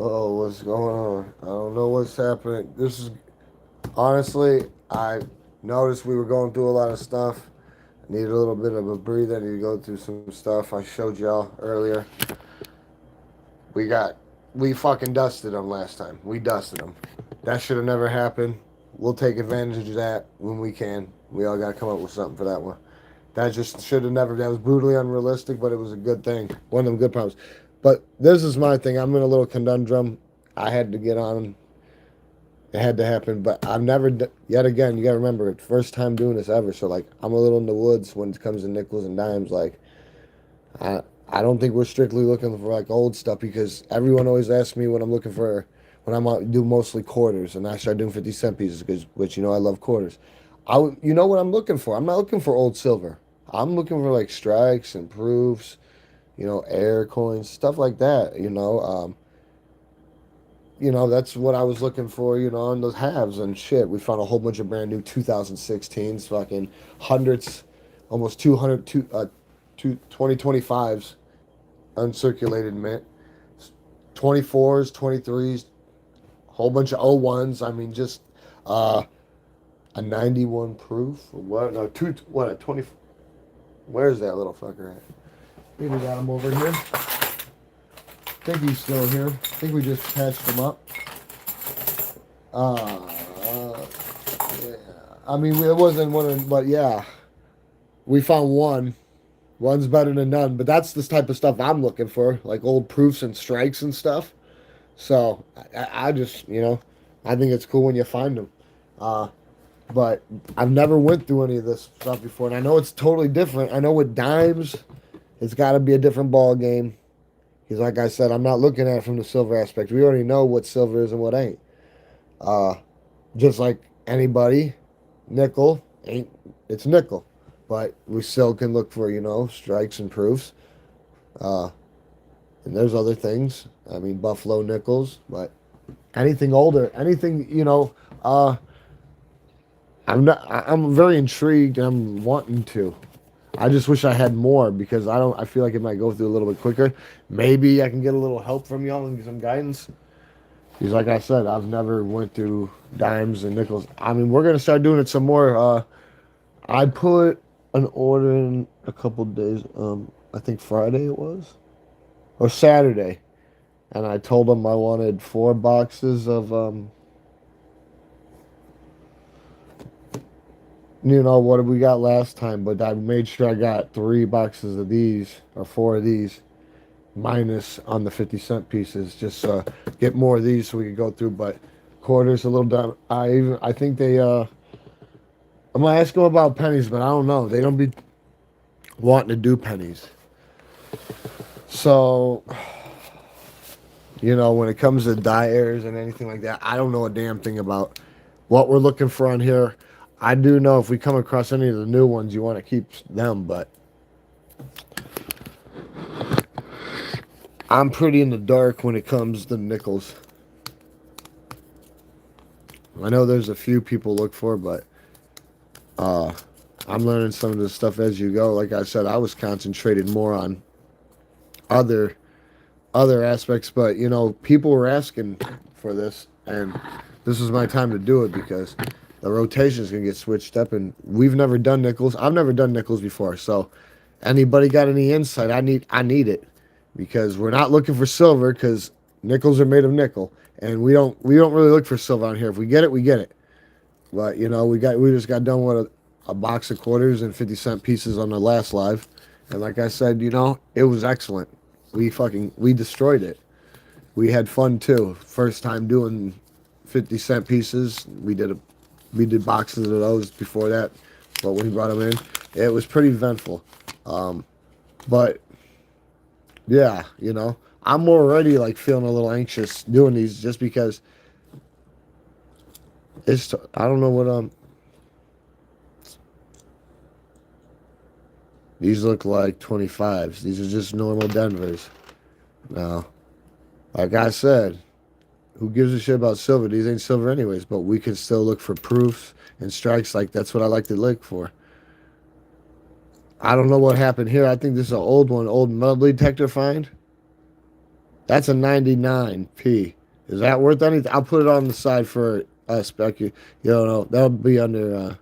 Oh, what's going on? I don't know what's happening. This is honestly, I noticed we were going through a lot of stuff. I needed a little bit of a breather. I need to go through some stuff. I showed y'all earlier. We got, we fucking dusted them last time. We dusted them. That should have never happened. We'll take advantage of that when we can. We all got to come up with something for that one. That just should have never. That was brutally unrealistic, but it was a good thing. One of them good problems. But this is my thing. I'm in a little conundrum. I had to get on. It had to happen, but I've never. Yet again, you got to remember, first time doing this ever. So like, I'm a little in the woods when it comes to nickels and dimes. Like, I I don't think we're strictly looking for like old stuff because everyone always asks me what I'm looking for when I'm out do mostly quarters, and I start doing 50 cent pieces because which you know I love quarters. You know what I'm looking for? I'm not looking for old silver. I'm looking for like strikes and proofs, air coins, stuff like that. That's what I was looking for. On those halves and shit. We found a whole bunch of brand new 2016s, fucking hundreds, almost 200, 2025s uncirculated mint, 24s, 23s, whole bunch of O1s. I mean, just uh, a 91 proof. What? No, what, a 20. Where's that little fucker at? Maybe got him over here. I think he's still here. I think we just patched him up. Uh, yeah. I mean, it wasn't one of, but yeah, we found one. One's better than none, but that's the type of stuff I'm looking for, like old proofs and strikes and stuff. So I just, I think it's cool when you find them. Uh, but I've never went through any of this stuff before, and I know it's totally different. I know with dimes, it's got to be a different ball game. Because, like I said, I'm not looking at it from the silver aspect. We already know what silver is and what ain't. Uh, just like anybody, nickel ain't it's nickel, but we still can look for strikes and proofs. Uh, and there's other things. I mean, buffalo nickels, but anything older, anything I'm very intrigued. I'm wanting to. I just wish I had more because I don't. I feel like it might go through a little bit quicker. Maybe I can get a little help from y'all and get some guidance. Because, like I said, I've never went through dimes and nickels. I mean, we're gonna start doing it some more. I put an order in a couple days. I think Friday it was or Saturday, and I told them I wanted 4 boxes of what we got last time, but I made sure I got 3 boxes of these or 4 of these minus on the 50 cent pieces, just get more of these so we could go through. But quarters a little dumb. I think they I'm gonna ask them about pennies, but I don't know. They don't be wanting to do pennies. So when it comes to dyers and anything like that, I don't know a damn thing about what we're looking for on here. I do know if we come across any of the new ones, you want to keep them, but I'm pretty in the dark when it comes to nickels. I know there's a few people look for, but uh, I'm learning some of this stuff as you go. Like I said, I was concentrated more on other aspects, but people were asking for this, and this is my time to do it because the rotation is gonna get switched up, and we've never done nickels. I've never done nickels before, so anybody got any insight? I need it because we're not looking for silver because nickels are made of nickel, and we don't really look for silver on here. If we get it, we get it. But we just got done with a box of quarters and 50 cent pieces on the last live, and like I said, it was excellent. We destroyed it. We had fun too. First time doing 50 cent pieces. We did boxes of those before that, but when we brought them in, it was pretty eventful. But yeah, I'm already like feeling a little anxious doing these just because I don't know what these look like 25s. These are just normal Denvers. Now, like I said, who gives a shit about silver? These ain't silver anyways, but we can still look for proofs and strikes. Like that's what I like to look for. I don't know what happened here. I think this is an old one, old metal detector find. That's a 99p. Is that worth anything? I'll put it on the side for You don't know. That'll be under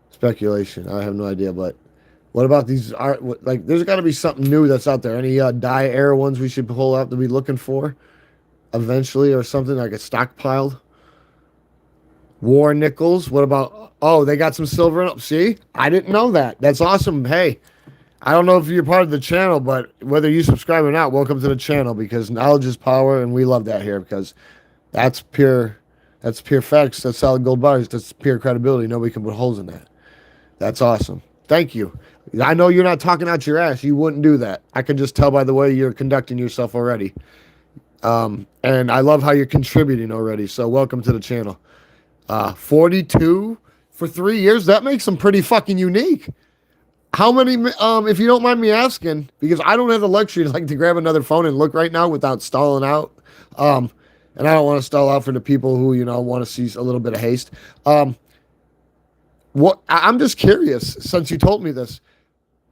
speculation. I have no idea. But what about these art? Like, there's got to be something new that's out there. Any die era ones we should pull out to be looking for eventually, or something like a stockpiled? War nickels. What about? Oh, they got some silver in them. See, I didn't know that. That's awesome. Hey, I don't know if you're part of the channel, but whether you subscribe or not, welcome to the channel because knowledge is power, and we love that here because that's pure. That's pure facts. That's solid gold bars. That's pure credibility. Nobody can put holes in that. That's awesome. Thank you. I know you're not talking out your ass. You wouldn't do that. I can just tell by the way you're conducting yourself already. And I love how you're contributing already. So welcome to the channel. 42 for 3 years. That makes them pretty fucking unique. How many, if you don't mind me asking, because I don't have the luxury to grab another phone and look right now without stalling out. And I don't want to stall out for the people who, want to see a little bit of haste. I'm just curious, since you told me this,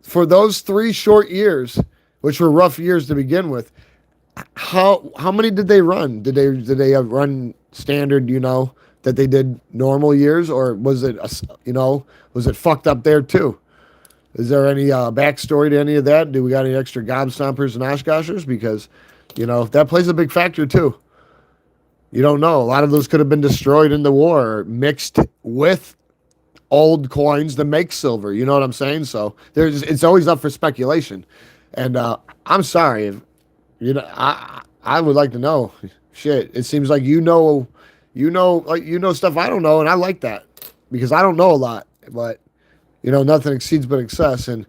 for those 3 short years, which were rough years to begin with, how many did they run? Did they run standard, that they did normal years, or was it, was it fucked up there too? Is there any backstory to any of that? Do we got any extra gobstompers and Oshkoshers? Because, that plays a big factor too. You don't know. A lot of those could have been destroyed in the war, or mixed with old coins to make silver. You know what I'm saying? So it's always up for speculation. And I'm sorry, if, I would like to know. Shit, it seems like you know stuff I don't know, and I like that because I don't know a lot, but. Nothing exceeds but excess. And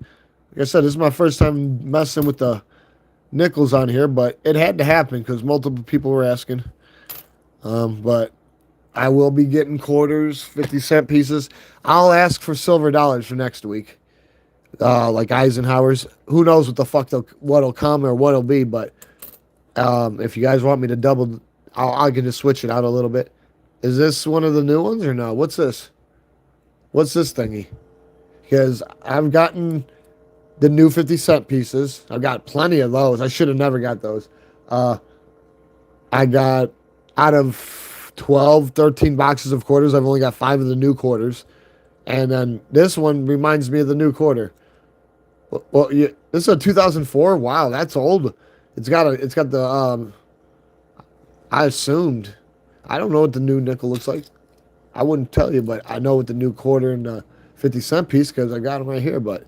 like I said, this is my first time messing with the nickels on here, but it had to happen because multiple people were asking. But I will be getting quarters, 50-cent pieces. I'll ask for silver dollars for next week. Like Eisenhower's. Who knows what the fuck what'll come or what'll be, but if you guys want me to double, I can just switch it out a little bit. Is this one of the new ones or no? What's this? What's this thingy? Because I've gotten the new 50-cent pieces. I've got plenty of those. I should have never got those. I got, out of 12, 13 boxes of quarters, I've only got 5 of the new quarters. And then this one reminds me of the new quarter. Well, this is a 2004. Wow, that's old. It's got the, I assumed. I don't know what the new nickel looks like. I wouldn't tell you, but I know what the new quarter and the 50-cent piece because I got them right here. But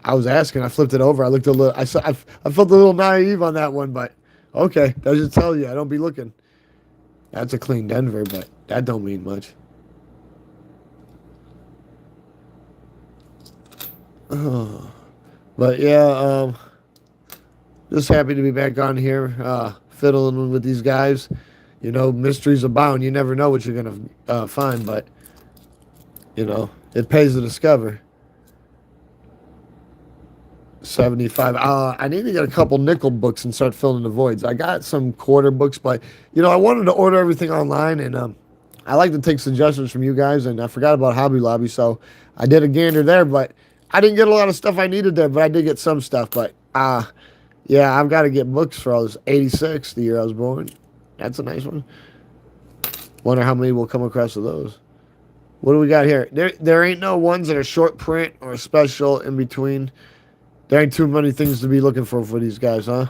I was asking. I flipped it over. I looked a little. I felt a little naive on that one, but okay. That should tell you. I don't be looking. That's a clean Denver, but that don't mean much. Oh. But yeah, just happy to be back on here, fiddling with these guys. Mysteries abound. You never know what you're gonna find, but it pays to discover. 75. I need to get a couple nickel books and start filling the voids. I got some quarter books, but I wanted to order everything online, and I like to take suggestions from you guys. And I forgot about Hobby Lobby, so I did a gander there, but I didn't get a lot of stuff I needed there. But I did get some stuff. But yeah, I've got to get books for all this. 86, the year I was born. That's a nice one. Wonder how many will come across of those. What do we got here? There ain't no ones that are short print or special in between. There ain't too many things to be looking for these guys, huh?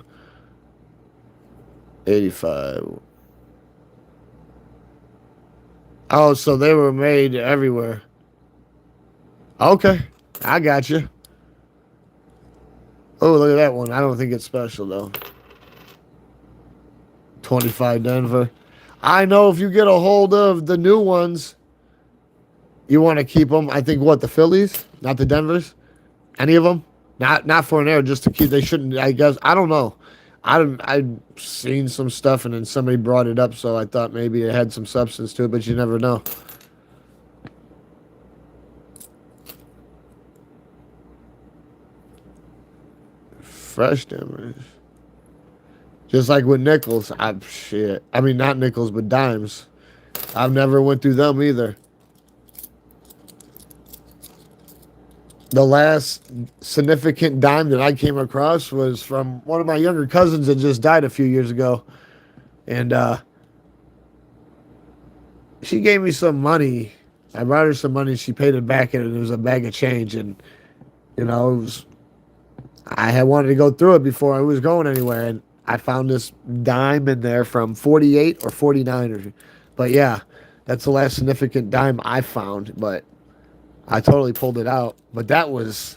85. Oh, so they were made everywhere. Okay, I got you. Oh, look at that one. I don't think it's special, though. 25 Denver. I know if you get a hold of the new ones, you want to keep them. I think, the Phillies? Not the Denvers? Any of them? Not for an air, just to keep. They shouldn't, I guess. I don't know. I've seen some stuff, and then somebody brought it up, so I thought maybe it had some substance to it, but you never know. Fresh Denvers. Just like with nickels. Shit. I mean, not nickels, but dimes. I've never went through them either. The last significant dime that I came across was from one of my younger cousins that just died a few years ago, and she gave me some money. I brought her some money. She paid it back, and it was a bag of change. And it was I had wanted to go through it before I was going anywhere, and I found this dime in there from 48 or 49, but yeah, that's the last significant dime I found. But I totally pulled it out. But that was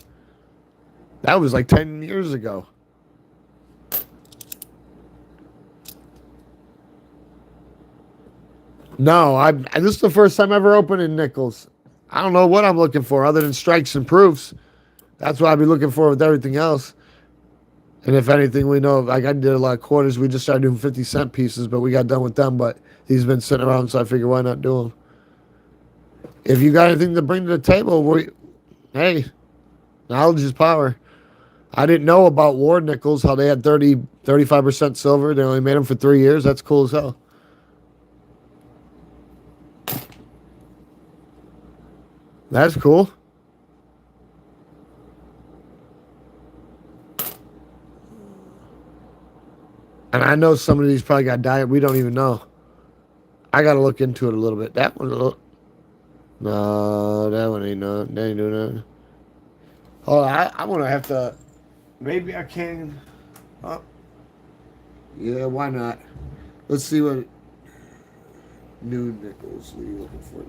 like 10 years ago. No, this is the first time ever opening nickels. I don't know what I'm looking for other than strikes and proofs. That's what I'd be looking for with everything else. And if anything, we know, like I did a lot of quarters. We just started doing 50-cent pieces, but we got done with them. But these been sitting around, so I figured why not do them? If you got anything to bring to the table, hey, knowledge is power. I didn't know about war nickels, how they had 35% silver. They only made them for 3 years. That's cool as hell. That's cool. And I know some of these probably got diet. We don't even know. I got to look into it a little bit. That one's a little. No, that one ain't no. They ain't doing that. Oh, I'm going to have to. Maybe I can. Oh, yeah, why not? Let's see what new nickels are you looking for.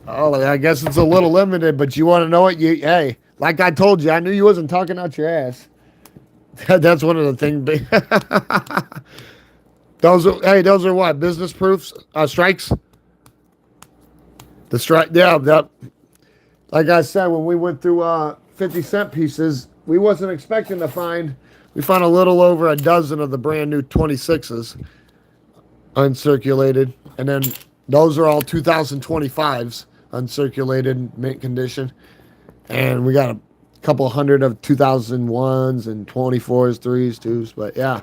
Oh, I guess it's a little limited, but you want to know what hey, like I told you, I knew you wasn't talking out your ass. That's one of the things. Those are what business proofs, strikes. The strike, yeah, that. Like I said, when we went through 50-cent pieces, we wasn't expecting to find. We found a little over a dozen of the brand new 26s uncirculated, and then those are all 2025s uncirculated, mint condition, and we got a couple hundred of 2001s and 24s, 3s, 2s. But yeah,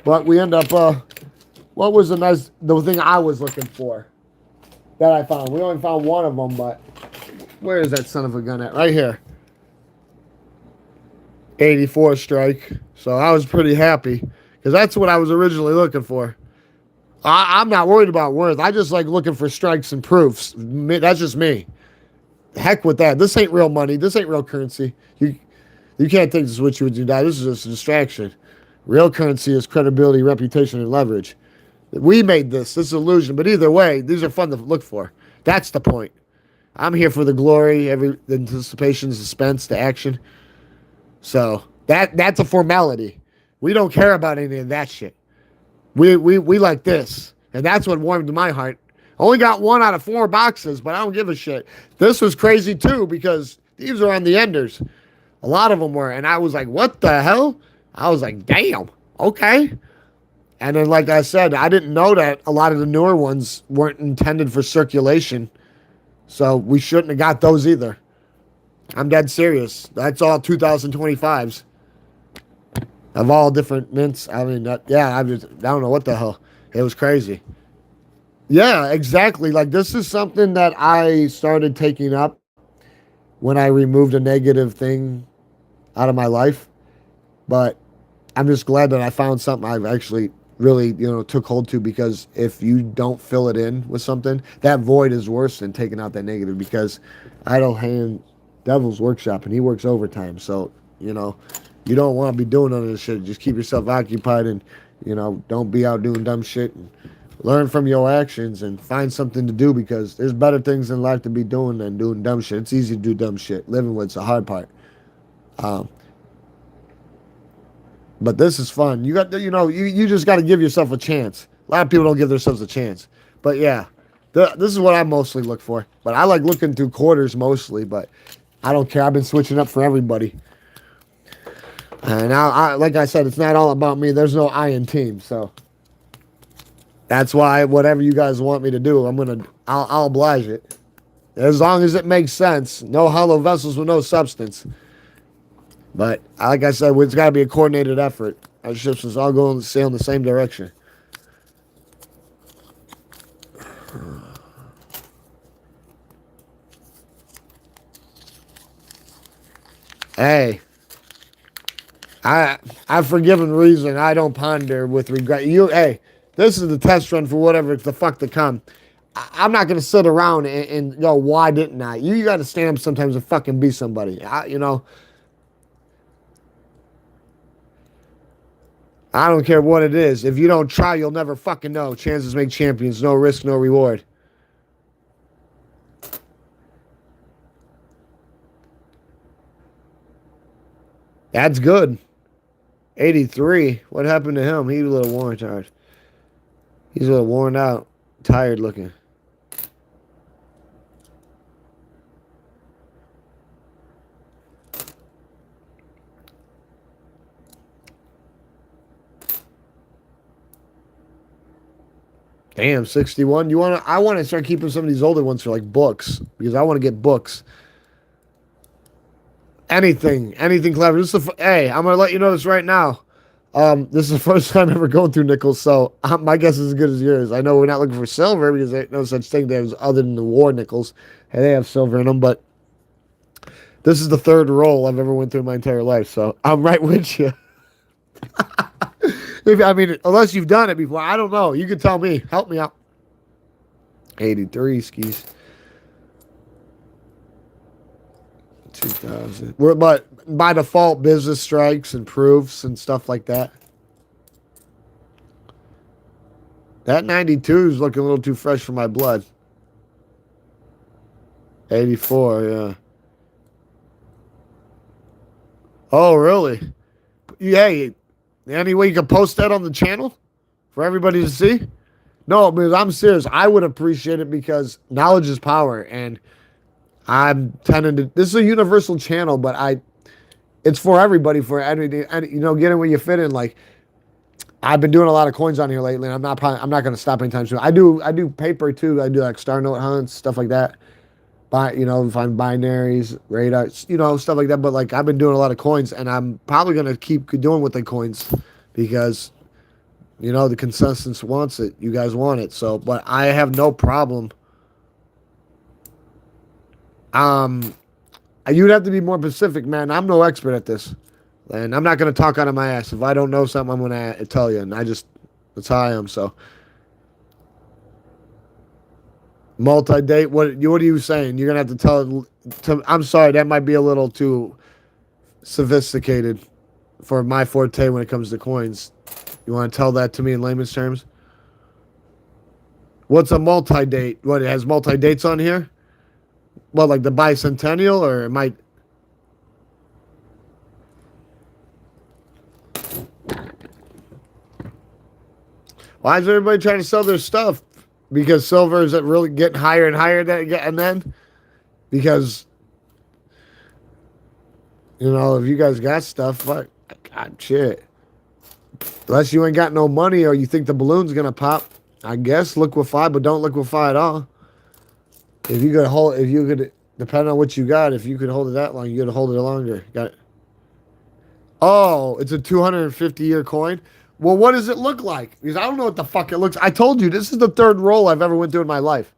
but we end up. What was the thing I was looking for that I found? We only found one of them, but where is that son of a gun at? Right here. 84 strike. So I was pretty happy because that's what I was originally looking for. I'm not worried about worth. I just like looking for strikes and proofs. That's just me. Heck with that. This ain't real money. This ain't real currency. You can't think this is what you would do. This is just a distraction. Real currency is credibility, reputation, and leverage. We made this. This is illusion. But either way, these are fun to look for. That's the point. I'm here for the glory, the anticipation, the suspense, the action. So that's a formality. We don't care about any of that shit. We like this. And that's what warmed my heart. Only got 1 out of 4 boxes, but I don't give a shit. This was crazy too because these are on the enders. A lot of them were. And I was like, what the hell? I was like, damn. Okay. And then, like I said, I didn't know that a lot of the newer ones weren't intended for circulation. So we shouldn't have got those either. I'm dead serious. That's all 2025s. Of all different mints. I mean, I don't know what the hell. It was crazy. Yeah, exactly. Like, this is something that I started taking up when I removed a negative thing out of my life. But I'm just glad that I found something I've actually really, took hold to, because if you don't fill it in with something, that void is worse than taking out that negative, because idle hand devil's workshop and he works overtime. So, you don't want to be doing none of this shit. Just keep yourself occupied and, don't be out doing dumb shit, and learn from your actions and find something to do, because there's better things in life to be doing than doing dumb shit. It's easy to do dumb shit. Living with's the hard part. But this is fun. You got, you just got to give yourself a chance. A lot of people don't give themselves a chance. But yeah, this is what I mostly look for. But I like looking through quarters mostly, but I don't care. I've been switching up for everybody. And like I said, it's not all about me. There's no I in team, so that's why whatever you guys want me to do, I'll oblige it. As long as it makes sense. No hollow vessels with no substance. But like I said, it's got to be a coordinated effort. Our ships is all going to sail in the same direction. Hey, I've forgiven reason. I don't ponder with regret. Hey, this is the test run for whatever the fuck to come. I'm not gonna sit around and go, why didn't I? You got to stand up sometimes and fucking be somebody. I don't care what it is. If you don't try, you'll never fucking know. Chances make champions. No risk, no reward. That's good. 83. What happened to him? He's a little worn out. He's a little worn out. Tired looking. Damn, 61. I want to start keeping some of these older ones for like books because I want to get books. Anything clever. Hey, I'm gonna let you know this right now. This is the first time ever going through nickels, so my guess is as good as yours. I know we're not looking for silver because there's no such thing as other than the war nickels. Hey, they have silver in them, but this is the third roll I've ever went through in my entire life, so I'm right with you. Unless you've done it before, I don't know. You can tell me. Help me out. 83 skis. 2000. But by default, business strikes and proofs and stuff like that. That 92 is looking a little too fresh for my blood. 84, yeah. Oh, really? Hey, any way you can post that on the channel for everybody to see? No, because I'm serious. I would appreciate it because knowledge is power, and I'm tending to. This is a universal channel, but it's for everybody, for anything. Getting where you fit in. Like, I've been doing a lot of coins on here lately, and I'm not going to stop anytime soon. I do paper too. I do like star note hunts, stuff like that. Find binaries, radar, stuff like that. But like, I've been doing a lot of coins, and I'm probably going to keep doing with the coins because the consensus wants it. You guys want it, so. But I have no problem. You'd have to be more specific, man. I'm no expert at this, and I'm not going to talk out of my ass. If I don't know something, I'm going to tell you, and that's how I am. So, multi-date. What are you saying? You're going to have to tell. I'm sorry, that might be a little too sophisticated for my forte when it comes to coins. You want to tell that to me in layman's terms? What's a multi-date? What, it has multi-dates on here? Well, like the bicentennial, or it might. Why is everybody trying to sell their stuff? Because silver is really getting higher and higher, and then because if you guys got stuff, fuck, God, shit. Unless you ain't got no money or you think the balloon's gonna pop, I guess liquefy, but don't liquefy at all. If you could depending on what you got, if you could hold it that long, you could hold it longer. Got it? Oh, it's a 250-year coin. Well, what does it look like? Because I don't know what the fuck it looks. I told you this is the third roll I've ever went through in my life.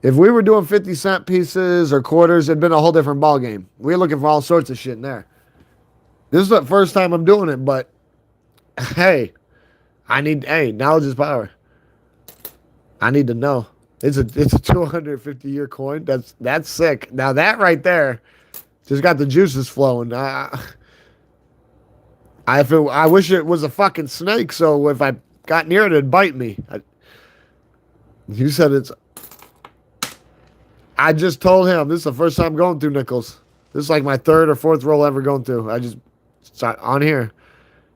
If we were doing 50-cent pieces or quarters, it'd been a whole different ball game. We're looking for all sorts of shit in there. This is the first time I'm doing it, but hey, knowledge is power. I need to know. It's a 250-year coin. That's sick. Now that right there just got the juices flowing. I wish it was a fucking snake, so if I got near it, it'd bite me. You said it's. I just told him this is the first time going through nickels. This is like my third or fourth roll ever going through. I just start on here.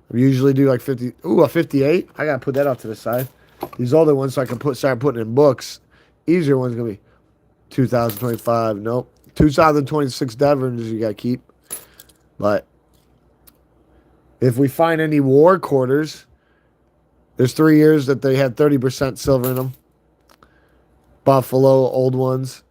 We usually do like 50. Ooh, a 58. I gotta put that off to the side. these older ones so I can start putting in books. Easier ones gonna be 2025. Nope. 2026 Devons you gotta keep. But if we find any war quarters, there's 3 years that they had 30% silver in them. Buffalo, old ones.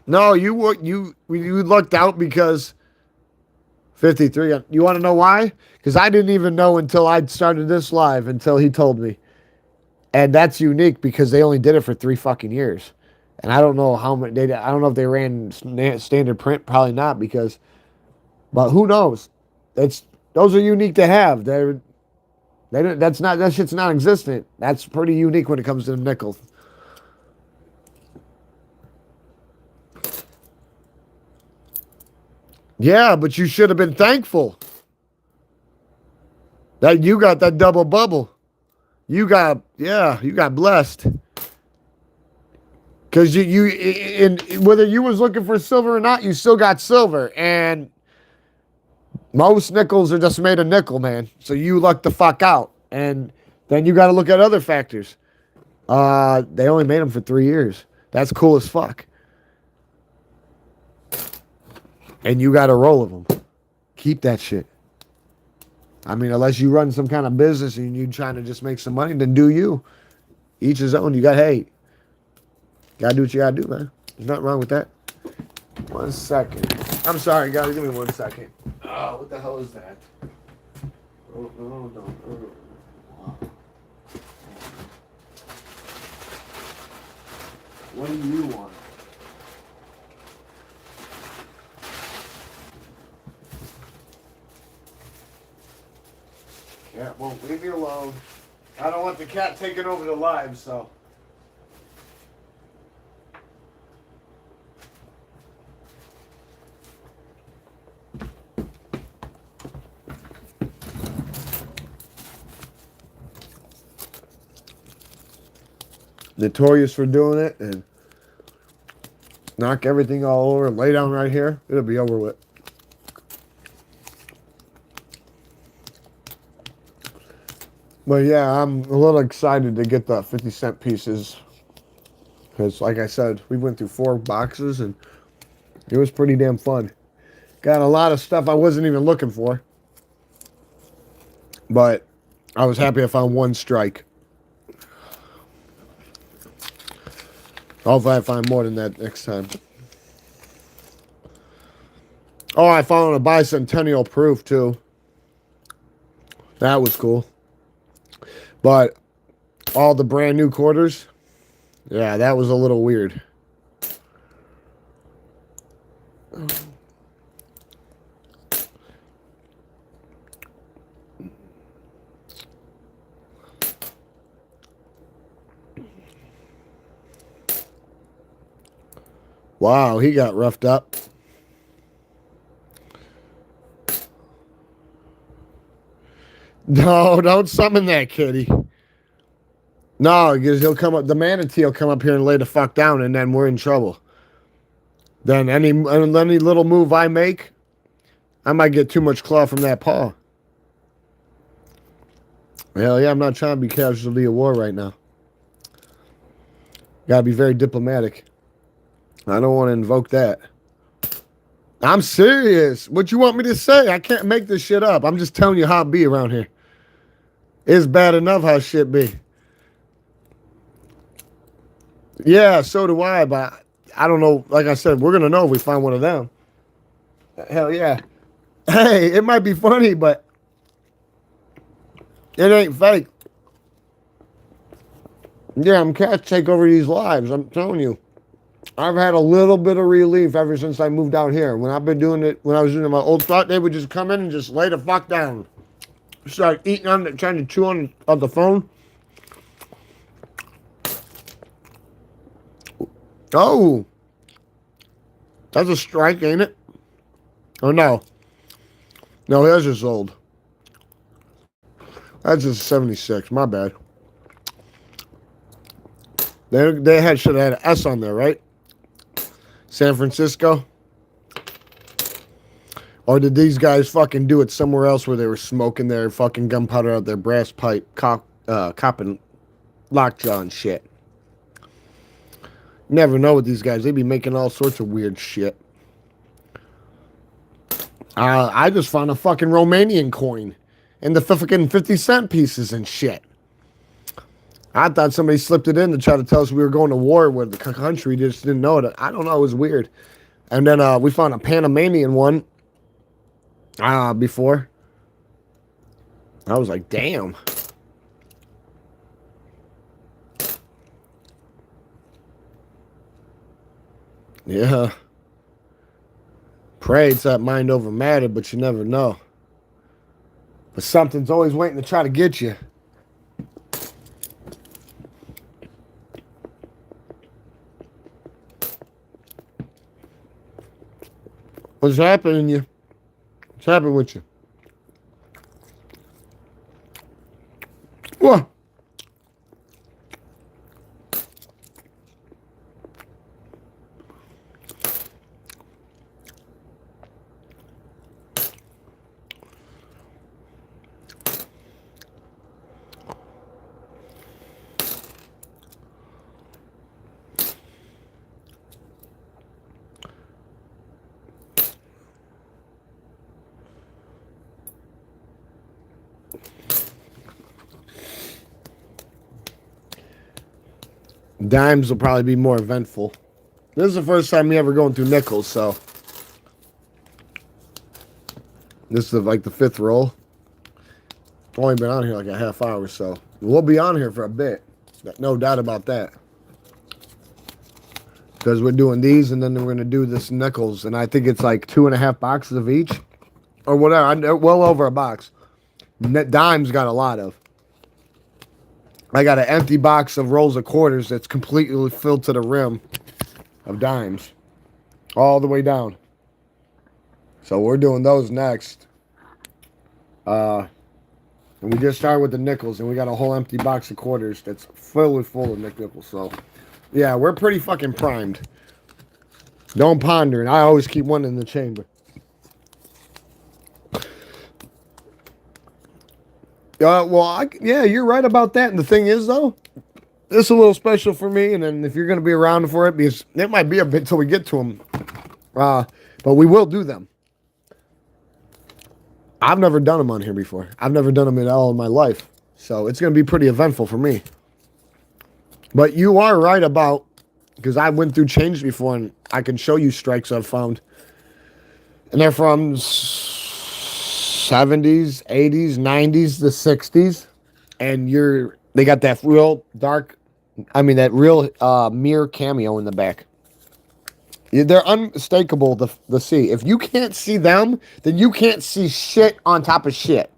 No, you lucked out because 53. You want to know why? Because I didn't even know until I started this live until he told me. And that's unique because they only did it for 3 fucking years. And I don't know how much I don't know if they ran standard print. Probably not because, but who knows? Those are unique to have. That shit's non-existent. That's pretty unique when it comes to the nickel. Yeah, but you should have been thankful that you got that double bubble. You got blessed. Because whether you was looking for silver or not, you still got silver. And most nickels are just made of nickel, man. So you lucked the fuck out. And then you got to look at other factors. They only made them for 3 years. That's cool as fuck. And you got a roll of them. Keep that shit. I mean, unless you run some kind of business and you're trying to just make some money, then do you. Each his own. You got hate. Gotta do what you gotta do, man. There's nothing wrong with that. 1 second. I'm sorry, guys. Give me 1 second. Oh, what the hell is that? Oh, no. What do you want? Cat won't leave me alone. I don't want the cat taking over the live, so. Notorious for doing it and knock everything all over and lay down right here. It'll be over with. But yeah, I'm a little excited to get the 50-cent pieces. Because like I said, we went through 4 boxes and it was pretty damn fun. Got a lot of stuff I wasn't even looking for. But I was happy I found 1 strike. Hopefully I find more than that next time. Oh, I found a bicentennial proof too. That was cool. But all the brand new quarters, yeah, that was a little weird. Wow, he got roughed up. No, don't summon that kitty. No, because he'll come up. The manatee will come up here and lay the fuck down, and then we're in trouble. Then any little move I make, I might get too much claw from that paw. Hell yeah, I'm not trying to be casualty of war right now. Gotta be very diplomatic. I don't want to invoke that. I'm serious. What you want me to say? I can't make this shit up. I'm just telling you how it be around here. It's bad enough how shit be. Yeah, so do I, but I don't know. Like I said, we're going to know if we find one of them. Hell yeah. Hey, it might be funny, but it ain't fake. Yeah, I'm cats take over these lives. I'm telling you. I've had a little bit of relief ever since I moved out here. When I've been doing it, when I was doing my old spot, they would just come in and just lay the fuck down. Start eating on it, trying to chew on the phone. Oh. That's a strike, ain't it? Oh, no. No, that's just old. That's just 76. My bad. They had should have had an S on there, right? San Francisco. Or did these guys fucking do it somewhere else where they were smoking their fucking gunpowder out their brass pipe, cop and lockjaw and shit? Never know with these guys. They be making all sorts of weird shit. I just found a fucking Romanian coin and the fucking 50-cent pieces and shit. I thought somebody slipped it in to try to tell us we were going to war with the country. Just didn't know it. I don't know. It was weird. And then we found a Panamanian one before. I was like, damn. Yeah. Pray it's that mind over matter, but you never know. But something's always waiting to try to get you. What's happening to you? What's happening with you? What? Dimes will probably be more eventful. This is the first time me ever going through nickels, so this is like the 5th roll. Only been on here like a half hour, so we'll be on here for a bit. No doubt about that. Because we're doing these, and then we're going to do this nickels, and I think it's like 2.5 boxes of each, or whatever. Well over a box. Dimes got a lot of. I got an empty box of rolls of quarters that's completely filled to the rim of dimes. All the way down. So we're doing those next. And we just started with the nickels, and we got a whole empty box of quarters that's fully full of nickels. So, yeah, we're pretty fucking primed. Don't ponder, and I always keep one in the chamber. Yeah, you're right about that. And the thing is, though, this is a little special for me. And then if you're going to be around for it, because it might be a bit till we get to them. But we will do them. I've never done them on here before. I've never done them at all in my life. So it's going to be pretty eventful for me. But you are right about, because I went through change before, and I can show you strikes I've found. And they're from 70s, 80s, 90s, the 60s, and they got that real dark, that real mirror cameo in the back. They're unmistakable to see. If you can't see them, then you can't see shit on top of shit.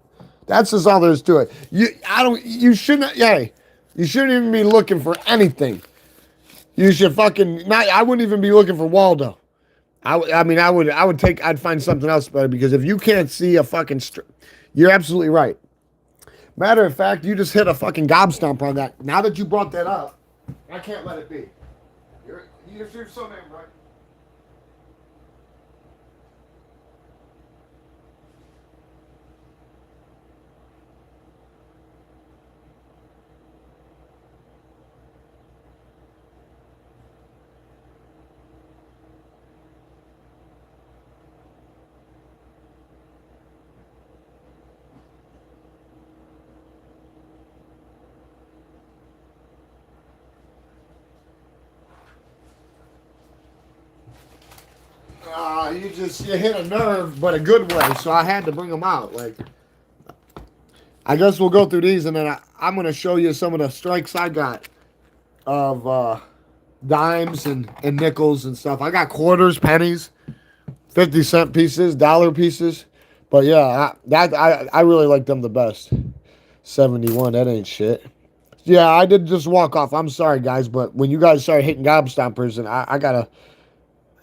That's just all there is to it. You shouldn't even be looking for anything. You should I wouldn't even be looking for Waldo. I'd find something else better, because if you can't see a fucking you're absolutely right. Matter of fact, you just hit a fucking gobstomp on that. Now that you brought that up, I can't let it be. You're so damn right. You hit a nerve, but a good way, so I had to bring them out. Like, I guess we'll go through these, and then I'm going to show you some of the strikes I got of dimes and nickels and stuff. I got quarters, pennies, 50-cent pieces, dollar pieces. But yeah, I really like them the best. 71, that ain't shit. Yeah, I did just walk off. I'm sorry, guys, but when you guys started hitting gobstompers, and I gotta...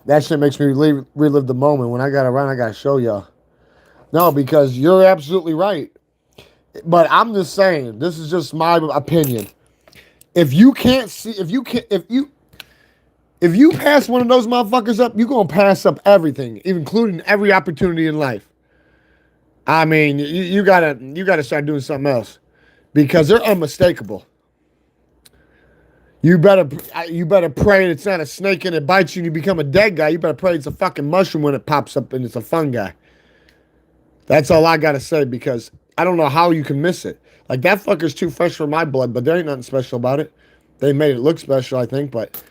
That shit makes me relive the moment. When I got around, I got to show y'all. No, because you're absolutely right. But I'm just saying, this is just my opinion. If you can't see, if you pass one of those motherfuckers up, you're gonna pass up everything, including every opportunity in life. I mean, you gotta start doing something else because they're unmistakable. You better you better pray it's not a snake and it bites you and you become a dead guy. You better pray it's a fucking mushroom when it pops up and it's a fun guy. That's all I gotta say because I don't know how you can miss it. Like that fucker's too fresh for my blood, but there ain't nothing special about it. They made it look special, I think, but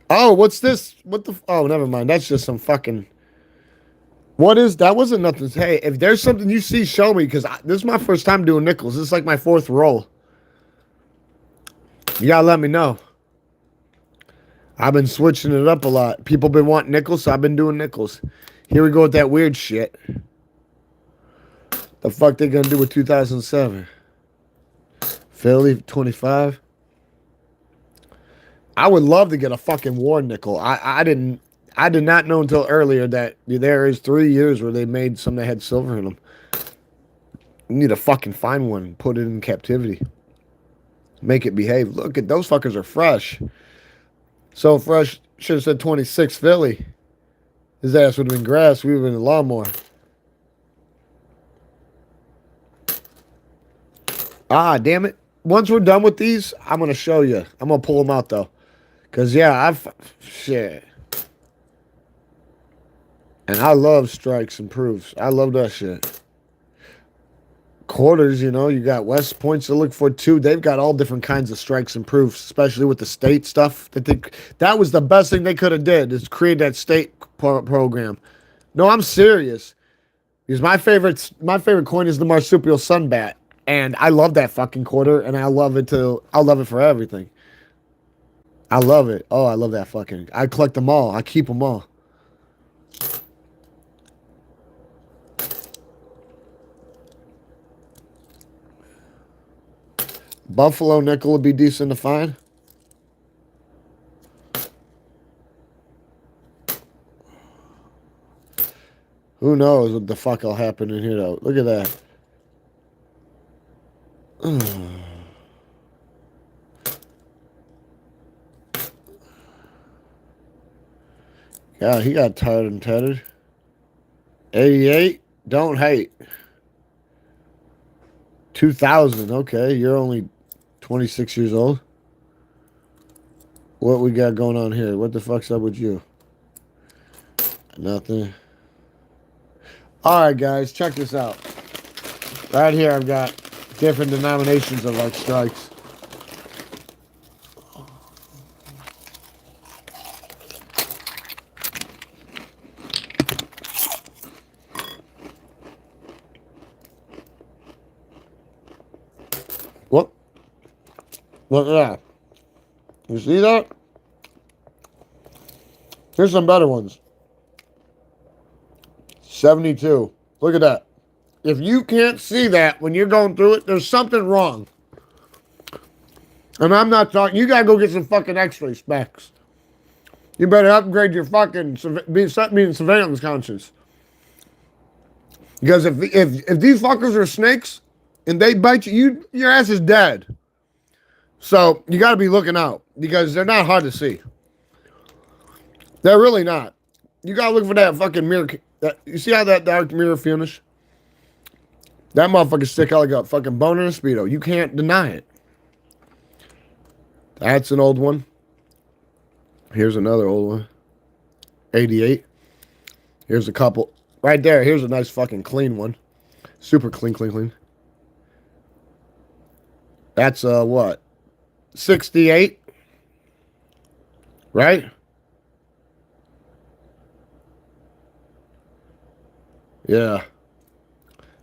oh, what's this? What the? Oh, never mind. That's just some fucking. What is that? Wasn't nothing. Hey, if there's something you see, show me because this is my first time doing nickels. This is like my fourth roll. You gotta let me know. I've been switching it up a lot. People been wanting nickels, so I've been doing nickels. Here we go with that weird shit. The fuck they gonna do with 2007? Philly 25. I would love to get a fucking war nickel. I did not know until earlier that there is 3 years where they made some that had silver in them. You need to fucking find one and put it in captivity. Make it behave. Look at those fuckers are fresh. So fresh, should have said 26 Philly. His ass would have been grass. We would have been a lawnmower. Ah, damn it. Once we're done with these, I'm going to show you. I'm going to pull them out, though. Because, yeah, shit. And I love strikes and proofs. I love that shit. Quarters, you know, you got West Points to look for, too. They've got all different kinds of strikes and proofs, especially with the state stuff. That was the best thing they could have did, is create that state program. No, I'm serious. Because my favorite coin is the Marsupial Sunbat. And I love that fucking quarter, and I'll love it for everything. I love it. Oh, I love that fucking. I collect them all. I keep them all. Buffalo nickel would be decent to find. Who knows what the fuck will happen in here, though. Look at that. Yeah, he got tired and tattered. 88, don't hate. 2000, okay, you're only 26 years old. What we got going on here? What the fuck's up with you? Nothing. All right, guys, check this out. Right here, I've got different denominations of like strikes. What? Look at that. You see that? Here's some better ones. 72. Look at that. If you can't see that when you're going through it, there's something wrong. And I'm not talking, you gotta go get some fucking x-ray specs. You better upgrade your fucking, being surveillance conscious. Because if these fuckers are snakes and they bite you, your ass is dead. So you gotta be looking out because they're not hard to see. They're really not. You gotta look for that fucking mirror. You see how that dark mirror finish? That motherfucker stick out like a fucking bone in a Speedo. You can't deny it. That's an old one. Here's another old one. 88. Here's a couple. Right there. Here's a nice fucking clean one. Super clean, clean, clean. That's what? 68. Right? Yeah.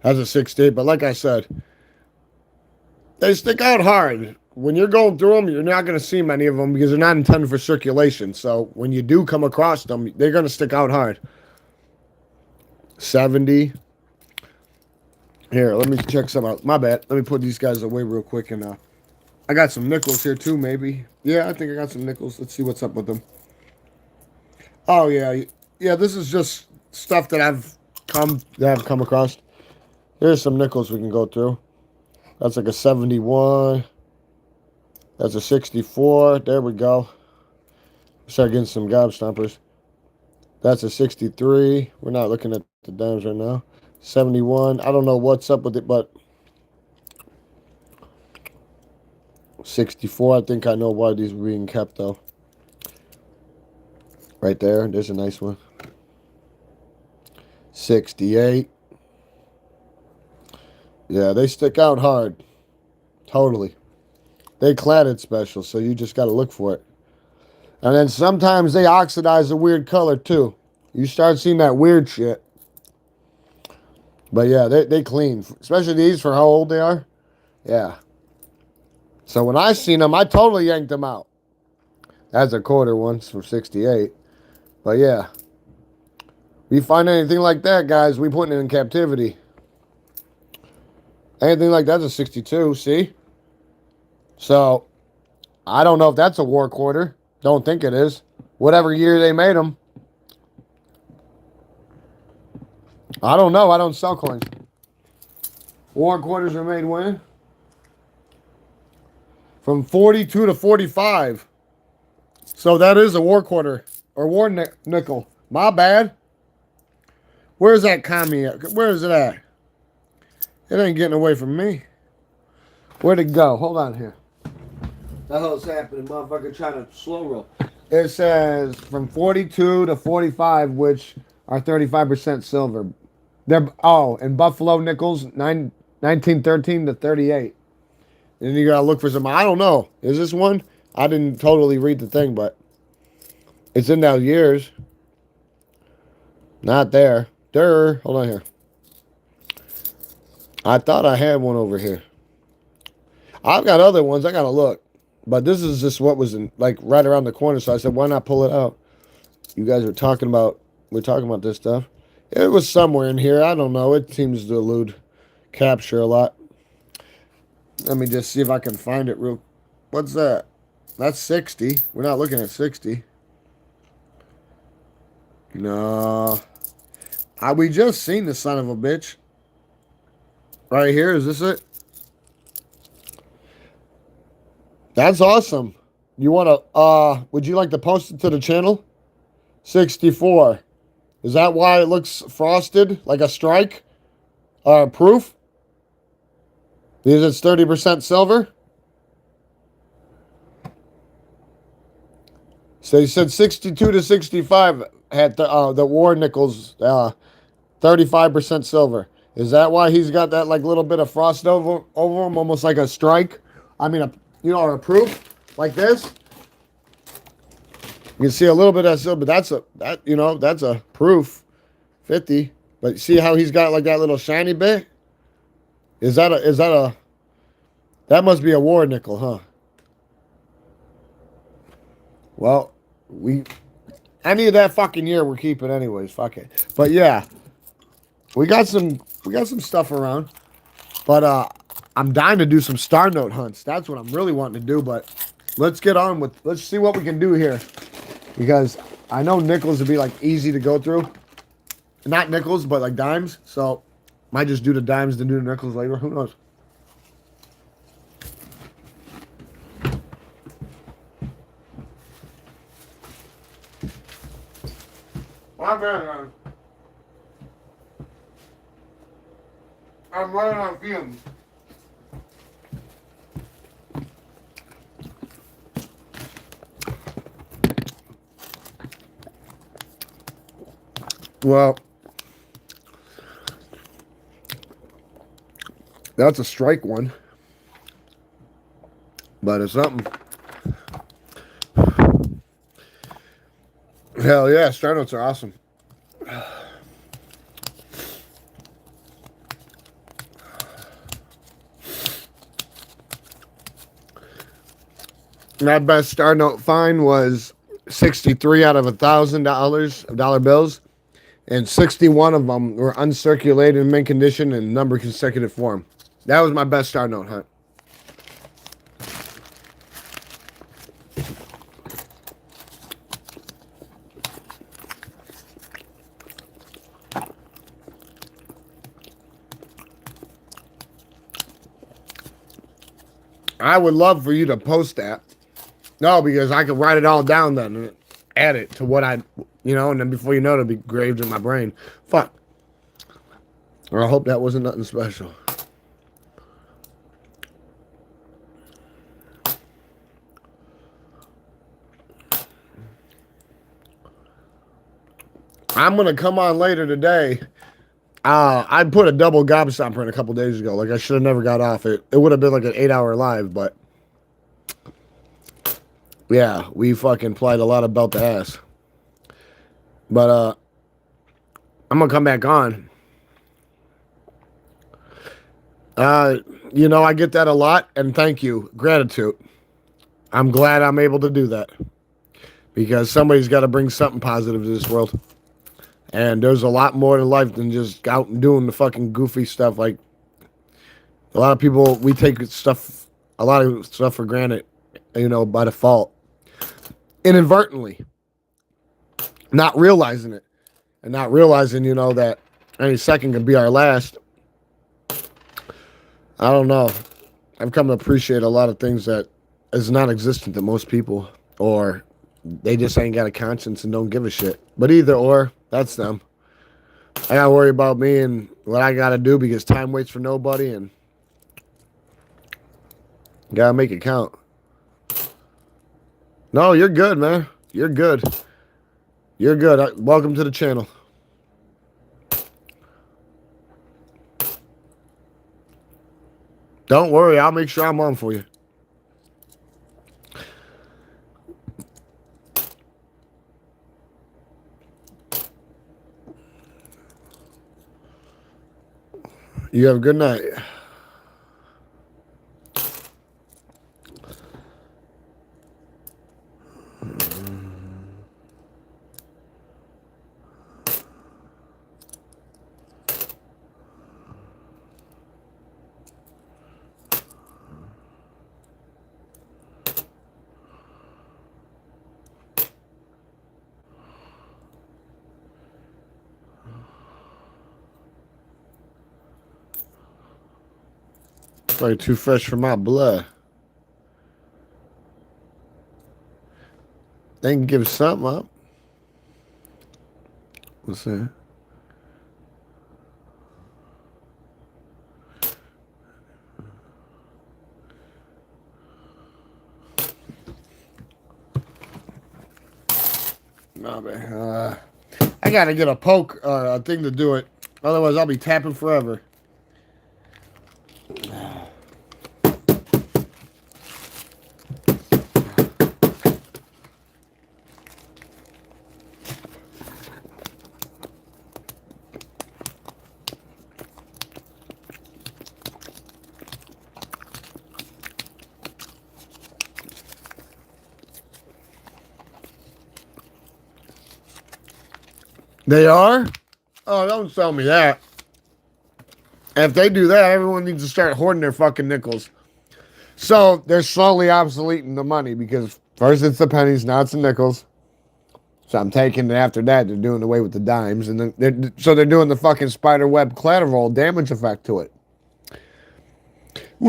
That's a 68. But like I said, they stick out hard. When you're going through them, you're not going to see many of them because they're not intended for circulation. So when you do come across them, they're going to stick out hard. 70. Here, let me check some out. My bad. Let me put these guys away real quick. And I got some nickels here too, maybe. Yeah, I think I got some nickels. Let's see what's up with them. Oh, yeah. Yeah, this is just stuff that I've come across. Here's some nickels we can go through. That's like a 71. That's a 64. There we go. Start getting some gobstompers. That's a 63. We're not looking at the dimes right now. 71. I don't know what's up with it, but 64. I think I know why these are being kept, though. Right there. There's a nice one. 68. Yeah, they stick out hard. Totally. They cladded special, so you just got to look for it. And then sometimes they oxidize a weird color, too. You start seeing that weird shit. But yeah, they clean. Especially these for how old they are. Yeah. So when I seen them, I totally yanked them out. That's a quarter once from 68. But yeah. We find anything like that, guys, we putting it in captivity. Anything like that's a 62, see? So, I don't know if that's a war quarter. Don't think it is. Whatever year they made them. I don't know. I don't sell coins. War quarters are made when? From 42 to 45. So that is a war quarter. Or war nickel. My bad. Where's that commie at? Where is it at? It ain't getting away from me. Where'd it go? Hold on here. The hell's happening, motherfucker? Trying to slow roll. It says from 42 to 45, which are 35% silver. They're and Buffalo nickels 1913 to 38. And you gotta look for some. I don't know. Is this one? I didn't totally read the thing, but it's in those years. Not there. Hold on here. I thought I had one over here. I've got other ones. I gotta look. But this is just what was in, like, right around the corner. So I said, why not pull it out? You guys were talking about, we're talking about this stuff. It was somewhere in here. I don't know. It seems to elude capture a lot. Let me just see if I can find it real. What's that? That's 60. We're not looking at 60. No. We just seen the son of a bitch. Right here. Is this it? That's awesome. You want to, would you like to post it to the channel? 64. Is that why it looks frosted like a strike? Proof? Because it's 30% silver? So you said 62 to 65 had the war nickels, 35% silver. Is that why he's got that like little bit of frost over him, almost like a strike? I mean, or a proof like this. You can see a little bit of silver, but that's a proof, 50. But see how he's got like that little shiny bit? That must be a war nickel, huh? Well, any of that fucking year we're keeping anyways, fuck it. But yeah, we got some stuff around. But I'm dying to do some star note hunts. That's what I'm really wanting to do, but let's see what we can do here. Because I know nickels would be like easy to go through. Not nickels, but like dimes. So might just do the dimes then do the nickels later. Who knows? My bad, man. I'm running on fumes. Well, that's a strike one. But it's something. Hell yeah, star notes are awesome. My best star note find was 63 out of $1,000 of dollar bills, and 61 of them were uncirculated in mint condition and number consecutive form. That was my best star note hunt. I would love for you to post that. No, because I could write it all down then and add it to what I, and then before you know it, it'll be engraved in my brain. Fuck. Or I hope that wasn't nothing special. I'm going to come on later today. I put a double gobstopper in a couple days ago. Like, I should have never got off it. It would have been like an 8-hour live, but yeah, we fucking played a lot about the ass. But I'm going to come back on. I get that a lot, and thank you. Gratitude. I'm glad I'm able to do that. Because somebody's got to bring something positive to this world. And there's a lot more to life than just out and doing the fucking goofy stuff. Like, a lot of people, we take a lot of stuff for granted, by default. Inadvertently. Not realizing it. And not realizing, that any second can be our last. I don't know. I've come to appreciate a lot of things that is non-existent to most people. Or they just ain't got a conscience and don't give a shit. But either or, that's them. I gotta worry about me and what I gotta do because time waits for nobody and gotta make it count. No, you're good, man. You're good. You're good. Welcome to the channel. Don't worry, I'll make sure I'm on for you. You have a good night. Probably too fresh for my blood. They can give something up. What's that? No, man. I gotta get a poke, a thing to do it. Otherwise, I'll be tapping forever. They are? Oh, don't tell me that. If they do that, everyone needs to start hoarding their fucking nickels. So they're slowly obsoleting the money because first it's the pennies, now it's the nickels. So I'm taking it after that. They're doing away with the dimes, and then they're doing the fucking spider web collateral damage effect to it.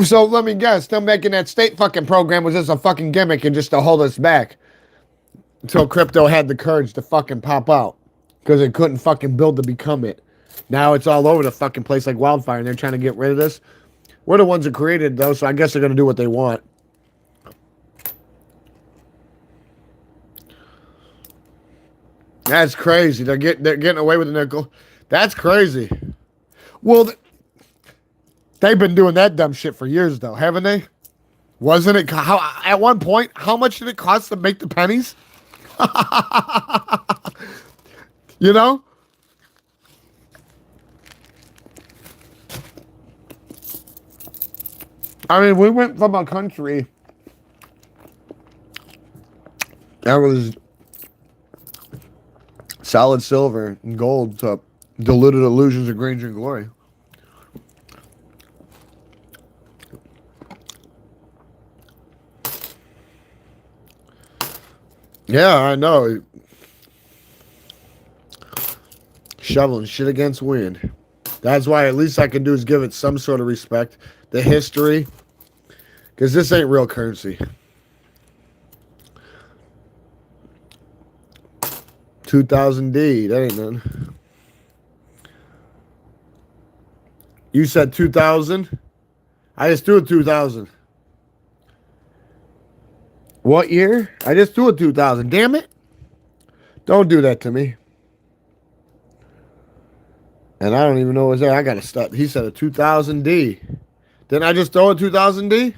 So let me guess, still making that state fucking program was just a fucking gimmick and just to hold us back until crypto had the courage to fucking pop out. Because it couldn't fucking build to become it. Now it's all over the fucking place like wildfire, and they're trying to get rid of this. We're the ones who created it, though, so I guess they're going to do what they want. That's crazy. They're getting away with the nickel. That's crazy. Well, they've been doing that dumb shit for years, though, haven't they? Wasn't it? At one point, how much did it cost to make the pennies? You know? I mean, we went from a country that was solid silver and gold to diluted illusions of grandeur and glory. Yeah, I know. Shoveling shit against wind. That's why at least I can do is give it some sort of respect. The history, Because this ain't real currency. 2000D. That ain't none. You said 2000? I just threw a 2000. What year? I just threw a 2000. Damn it. Don't do that to me. And I don't even know what's there. I got to stop. He said a 2000D. Didn't I just throw a 2000D?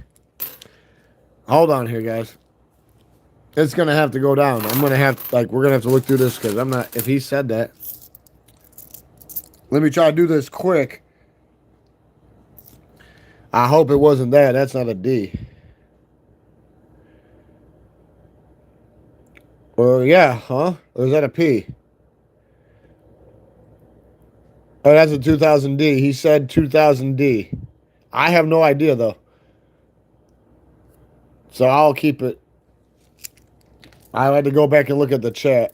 Hold on here, guys. It's going to have to go down. I'm going to have, we're going to have to look through this because I'm not, if he said that. Let me try to do this quick. I hope it wasn't that. That's not a D. Well, yeah, huh? Or is that a P? Oh, that's a 2000D. He said 2000D. I have no idea, though. So I'll keep it. I had to go back and look at the chat.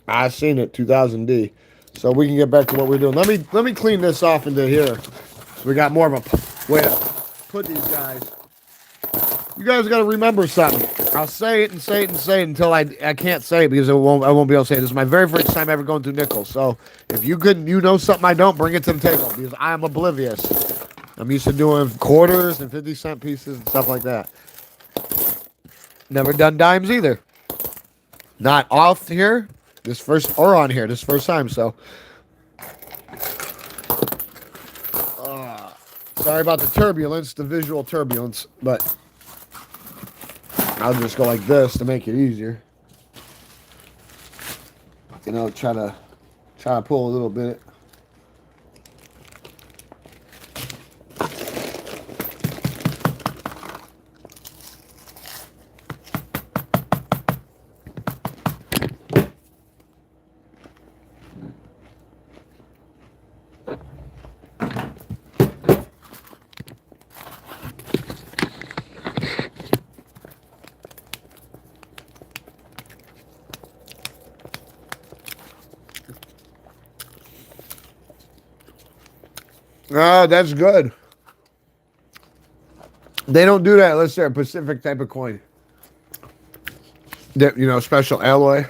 I seen it, 2000D. So we can get back to what we're doing. Let me clean this off into here. So we got more of a way to put these guys. You guys got to remember something. I'll say it and say it and say it until I can't say it because I won't be able to say it. This is my very first time ever going through nickels. So if you know something I don't, bring it to the table because I am oblivious. I'm used to doing quarters and 50-cent pieces and stuff like that. Never done dimes either. Not off here, or on here, this first time, so. Sorry about the turbulence, the visual turbulence, but I'll just go like this to make it easier. You know, try to pull a little bit. Oh, that's good. They don't do that unless they're a Pacific type of coin. Special alloy.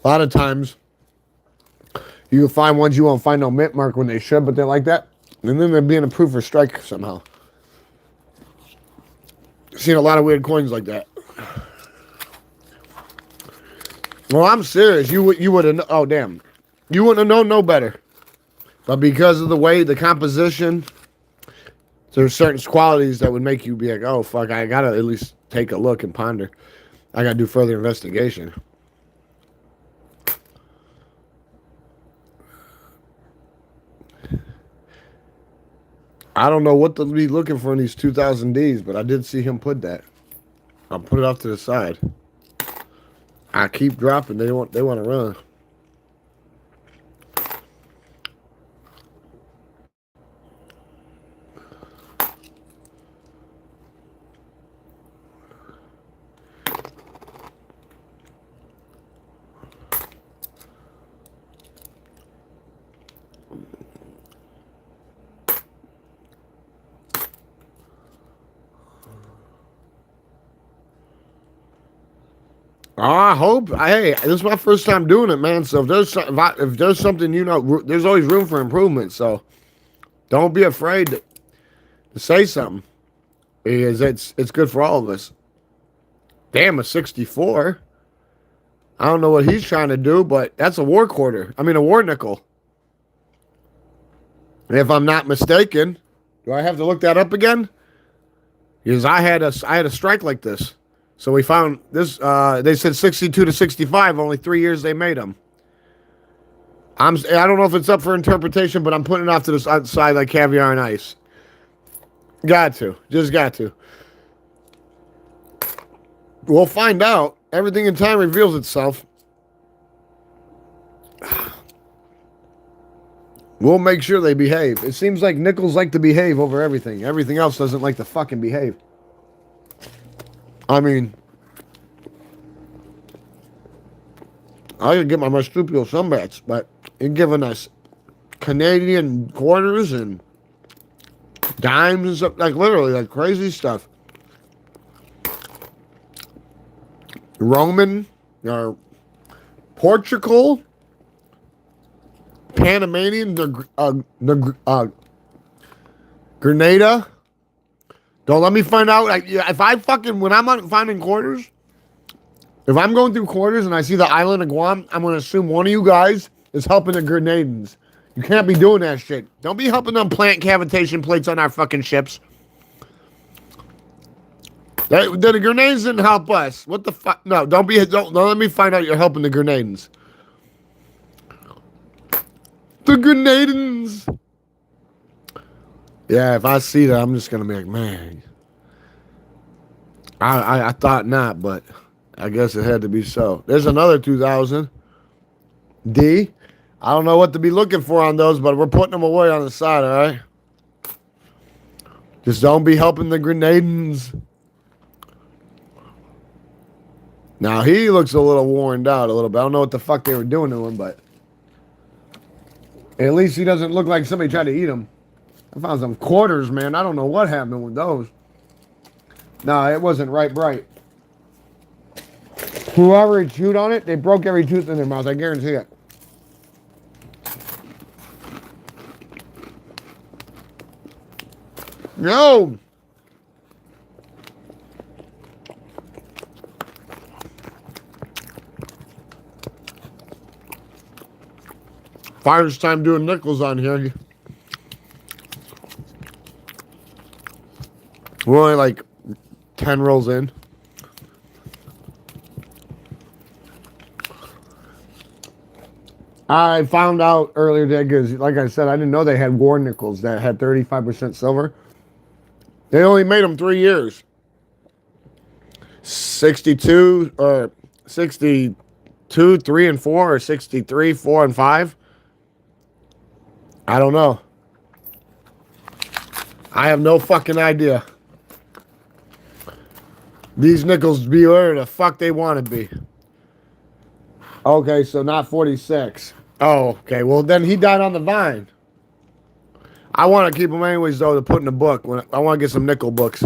A lot of times, you can find ones you won't find no mint mark when they should, but they're like that. And then they're being approved for strike somehow. Seen a lot of weird coins like that. Well, I'm serious. You would have. Oh, damn. You wouldn't have known no better. But because of the way, the composition, there's certain qualities that would make you be like, oh, fuck, I got to at least take a look and ponder. I got to do further investigation. I don't know what to be looking for in these 2000Ds, but I did see him put that. I'll put it off to the side. I keep dropping. They want to run. I hope. Hey, this is my first time doing it, man. So if there's something there's always room for improvement. So don't be afraid to say something because it's good for all of us. Damn, a 64. I don't know what he's trying to do, but that's a war quarter. I mean, a war nickel. And if I'm not mistaken, do I have to look that up again? Because I had a strike like this. So we found this, they said 62 to 65, only 3 years they made them. I don't know if it's up for interpretation, but I'm putting it off to the side like caviar and ice. Got to. Just got to. We'll find out. Everything in time reveals itself. We'll make sure they behave. It seems like nickels like to behave over everything. Everything else doesn't like to fucking behave. I mean, I could get my marsupial sunbats, but in giving us Canadian quarters and Dimes and stuff, like literally, like crazy stuff. Roman, or Portugal, Panamanian, Grenada. Don't let me find out. Like, if I fucking, when I'm finding quarters, if I'm going through quarters and I see the island of Guam, I'm going to assume one of you guys is helping the Grenadans. You can't be doing that shit. Don't be helping them plant cavitation plates on our fucking ships. The Grenadans didn't help us. What the fuck? No, don't let me find out you're helping the Grenadans. The Grenadans. Yeah, if I see that, I'm just gonna be like, man. I thought not, but I guess it had to be so. There's another 2,000. D. I don't know what to be looking for on those, but we're putting them away on the side, all right? Just don't be helping the Grenadans. Now, he looks a little worn out a little bit. I don't know what the fuck they were doing to him, but at least he doesn't look like somebody tried to eat him. I found some quarters, man. I don't know what happened with those. No, it wasn't right bright. Whoever chewed on it, they broke every tooth in their mouth. I guarantee it. No! First time doing nickels on here. We're only like 10 rolls in. I found out earlier today because, like I said, I didn't know they had war nickels that had 35% silver. They only made them 3 years. 62 or 62, 3 and 4, or 63, 4 and 5. I don't know. I have no fucking idea. These nickels be where the fuck they want to be. Okay, so not 46. Oh, okay. Well, then he died on the vine. I want to keep them anyways, though, to put in a book. I want to get some nickel books.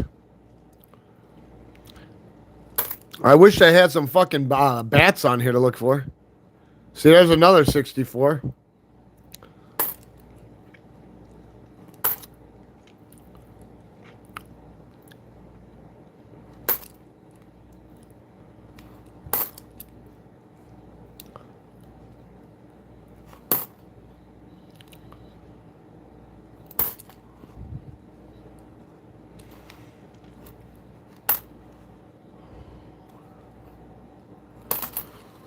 I wish they had some fucking bats on here to look for. See, there's another 64.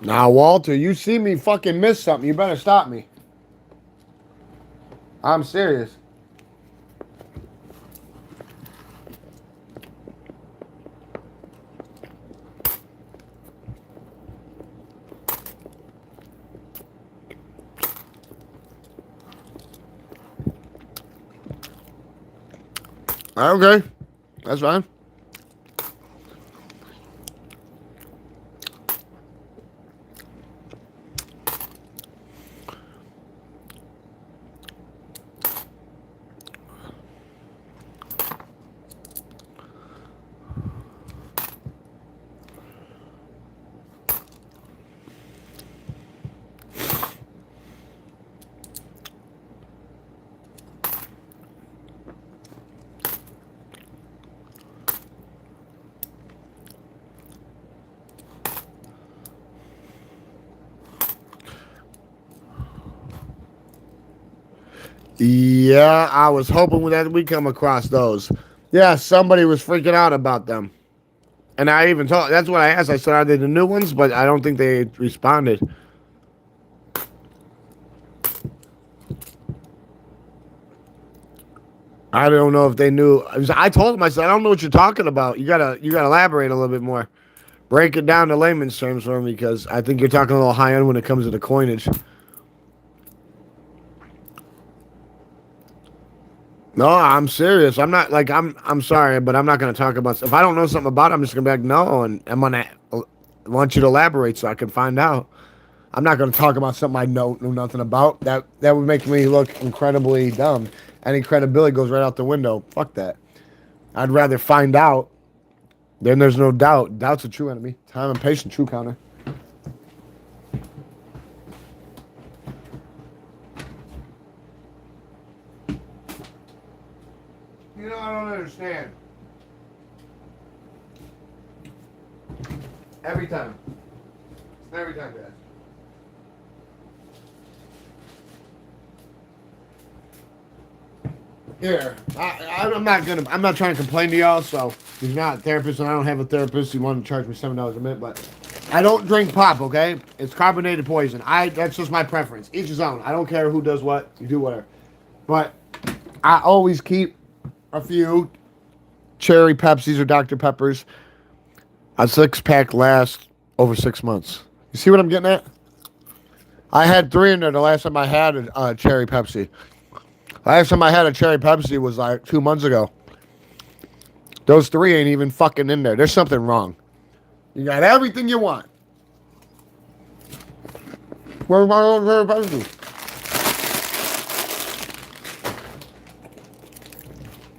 Now, Walter, you see me fucking miss something. You better stop me. I'm serious. Okay. That's fine. Yeah, I was hoping that we come across those. Yeah, somebody was freaking out about them. And I even told, that's what I asked. I said, are they the new ones? But I don't think they responded. I don't know if they knew. I told them, I said, I don't know what you're talking about. You gotta elaborate a little bit more. Break it down to layman's terms for me, because I think you're talking a little high end when it comes to the coinage. No, I'm serious. I'm not like I'm sorry, but I'm not gonna talk about. If I don't know something about it, I'm just gonna be like, no, and I'm gonna want you to elaborate so I can find out. I'm not gonna talk about something I know nothing about. That would make me look incredibly dumb. any credibility goes right out the window. Fuck that. I'd rather find out. Then there's no doubt. Doubt's a true enemy. Time and patience, true counter. You know, I don't understand. Every time. Every time, guys. Here, I'm not trying to complain to y'all, so he's not a therapist and I don't have a therapist. He wanted to charge me $7 a minute, but I don't drink pop, okay? It's carbonated poison. That's just my preference. Each his own. I don't care who does what. You do whatever. But I always keep a few cherry Pepsis or Dr. Peppers. A 6-pack lasts over 6 months. You see what I'm getting at? I had 3 in there the last time I had a cherry Pepsi. Last time I had a cherry Pepsi was like 2 months ago. Those 3 ain't even fucking in there. There's something wrong. You got everything you want. Where's my own cherry Pepsi?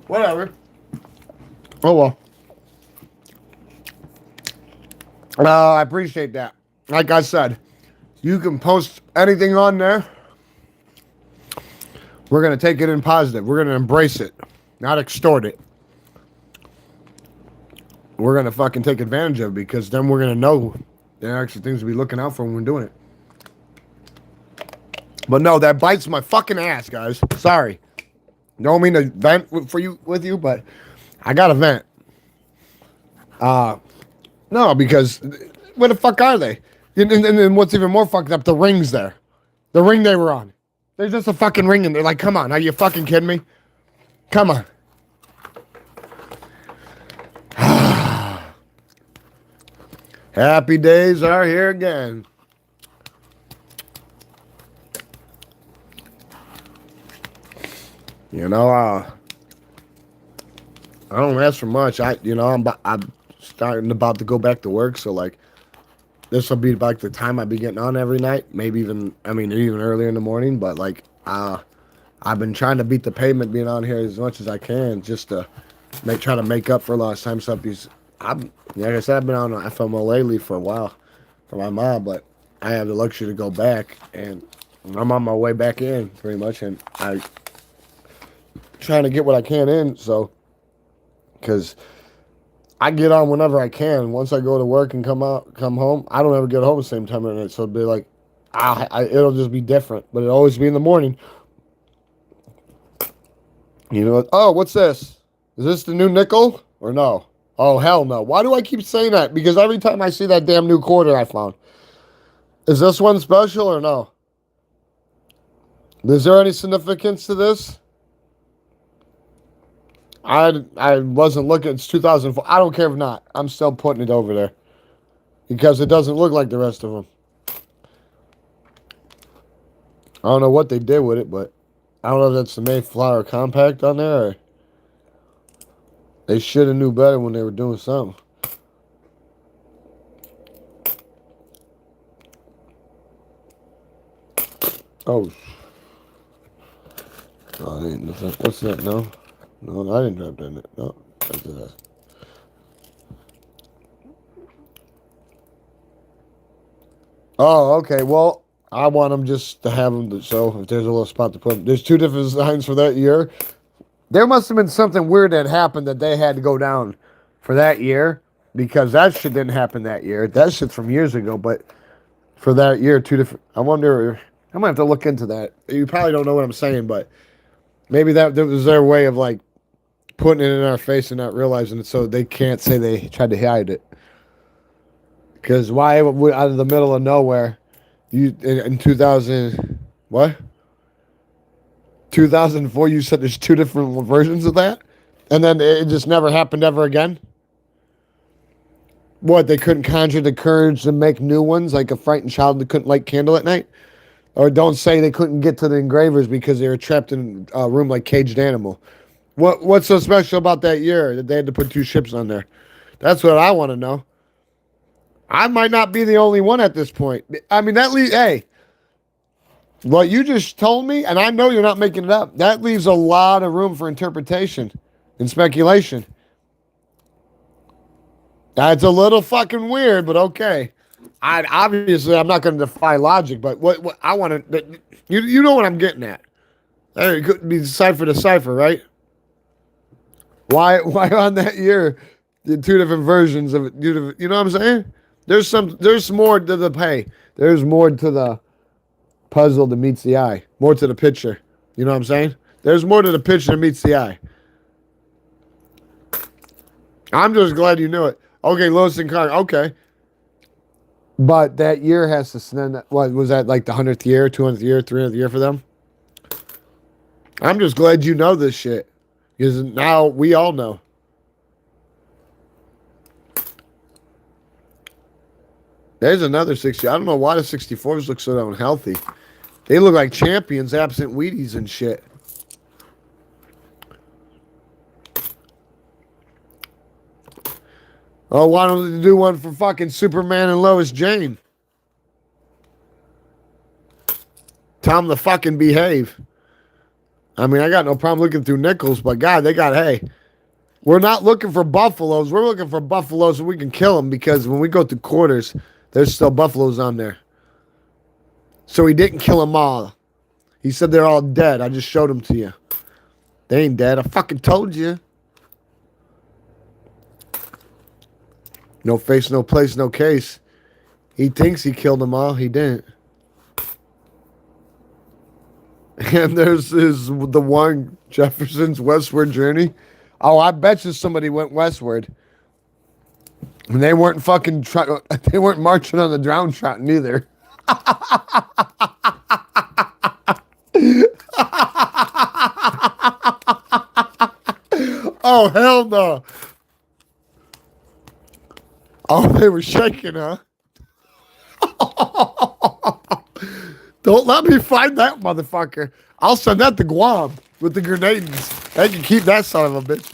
Whatever. Oh well. I appreciate that. Like I said, you can post anything on there. We're going to take it in positive. We're going to embrace it, not extort it. We're going to fucking take advantage of it because then we're going to know there are actually things to be looking out for when we're doing it. But no, that bites my fucking ass, guys. Sorry. Don't mean to vent with you, but I got to vent. No, because where the fuck are they? And what's even more fucked up, the ring's there. The ring they were on. There's just a fucking ring in there. Like, come on. Are you fucking kidding me? Come on. Happy days are here again. You know, I don't ask for much. I'm starting about to go back to work, so like this will be like the time I'd be getting on every night, maybe even earlier in the morning, but like I've been trying to beat the pavement being on here as much as I can just to try to make up for lost time stuff. Like I said, I've been on FMLA leave for a while for my mom, but I have the luxury to go back and I'm on my way back in pretty much, and I trying to get what I can in, so because I get on whenever I can. Once I go to work and come home, I don't ever get home the same time of the night. So it'll be like, it'll just be different. But it'll always be in the morning. You know, oh, what's this? Is this the new nickel or no? Oh, hell no. Why do I keep saying that? Because every time I see that damn new quarter I found. Is this one special or no? Is there any significance to this? I wasn't looking. It's 2004. I don't care if not. I'm still putting it over there because it doesn't look like the rest of them. I don't know what they did with it, but I don't know if that's the Mayflower Compact on there. Or they should have knew better when they were doing something. Oh, what's that? No. No, I didn't have that. No, that's that. Oh, okay. Well, I want them just to have them. So if there's a little spot to put them, there's 2 different designs for that year. There must have been something weird that happened that they had to go down for that year because that shit didn't happen that year. That shit's from years ago, but for that year, 2 different. I wonder. I might have to look into that. You probably don't know what I'm saying, but maybe that was their way of like putting it in our face and not realizing it, so they can't say they tried to hide it. Because why out of the middle of nowhere, you in 2000 what? 2004, you said there's 2 different versions of that, and then it just never happened ever again. What, they couldn't conjure the courage to make new ones, like a frightened child that couldn't light candle at night? Or don't say they couldn't get to the engravers because they were trapped in a room like caged animal. What's so special about that year that they had to put 2 ships on there? That's what I want to know. I might not be the only one at this point. I mean, hey, What you just told me, and I know you're not making it up, that leaves a lot of room for interpretation and speculation. That's a little fucking weird, but okay. I'm not going to defy logic, but what I want to, you know what I'm getting at. It could be cipher to cipher, right? Why on that year, the two different versions of it? You know what I'm saying? There's more to the pay. There's more to the puzzle that meets the eye. More to the picture. You know what I'm saying? There's more to the picture that meets the eye. I'm just glad you knew it. Okay, Lewis and Clark. Okay. But that year has to stand. What was that, like the 100th year, 200th year, 300th year for them? I'm just glad you know this shit. Because now we all know. There's another 60. I don't know why the 64s look so unhealthy. They look like champions, absent Wheaties and shit. Oh, why don't they do one for fucking Superman and Lois Jane? Tell them to fucking behave. I mean, I got no problem looking through nickels, but God, they got, hey, we're not looking for buffaloes. We're looking for buffaloes so we can kill them, because when we go through quarters, there's still buffaloes on there. So he didn't kill them all. He said they're all dead. I just showed them to you. They ain't dead. I fucking told you. No face, no place, no case. He thinks he killed them all. He didn't. And there's the one, Jefferson's westward journey. Oh, I bet you somebody went westward. And they weren't fucking they weren't marching on the downtrodden either. Oh, hell no. Oh, they were shaking, huh? Don't let me find that motherfucker. I'll send that to Guam with the grenades. They can keep that son of a bitch.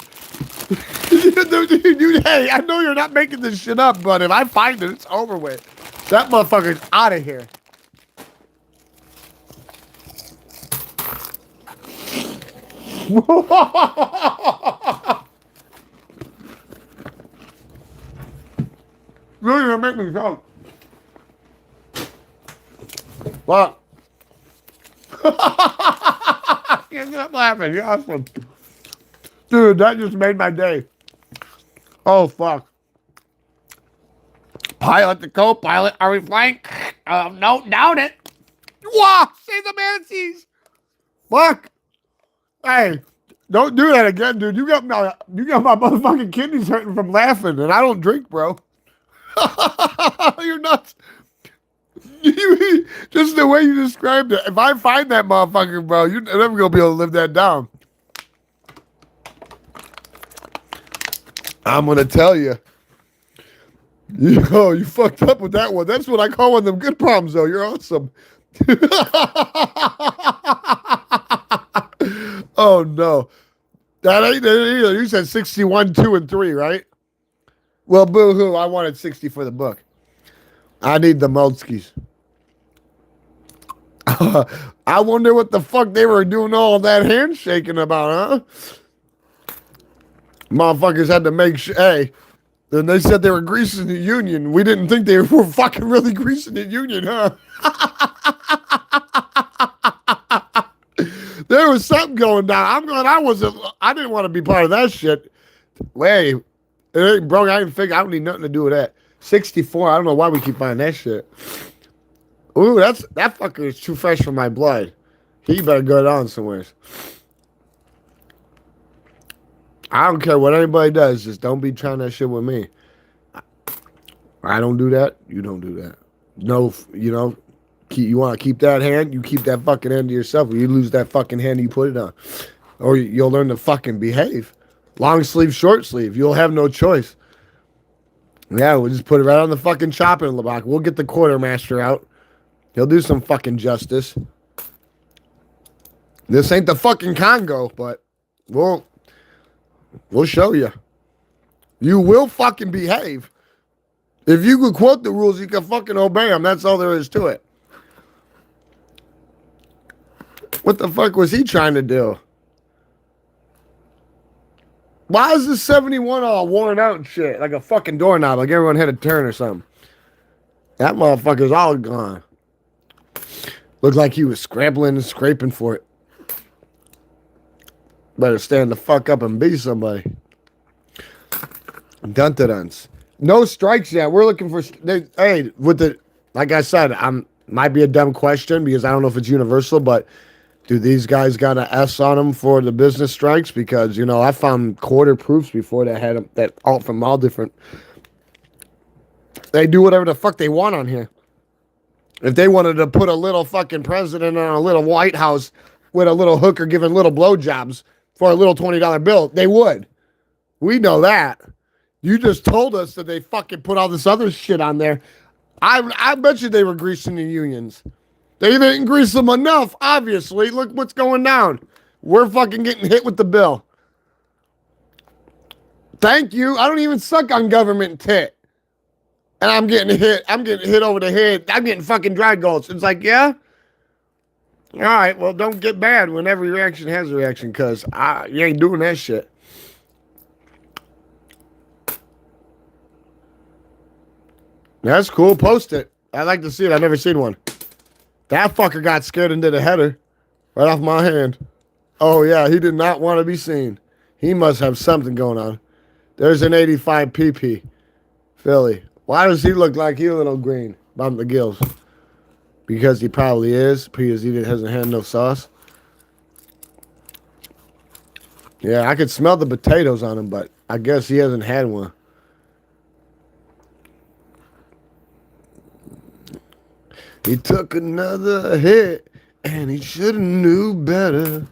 Hey, I know you're not making this shit up, but if I find it, it's over with. That motherfucker's out of here. You're gonna make me choke. What? Can't stop laughing. You're awesome. Dude, that just made my day. Oh, fuck. Pilot the co-pilot. Are we flying? No, doubt it. Wow, save the manatees. Fuck. Hey, don't do that again, dude. You got my motherfucking kidneys hurting from laughing, and I don't drink, bro. You're nuts. Just the way you described it. If I find that motherfucker, bro, you're never gonna be able to live that down. I'm gonna tell you. Yo, you fucked up with that one. That's what I call one of them good problems, though. You're awesome. Oh no, that ain't it either. You said 61, 2, and 3, right? Well, boo-hoo. I wanted 60 for the book. I need the Molskis. I wonder what the fuck they were doing all that handshaking about, huh? Motherfuckers had to make sure. Hey, then they said they were greasing the union. We didn't think they were fucking really greasing the union, huh? There was something going down. I'm glad I didn't want to be part of that shit. Hey, it ain't broke. I didn't figure. I don't need nothing to do with that. 64. I don't know why we keep buying that shit. Ooh, that fucker is too fresh for my blood. He better go down somewhere. I don't care what anybody does. Just don't be trying that shit with me. I don't do that. You don't do that. No, you know, you want to keep that hand, you keep that fucking hand to yourself. Or you lose that fucking hand you put it on. Or you'll learn to fucking behave. Long sleeve, short sleeve. You'll have no choice. Yeah, we'll just put it right on the fucking chopping block. We'll get the quartermaster out. He'll do some fucking justice. This ain't the fucking Congo, but we'll show you. You will fucking behave. If you could quote the rules, you can fucking obey them. That's all there is to it. What the fuck was he trying to do? Why is this 71 all worn out and shit? Like a fucking doorknob, like everyone had a turn or something. That motherfucker's all gone. Looked like he was scrambling and scraping for it. Better stand the fuck up and be somebody. Dun-da-duns. No strikes yet. We're looking for... Hey, with the... Like I said, might be a dumb question because I don't know if it's universal, but do these guys got an S on them for the business strikes? Because, you know, I found quarter proofs before that had them, that all from all different... They do whatever the fuck they want on here. If they wanted to put a little fucking president on a little White House with a little hooker giving little blowjobs for a little $20 bill, they would. We know that. You just told us that they fucking put all this other shit on there. I bet you they were greasing the unions. They didn't grease them enough, obviously. Look what's going down. We're fucking getting hit with the bill. Thank you. I don't even suck on government tit. And I'm getting hit. I'm getting hit over the head. I'm getting fucking dry gulch. It's like, yeah? All right, well, don't get mad when every reaction has a reaction, because you ain't doing that shit. That's cool. Post it. I'd like to see it. I've never seen one. That fucker got scared and did a header right off my hand. Oh, yeah, he did not want to be seen. He must have something going on. There's an 85 PP. Philly. Why does he look like he's a little green? Bump the gills. Because he probably is. Because he hasn't had no sauce. Yeah, I could smell the potatoes on him, but I guess he hasn't had one. He took another hit, and he should have knew better.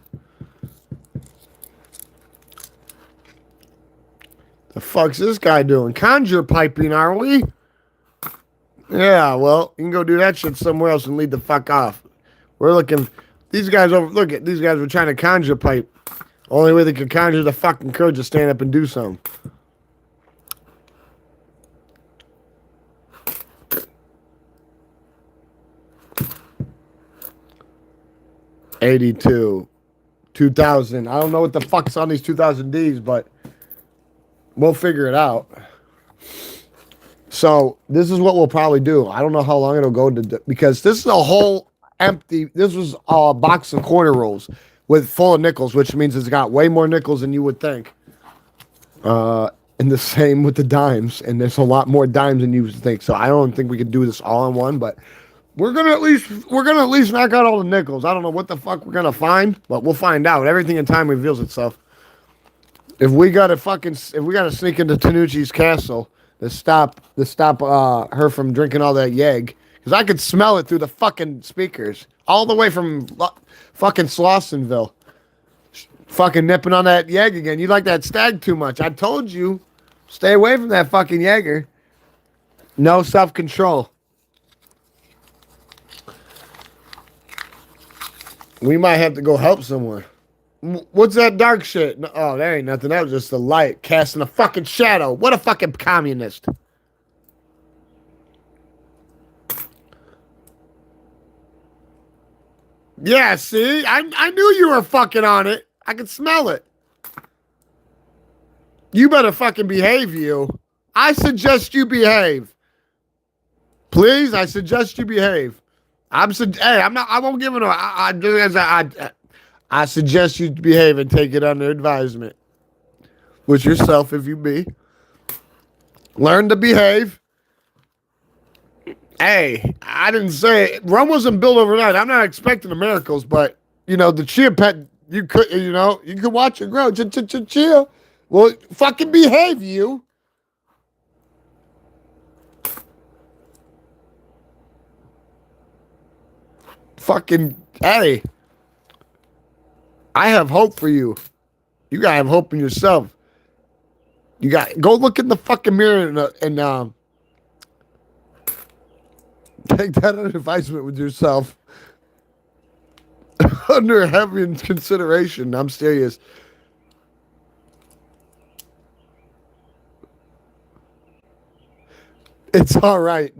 The fuck's this guy doing? Conjure piping, are we? Yeah, well, you can go do that shit somewhere else and lead the fuck off. We're looking... These guys over... Look at these guys were trying to conjure pipe. Only way they could conjure the fucking courage to stand up and do something. '82, 2000. I don't know what the fuck's on these 2000Ds, but we'll figure it out. So this is what we'll probably do. I don't know how long it'll go to, because this is a whole empty. This was a box of quarter rolls with full of nickels, which means it's got way more nickels than you would think. And the same with the dimes, and there's a lot more dimes than you would think. So I don't think we could do this all in one, but we're gonna at least knock out all the nickels. I don't know what the fuck we're gonna find, but we'll find out. Everything in time reveals itself. If we gotta sneak into Tanucci's castle to stop her from drinking all that yeg, because I could smell it through the fucking speakers all the way from fucking Slossonville. Fucking nipping on that yeg again. You like that stag too much. I told you, stay away from that fucking Jaeger. No self-control. We might have to go help someone. What's that dark shit? Oh, that ain't nothing. That was just the light casting a fucking shadow. What a fucking communist. Yeah, see? I knew you were fucking on it. I could smell it. You better fucking behave, you. I suggest you behave. Please, I suggest you behave. I won't give it I suggest you behave and take it under advisement. With yourself, if you be. Learn to behave. Hey, I didn't say it. Rome wasn't built overnight. I'm not expecting the miracles, but, you know, the chia pet, you could watch it grow. Chia. Well, fucking behave, you. Fucking, hey. I have hope for you. You gotta have hope in yourself. Go look in the fucking mirror and take that under advisement with yourself. Under heavy consideration. I'm serious. It's all right.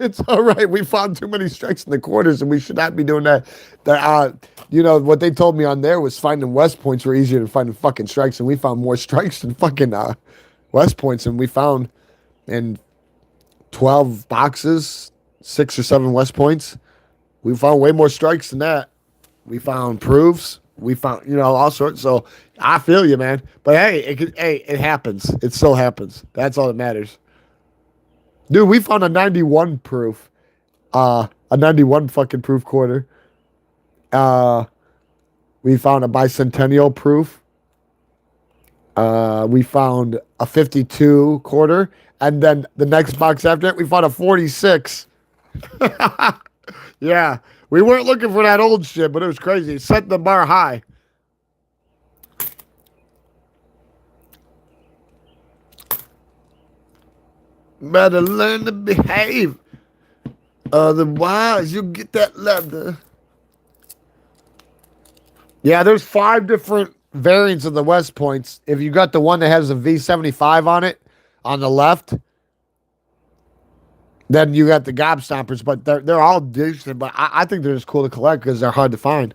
It's all right. We found too many strikes in the quarters, and we should not be doing that. What they told me on there was finding West points were easier than finding fucking strikes, and we found more strikes than fucking West points, and we found in 12 boxes, 6 or 7 West points. We found way more strikes than that. We found proofs. We found, all sorts. So I feel you, man. But hey, it happens. It still happens. That's all that matters. Dude, we found a 91 proof. A 91 fucking proof quarter. We found a bicentennial proof. We found a 52 quarter. And then the next box after it, we found a 46. Yeah. We weren't looking for that old shit, but it was crazy. It set the bar high. Better learn to behave. Otherwise, you'll get that leather. Yeah, there's 5 different variants of the West Points. If you got the one that has a V75 on it, on the left, then you got the Gobstompers, but they're all decent. But I think they're just cool to collect because they're hard to find.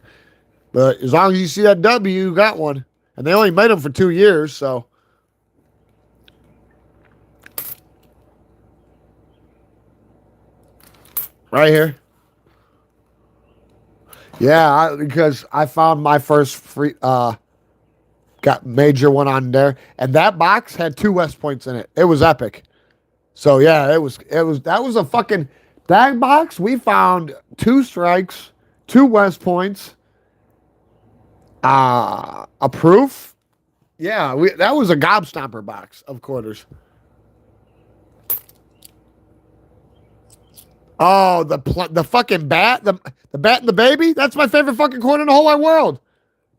But as long as you see that W, you got one. And they only made them for 2 years, so. Right here. Yeah, because I found my first free, got major one on there. And that box had 2 West Points in it. It was epic. So yeah, that was a fucking, that box, we found 2 strikes, 2 West Points, a proof. Yeah, that was a Gobstomper box of quarters. Oh, the fucking bat, the bat and the baby. That's my favorite fucking quarter in the whole wide world.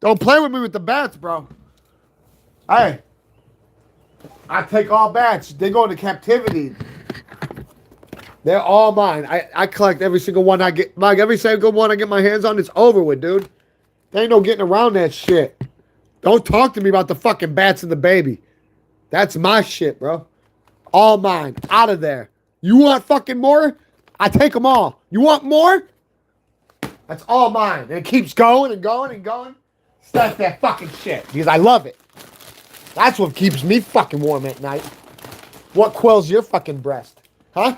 Don't play with me with the bats, bro. Hey, I take all bats. They go into captivity. They're all mine. I collect every single one I get. Like every single one I get my hands on, it's over with, dude. There ain't no getting around that shit. Don't talk to me about the fucking bats and the baby. That's my shit, bro. All mine. Out of there. You want fucking more? I take them all. You want more? That's all mine. And it keeps going and going and going. Stack that fucking shit because I love it. That's what keeps me fucking warm at night. What quells your fucking breast? Huh?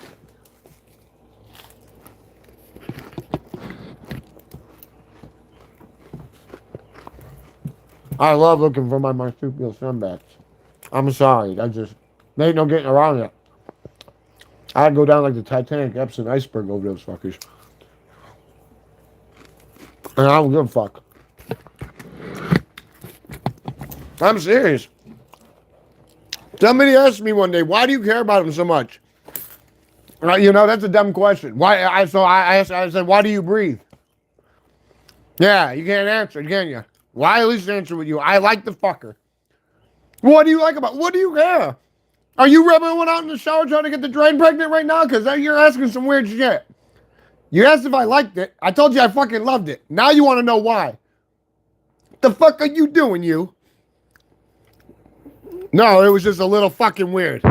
I love looking for my marsupial sunbats. I'm sorry. There ain't no getting around it. I'd go down like the Titanic Epsom iceberg over those fuckers. And I don't give a fuck. I'm serious. Somebody asked me one day, why do you care about them so much? That's a dumb question. I said, why do you breathe? Yeah, you can't answer, can you? Why at least answer with you? I like the fucker. What do you like about? What do you care? Are you rubbing one out in the shower trying to get the drain pregnant right now? Because you're asking some weird shit. You asked if I liked it. I told you I fucking loved it. Now you want to know why. The fuck are you doing, you? No, it was just a little fucking weird.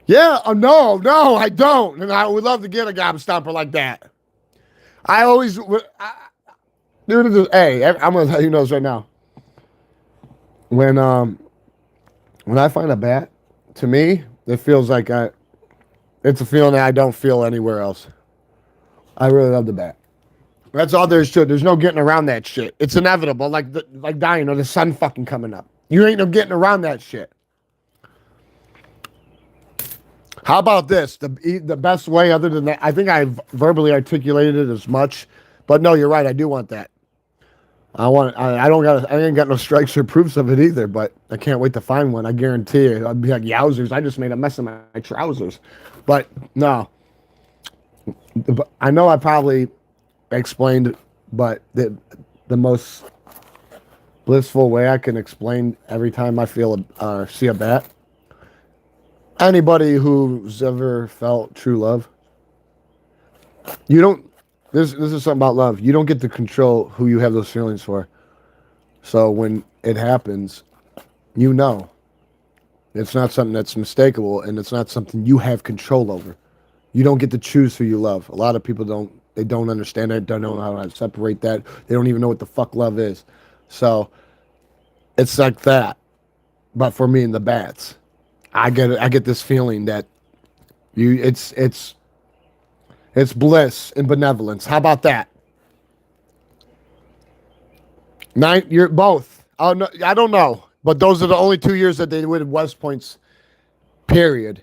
Yeah, no, I don't. And I would love to get a gobstopper like that. I always... Hey, I'm going to let you know this right now. When I find a bat, to me, it feels like it's a feeling that I don't feel anywhere else. I really love the bat. That's all there is to it. There's no getting around that shit. It's inevitable, like dying or the sun fucking coming up. You ain't no getting around that shit. How about this? The best way other than that, I think I've verbally articulated it as much, but no, you're right. I do want that. I ain't got no strikes or proofs of it either, but I can't wait to find one. I guarantee you. I'd be like, yowzers, I just made a mess of my trousers. But no. I know I probably explained, but the most blissful way I can explain every time I see a bat. Anybody who's ever felt true love, you don't. This is something about love. You don't get to control who you have those feelings for. So when it happens, it's not something that's mistakable, and it's not something you have control over. You don't get to choose who you love. A lot of people don't. They don't understand that. Don't know how to separate that. They don't even know what the fuck love is. So it's like that. But for me and the bats, I get it. I get this feeling that you. It's bliss and benevolence. How about that? Nine. You're both. Oh no, I don't know. But those are the only 2 years that they win West Points. Period.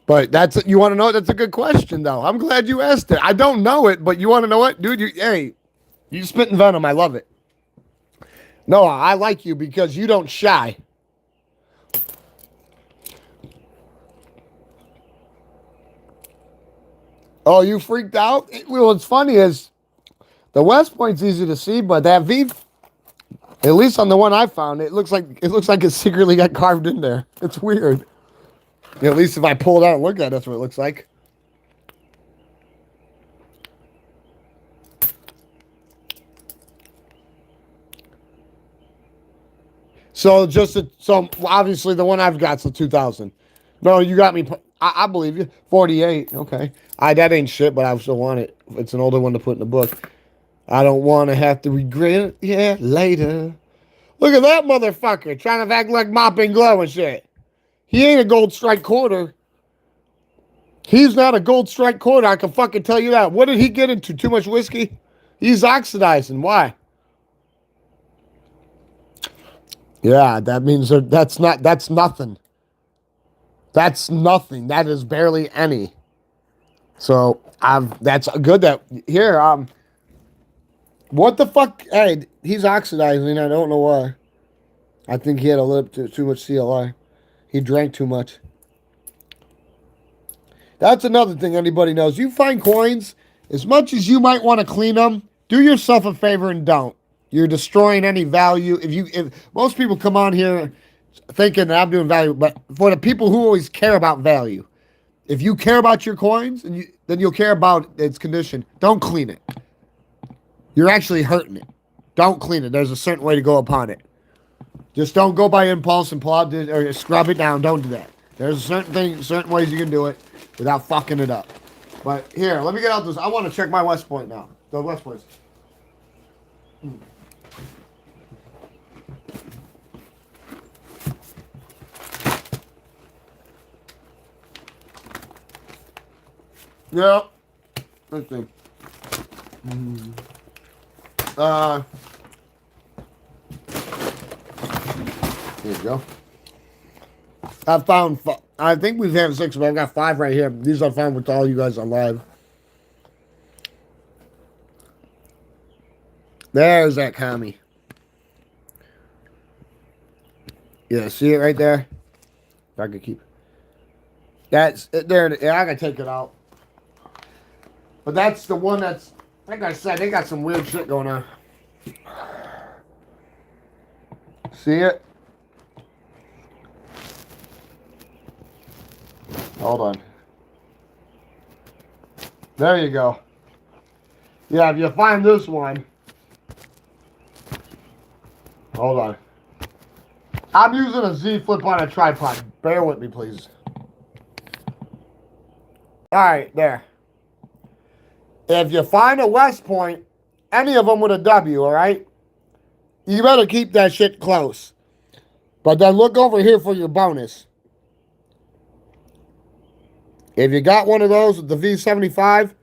But that's you want to know. That's a good question, though. I'm glad you asked it. I don't know it, but you want to know it, dude? Hey, you spitting venom. I love it. No, I like you because you don't shy. Oh, you freaked out? Well, what's funny is the West Point's easy to see, but that V, at least on the one I found, it looks like it secretly got carved in there. It's weird. At least if I pull it out and look at it, that's what it looks like. So obviously the one I've got's a 2000. No, you got me. I believe you. 48. Okay. That ain't shit, but I still want it. It's an older one to put in the book. I don't want to have to regret it. Yeah, later. Look at that motherfucker trying to act like Mop and Glow and shit. He ain't a gold strike quarter. He's not a gold strike quarter. I can fucking tell you that. What did he get into? Too much whiskey? He's oxidizing. Why? Yeah, that means that's nothing. That's nothing. That is barely any. So that's good that here, what the fuck? Hey, he's oxidizing. I don't know why. I think he had a little too much CLI. He drank too much. That's another thing anybody knows. You find coins, as much as you might want to clean them, do yourself a favor and don't. You're destroying any value. If most people come on here thinking that I'm doing value, but for the people who always care about value, if you care about your coins, then you'll care about its condition. Don't clean it. You're actually hurting it. Don't clean it. There's a certain way to go upon it. Just don't go by impulse and pull out or scrub it down. Don't do that. There's certain ways you can do it without fucking it up. But here, let me get out this. I want to check my West Point now. The West Points. Yeah. Let's see. Here you go. I think we've had 6, but I've got 5 right here. These I found with all you guys on live. There's that commie. Yeah, see it right there? If I could keep. That's it there. Yeah, I can take it out. But that's the one that's, like I said, they got some weird shit going on. See it? Hold on. There you go. Yeah, if you find this one. Hold on. I'm using a Z flip on a tripod. Bear with me, please. Alright, there. If you find a West Point, any of them with a W, alright? You better keep that shit close. But then look over here for your bonus. If you got one of those with the V75,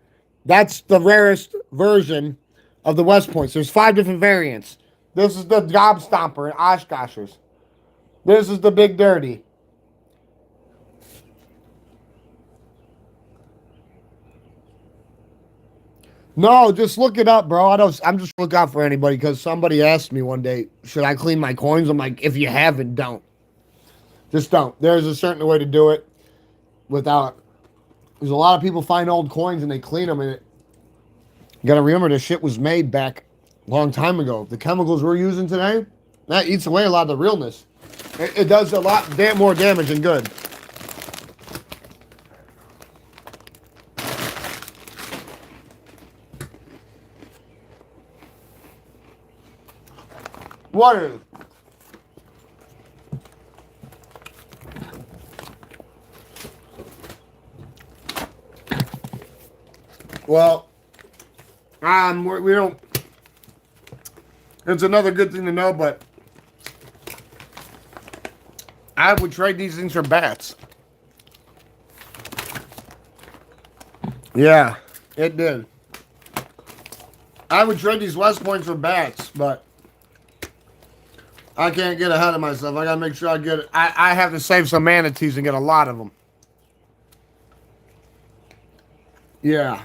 that's the rarest version of the West Points. There's 5 different variants. This is the Job Stomper and Oshkoshers. This is the Big Dirty. No, just look it up, bro. I'm just looking out for anybody because somebody asked me one day, should I clean my coins? I'm like, if you haven't, don't. Just don't. There's a certain way to do it without. There's a lot of people find old coins and they clean them, and you got to remember this shit was made back a long time ago. The chemicals we're using today, that eats away a lot of the realness. It does a lot more damage than good. What is? Well, we don't. It's another good thing to know, but I would trade these things for bats. Yeah, it did. I would trade these West Points for bats, but I can't get ahead of myself. I gotta make sure I get it. I have to save some manatees and get a lot of them. Yeah.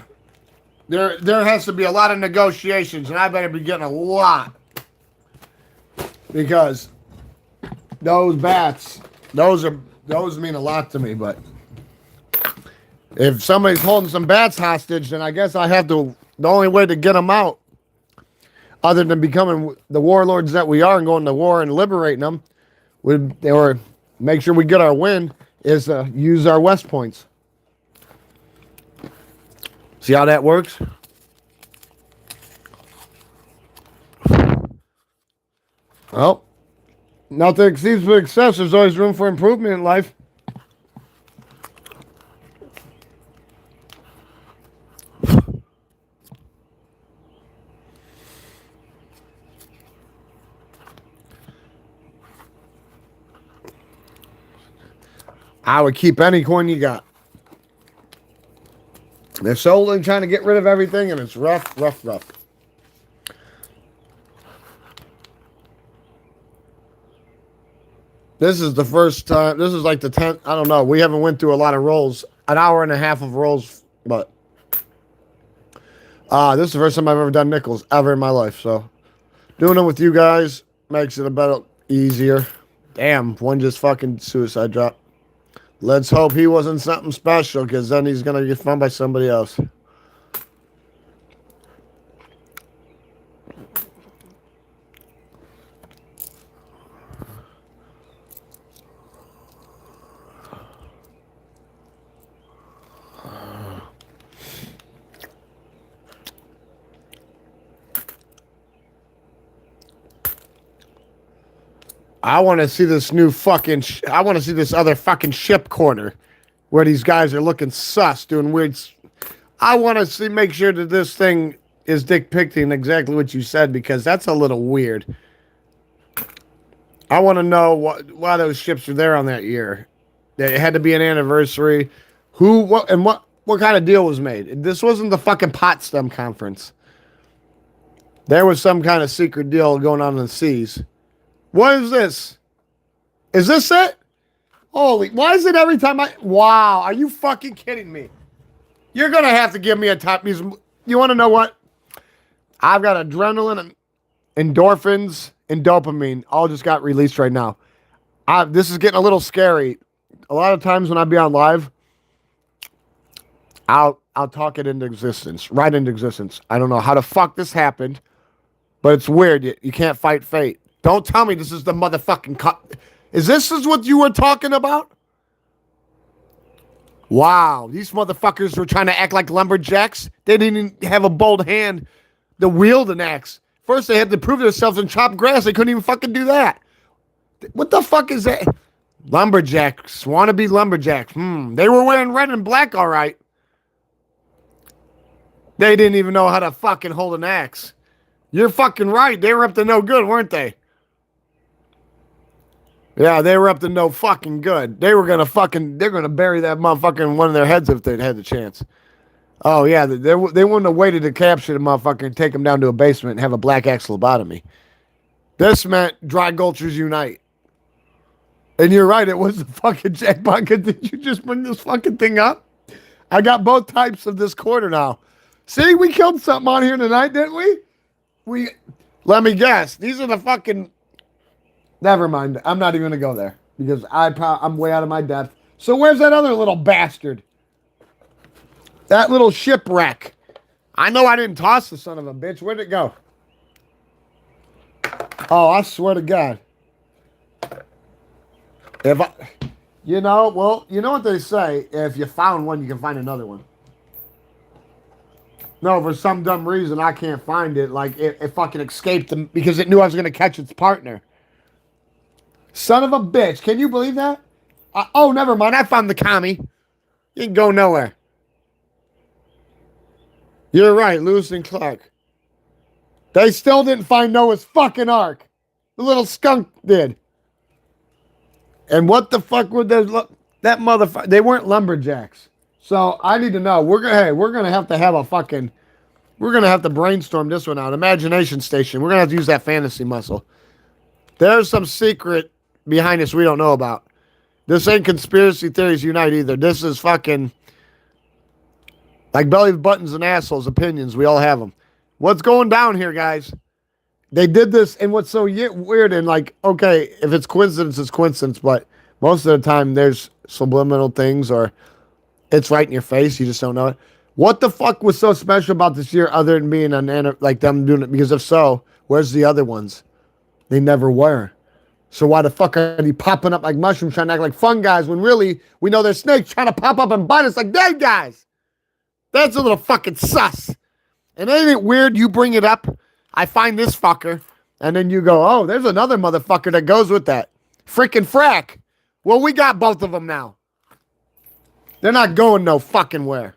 There has to be a lot of negotiations, and I better be getting a lot. Because those bats, those mean a lot to me, but if somebody's holding some bats hostage, then I guess I have to, the only way to get them out, other than becoming the warlords that we are and going to war and liberating them, or make sure we get our win, is use our West Points. See how that works? Well, nothing exceeds success. There's always room for improvement in life. I would keep any coin you got. They're solely trying to get rid of everything, and it's rough, rough, rough. This is the first time. This is like the 10th. I don't know. We haven't went through a lot of rolls. An hour and a half of rolls, but this is the first time I've ever done nickels ever in my life. So doing it with you guys makes it a bit easier. Damn, one just fucking suicide drop. Let's hope he wasn't something special, because then he's going to get found by somebody else. I want to see this new fucking... I want to see this other fucking ship corner where these guys are looking sus, doing weird... I want to see, make sure that this thing is depicting exactly what you said, because that's a little weird. I want to know why those ships were there on that year. It had to be an anniversary. Who, what, and what kind of deal was made? This wasn't the fucking Potsdam conference. There was some kind of secret deal going on in the seas. What is this? Is this it? Holy, why is it every time wow, are you fucking kidding me? You're going to have to give me a top music. You want to know what? I've got adrenaline and endorphins and dopamine all just got released right now. This is getting a little scary. A lot of times when I be on live, I'll talk it into existence, right into existence. I don't know how the fuck this happened, but it's weird. You can't fight fate. Don't tell me this is the motherfucking cut. Is this what you were talking about? Wow, these motherfuckers were trying to act like lumberjacks. They didn't even have a bold hand to wield an axe. First, they had to prove themselves and chop grass. They couldn't even fucking do that. What the fuck is that? Lumberjacks. Wannabe lumberjacks. They were wearing red and black, all right. They didn't even know how to fucking hold an axe. You're fucking right. They were up to no good, weren't they? Yeah, they were up to no fucking good. They're gonna bury that motherfucker in one of their heads if they'd had the chance. Oh, yeah, they wouldn't have waited to capture the motherfucker and take him down to a basement and have a black axe lobotomy. This meant dry gulchers unite. And you're right, it was the fucking jackpot. Did you just bring this fucking thing up? I got both types of this quarter now. See, we killed something on here tonight, didn't we? Let me guess. These are the fucking... Never mind. I'm not even going to go there because I'm way out of my depth. So where's that other little bastard? That little shipwreck. I know I didn't toss the son of a bitch. Where'd it go? Oh, I swear to God. You know what they say. If you found one, you can find another one. No, for some dumb reason, I can't find it. Like, it fucking escaped them because it knew I was going to catch its partner. Son of a bitch. Can you believe that? Oh, never mind. I found the commie. You can go nowhere. You're right, Lewis and Clark. They still didn't find Noah's fucking ark. The little skunk did. And what the fuck were those? That motherfucker. They weren't lumberjacks. So I need to know. We're gonna have to have a fucking. We're gonna have to brainstorm this one out. Imagination station. We're gonna have to use that fantasy muscle. There's some secret behind this we don't know about. This ain't conspiracy theories unite either. This is fucking like belly buttons and assholes opinions. We all have them. What's going down here, guys? They did this, and what's so weird and like, okay, if it's coincidence, it's coincidence, but most of the time there's subliminal things or it's right in your face. You just don't know it. What the fuck was so special about this year other than being like them doing it? Because if so, where's the other ones? They never were. So why the fuck are they popping up like mushrooms trying to act like fun guys when really we know they're snakes trying to pop up and bite us like dead guys? That's a little fucking sus. And ain't it weird you bring it up? I find this fucker, and then you go, oh, there's another motherfucker that goes with that. Freaking frack. Well, we got both of them now. They're not going no fucking where.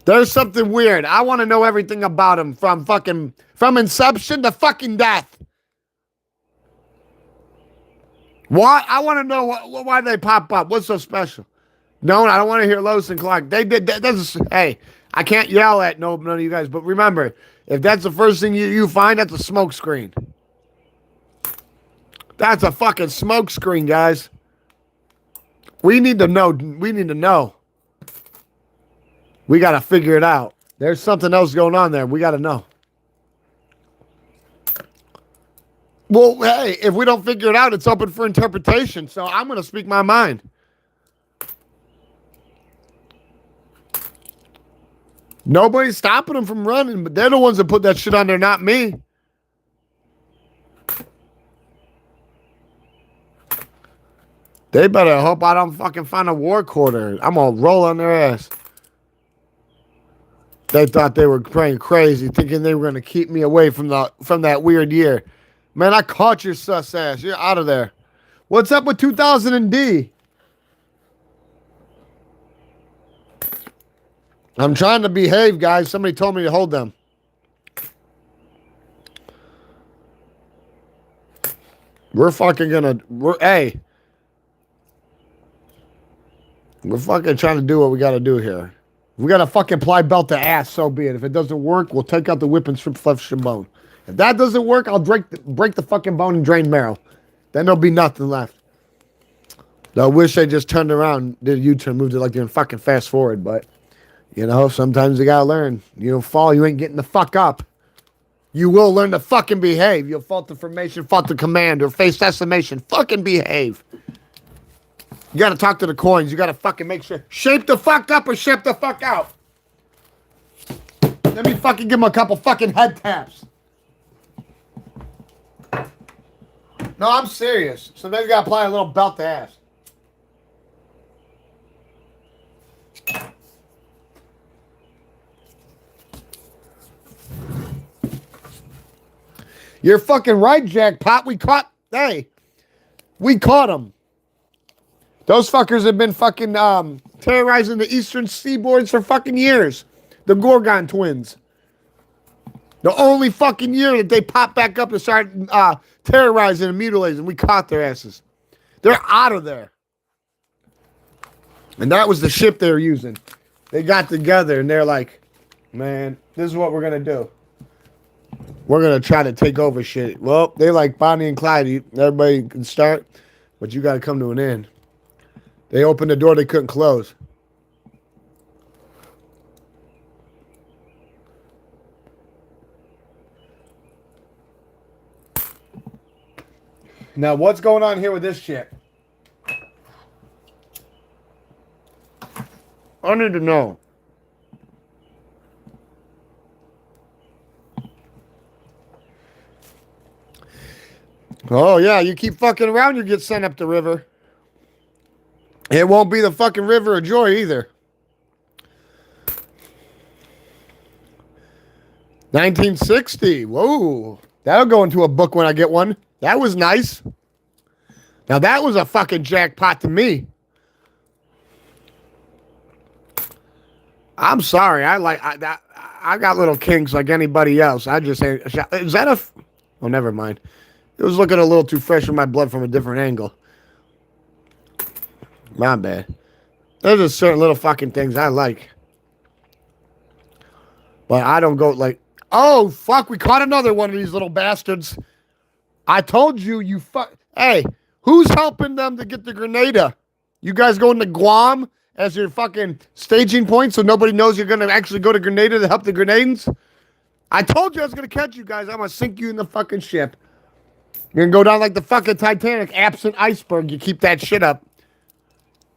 There's something weird. I want to know everything about him from inception to fucking death. Why? I want to know why they pop up. What's so special? No, I don't want to hear Lois and Clark. They did that. Hey, I can't yell at none of you guys, but remember, if that's the first thing you find, that's a smoke screen. That's a fucking smoke screen, guys. We need to know. We need to know. We got to figure it out. There's something else going on there. We got to know. Well, hey, if we don't figure it out, it's open for interpretation. So I'm going to speak my mind. Nobody's stopping them from running, but they're the ones that put that shit on there, not me. They better hope I don't fucking find a war quarter. I'm going to roll on their ass. They thought they were playing crazy, thinking they were going to keep me away from that weird year. Man, I caught your sus ass. You're out of there. What's up with 2000 and D? I'm trying to behave, guys. Somebody told me to hold them. We're fucking gonna... Hey. We're fucking trying to do what we gotta do here. If we gotta fucking ply belt the ass, so be it. If it doesn't work, we'll take out the whip and strip flesh and bone. If that doesn't work, I'll break the fucking bone and drain marrow. Then there'll be nothing left. I wish they just turned around, did a U-turn, moved it like they're in fucking fast forward, but... You know, sometimes you gotta learn. You don't fall, you ain't getting the fuck up. You will learn to fucking behave. You'll fault the formation, fault the command, or face decimation. Fucking behave. You gotta talk to the coins. You gotta fucking make sure. Shape the fuck up or shape the fuck out. Let me fucking give them a couple fucking head taps. No, I'm serious. So they gotta apply a little belt to ass. You're fucking right, Jackpot. We caught them. Those fuckers have been fucking terrorizing the eastern seaboards for fucking years. The Gorgon twins. The only fucking year that they popped back up and started terrorizing and mutilating, we caught their asses. They're out of there. And that was the ship they were using. They got together and they're like, man, this is what we're going to do. We're going to try to take over shit. Well, they like Bonnie and Clyde. Everybody can start, but you got to come to an end. They opened the door they couldn't close. Now, what's going on here with this shit? I need to know. Oh, yeah, you keep fucking around, you get sent up the river. It won't be the fucking river of joy either. 1960. Whoa. That'll go into a book when I get one. That was nice. Now, that was a fucking jackpot to me. I'm sorry. I got little kinks like anybody else. I just ain't. Is that a? Oh, never mind. It was looking a little too fresh in my blood from a different angle. My bad. There's just certain little fucking things I like. But I don't go like, oh, fuck, we caught another one of these little bastards. I told you, you fuck. Hey, who's helping them to get the Grenada? You guys going to Guam as your fucking staging point so nobody knows you're going to actually go to Grenada to help the Grenadians? I told you I was going to catch you guys. I'm going to sink you in the fucking ship. You're going to go down like the fucking Titanic, absent iceberg. You keep that shit up.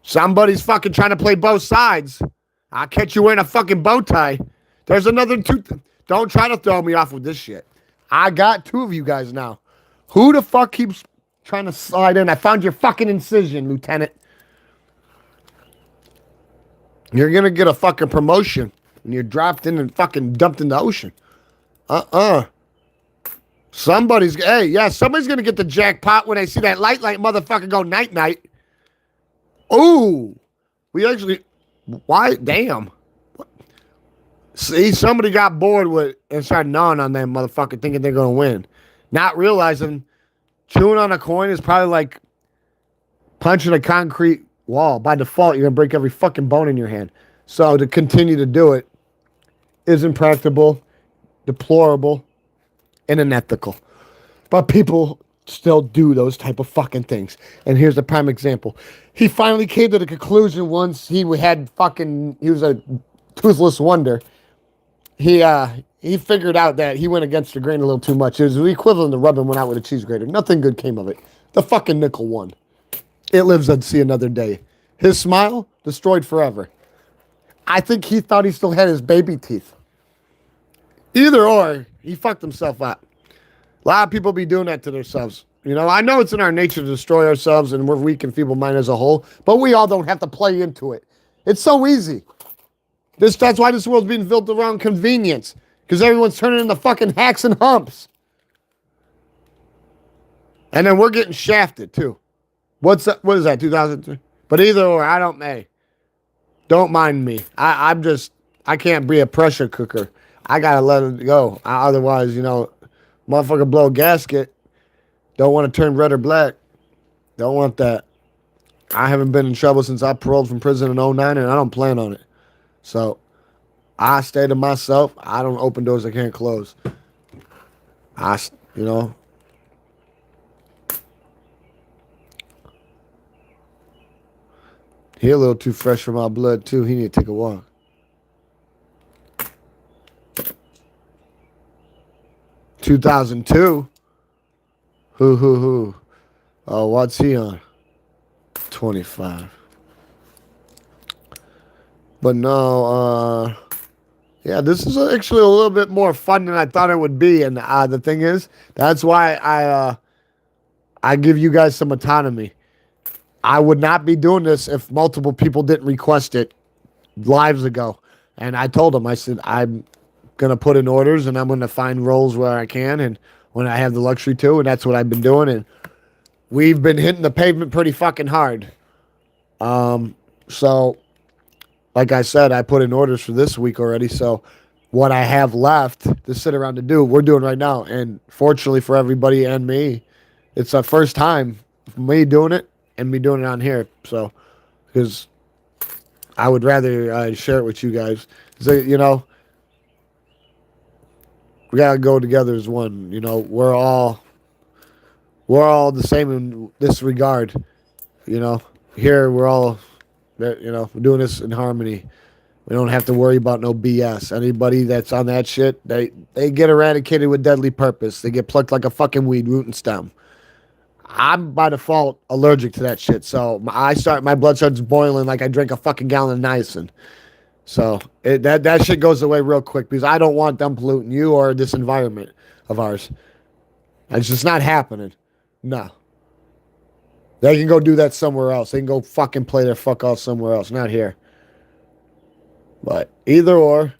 Somebody's fucking trying to play both sides. I'll catch you wearing a fucking bow tie. There's another two. Don't try to throw me off with this shit. I got two of you guys now. Who the fuck keeps trying to slide in? I found your fucking incision, Lieutenant. You're going to get a fucking promotion when you're dropped in and fucking dumped in the ocean. Somebody's going to get the jackpot when they see that light motherfucker go night-night. Ooh. We actually, why? Damn. See, somebody got bored with and started gnawing on that motherfucker thinking they're going to win. Not realizing chewing on a coin is probably like punching a concrete wall. By default, you're going to break every fucking bone in your hand. So to continue to do it is impractical, deplorable, and unethical. But people still do those type of fucking things. And here's a prime example. He finally came to the conclusion once he was a toothless wonder. He figured out that he went against the grain a little too much. It was the equivalent of rubbing one out with a cheese grater. Nothing good came of it. The fucking nickel won. It lives to see another day. His smile, destroyed forever. I think he thought he still had his baby teeth. Either or, he fucked himself up. A lot of people be doing that to themselves. You know, I know it's in our nature to destroy ourselves and we're weak and feeble-minded as a whole, but we all don't have to play into it. It's so easy. That's why this world's being built around convenience. Because everyone's turning into fucking hacks and humps. And then we're getting shafted, too. What is that, 2003? But either or, I don't may. Don't mind me. I can't be a pressure cooker. I gotta let it go. Otherwise, motherfucker blow a gasket. Don't want to turn red or black. Don't want that. I haven't been in trouble since I paroled from prison in 2009, and I don't plan on it. So, I stay to myself. I don't open doors I can't close. He a little too fresh for my blood, too. He need to take a walk. (2002) Who? Oh, what's he on? 25. But no, this is actually a little bit more fun than I thought it would be. And the thing is, that's why I give you guys some autonomy. I would not be doing this if multiple people didn't request it lives ago. And I told them, I said, I'm going to put in orders and I'm going to find roles where I can and when I have the luxury to. And that's what I've been doing. And we've been hitting the pavement pretty fucking hard. So, like I said, I put in orders for this week already. So what I have left to sit around to do, we're doing right now. And fortunately for everybody and me, it's the first time for me doing it and me doing it on here. So, because I would rather share it with you guys. So, we got to go together as one. We're all the same in this regard. Here we're all, we're doing this in harmony. We don't have to worry about no BS. Anybody that's on that shit, they get eradicated with deadly purpose. They get plucked like a fucking weed, root and stem. I'm by default allergic to that shit. So my blood starts boiling like I drank a fucking gallon of niacin. So that shit goes away real quick because I don't want them polluting you or this environment of ours. It's just not happening. No. They can go do that somewhere else. They can go fucking play their fuck off somewhere else. Not here. But either or,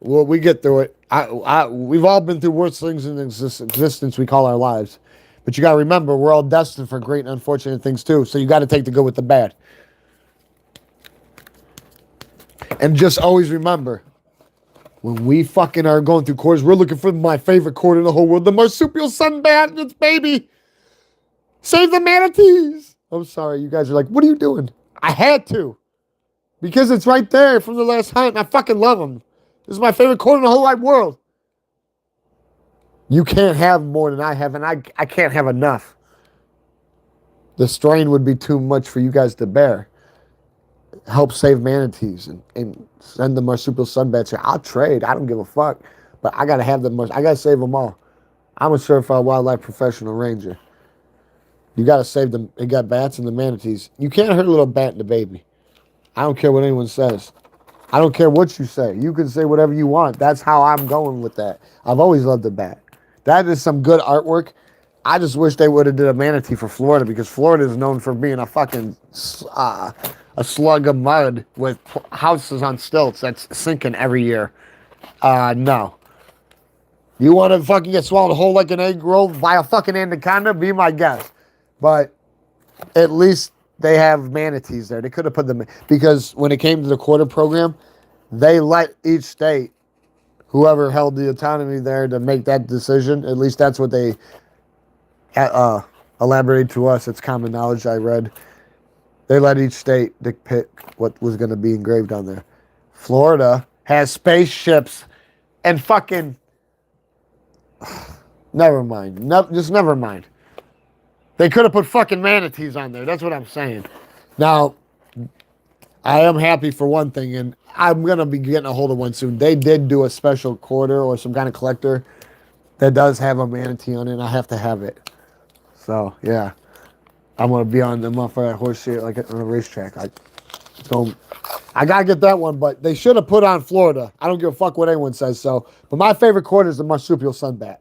we get through it. We've all been through worse things in existence we call our lives. But you got to remember, we're all destined for great and unfortunate things too. So you got to take the good with the bad. And just always remember, when we fucking are going through quarters, we're looking for my favorite quarter in the whole world, the marsupial sunbat, baby. Save the manatees. I'm sorry, you guys are like, what are you doing? I had to. Because it's right there from the last hunt, and I fucking love them. This is my favorite quarter in the whole wide world. You can't have more than I have, and I can't have enough. The strain would be too much for you guys to bear. Help save manatees and send the marsupial sunbats here. I'll trade. I don't give a fuck. But I got to have them. I got to save them all. I'm a certified wildlife professional ranger. You got to save them. They got bats and the manatees. You can't hurt a little bat and the baby. I don't care what anyone says. I don't care what you say. You can say whatever you want. That's how I'm going with that. I've always loved the bat. That is some good artwork. I just wish they would have did a manatee for Florida, because Florida is known for being a fucking a slug of mud with houses on stilts that's sinking every year. No. You want to fucking get swallowed whole like an egg roll by a fucking anaconda? Be my guest. But at least they have manatees there. They could have put them, because when it came to the quarter program, they let each state, whoever held the autonomy there, to make that decision. At least that's what they elaborated to us. It's common knowledge, I read. They let each state pick what was going to be engraved on there. Florida has spaceships and fucking... Never mind. No, just never mind. They could have put fucking manatees on there. That's what I'm saying. Now, I am happy for one thing, and I'm going to be getting a hold of one soon. They did do a special quarter or some kind of collector that does have a manatee on it, and I have to have it. So, yeah. I'm going to be on the motherfucker horse shit like on a racetrack. I got to get that one, but they should have put on Florida. I don't give a fuck what anyone says so. But my favorite quarter is the marsupial sunbat.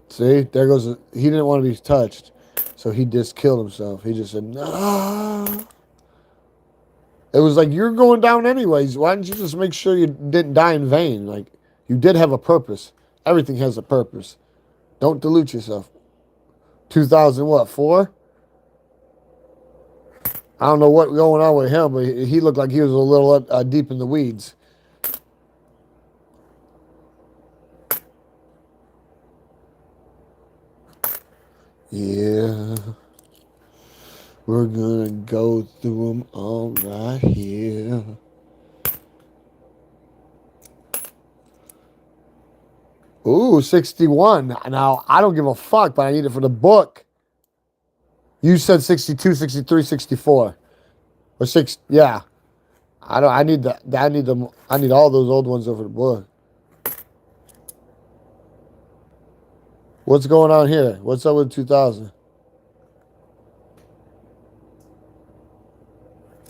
See, there goes. He didn't want to be touched, so he just killed himself. He just said, no. It was like, you're going down anyways. Why didn't you just make sure you didn't die in vain? Like, you did have a purpose. Everything has a purpose. Don't dilute yourself. 2004? I don't know what's going on with him, but he looked like he was a little deep in the weeds. Yeah. We're gonna go through them all right here. Ooh, 61. Now, I don't give a fuck, but I need it for the book. You said 62, 63, 64. Or 6, yeah. I need all those old ones over the book. What's going on here? What's up with 2000?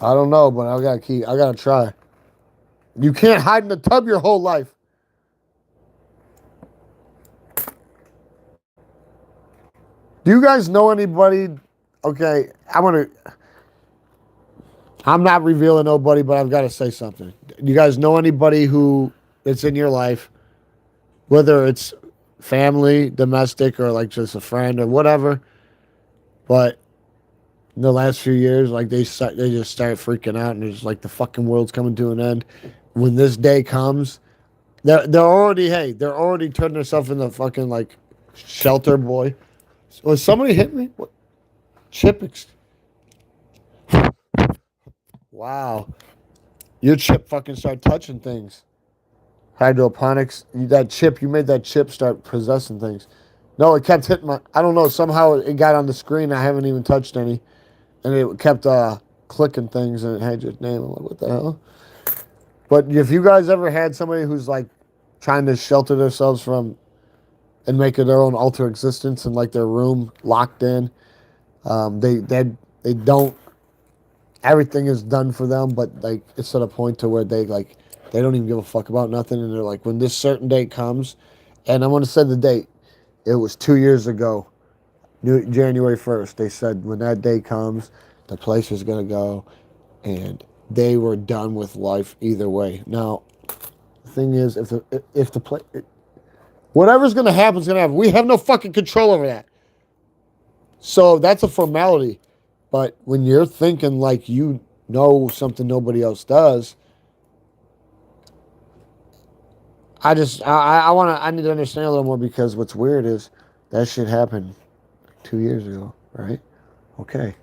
I don't know, but I gotta try. You can't hide in the tub your whole life. Do you guys know anybody? Okay, I'm not revealing nobody, but I've got to say something. Do you guys know anybody that's in your life, whether it's family, domestic, or like just a friend or whatever, but in the last few years, like they just start freaking out, and it's like the fucking world's coming to an end. When this day comes, they're already turning themselves into fucking like shelter boy. Was somebody hit me? What? Chip. Wow. Your chip fucking start touching things. Hydroponics. You made that chip start possessing things. No, it kept hitting I don't know, somehow it got on the screen. I haven't even touched any. And it kept clicking things, and it had your name. I'm like, what the hell? But if you guys ever had somebody who's like trying to shelter themselves from and make it their own alter existence and like their room locked in, they don't. Everything is done for them, but like it's at a point to where they don't even give a fuck about nothing, and they're like, when this certain date comes, and I'm gonna say the date. It was 2 years ago, January 1st. They said when that day comes, the place is gonna go, and they were done with life either way. Now, the thing is, if the whatever's gonna happen is gonna happen. We have no fucking control over that. So that's a formality. But when you're thinking like you know something nobody else does, I need to understand a little more because what's weird is that shit happened 2 years ago, right? Okay.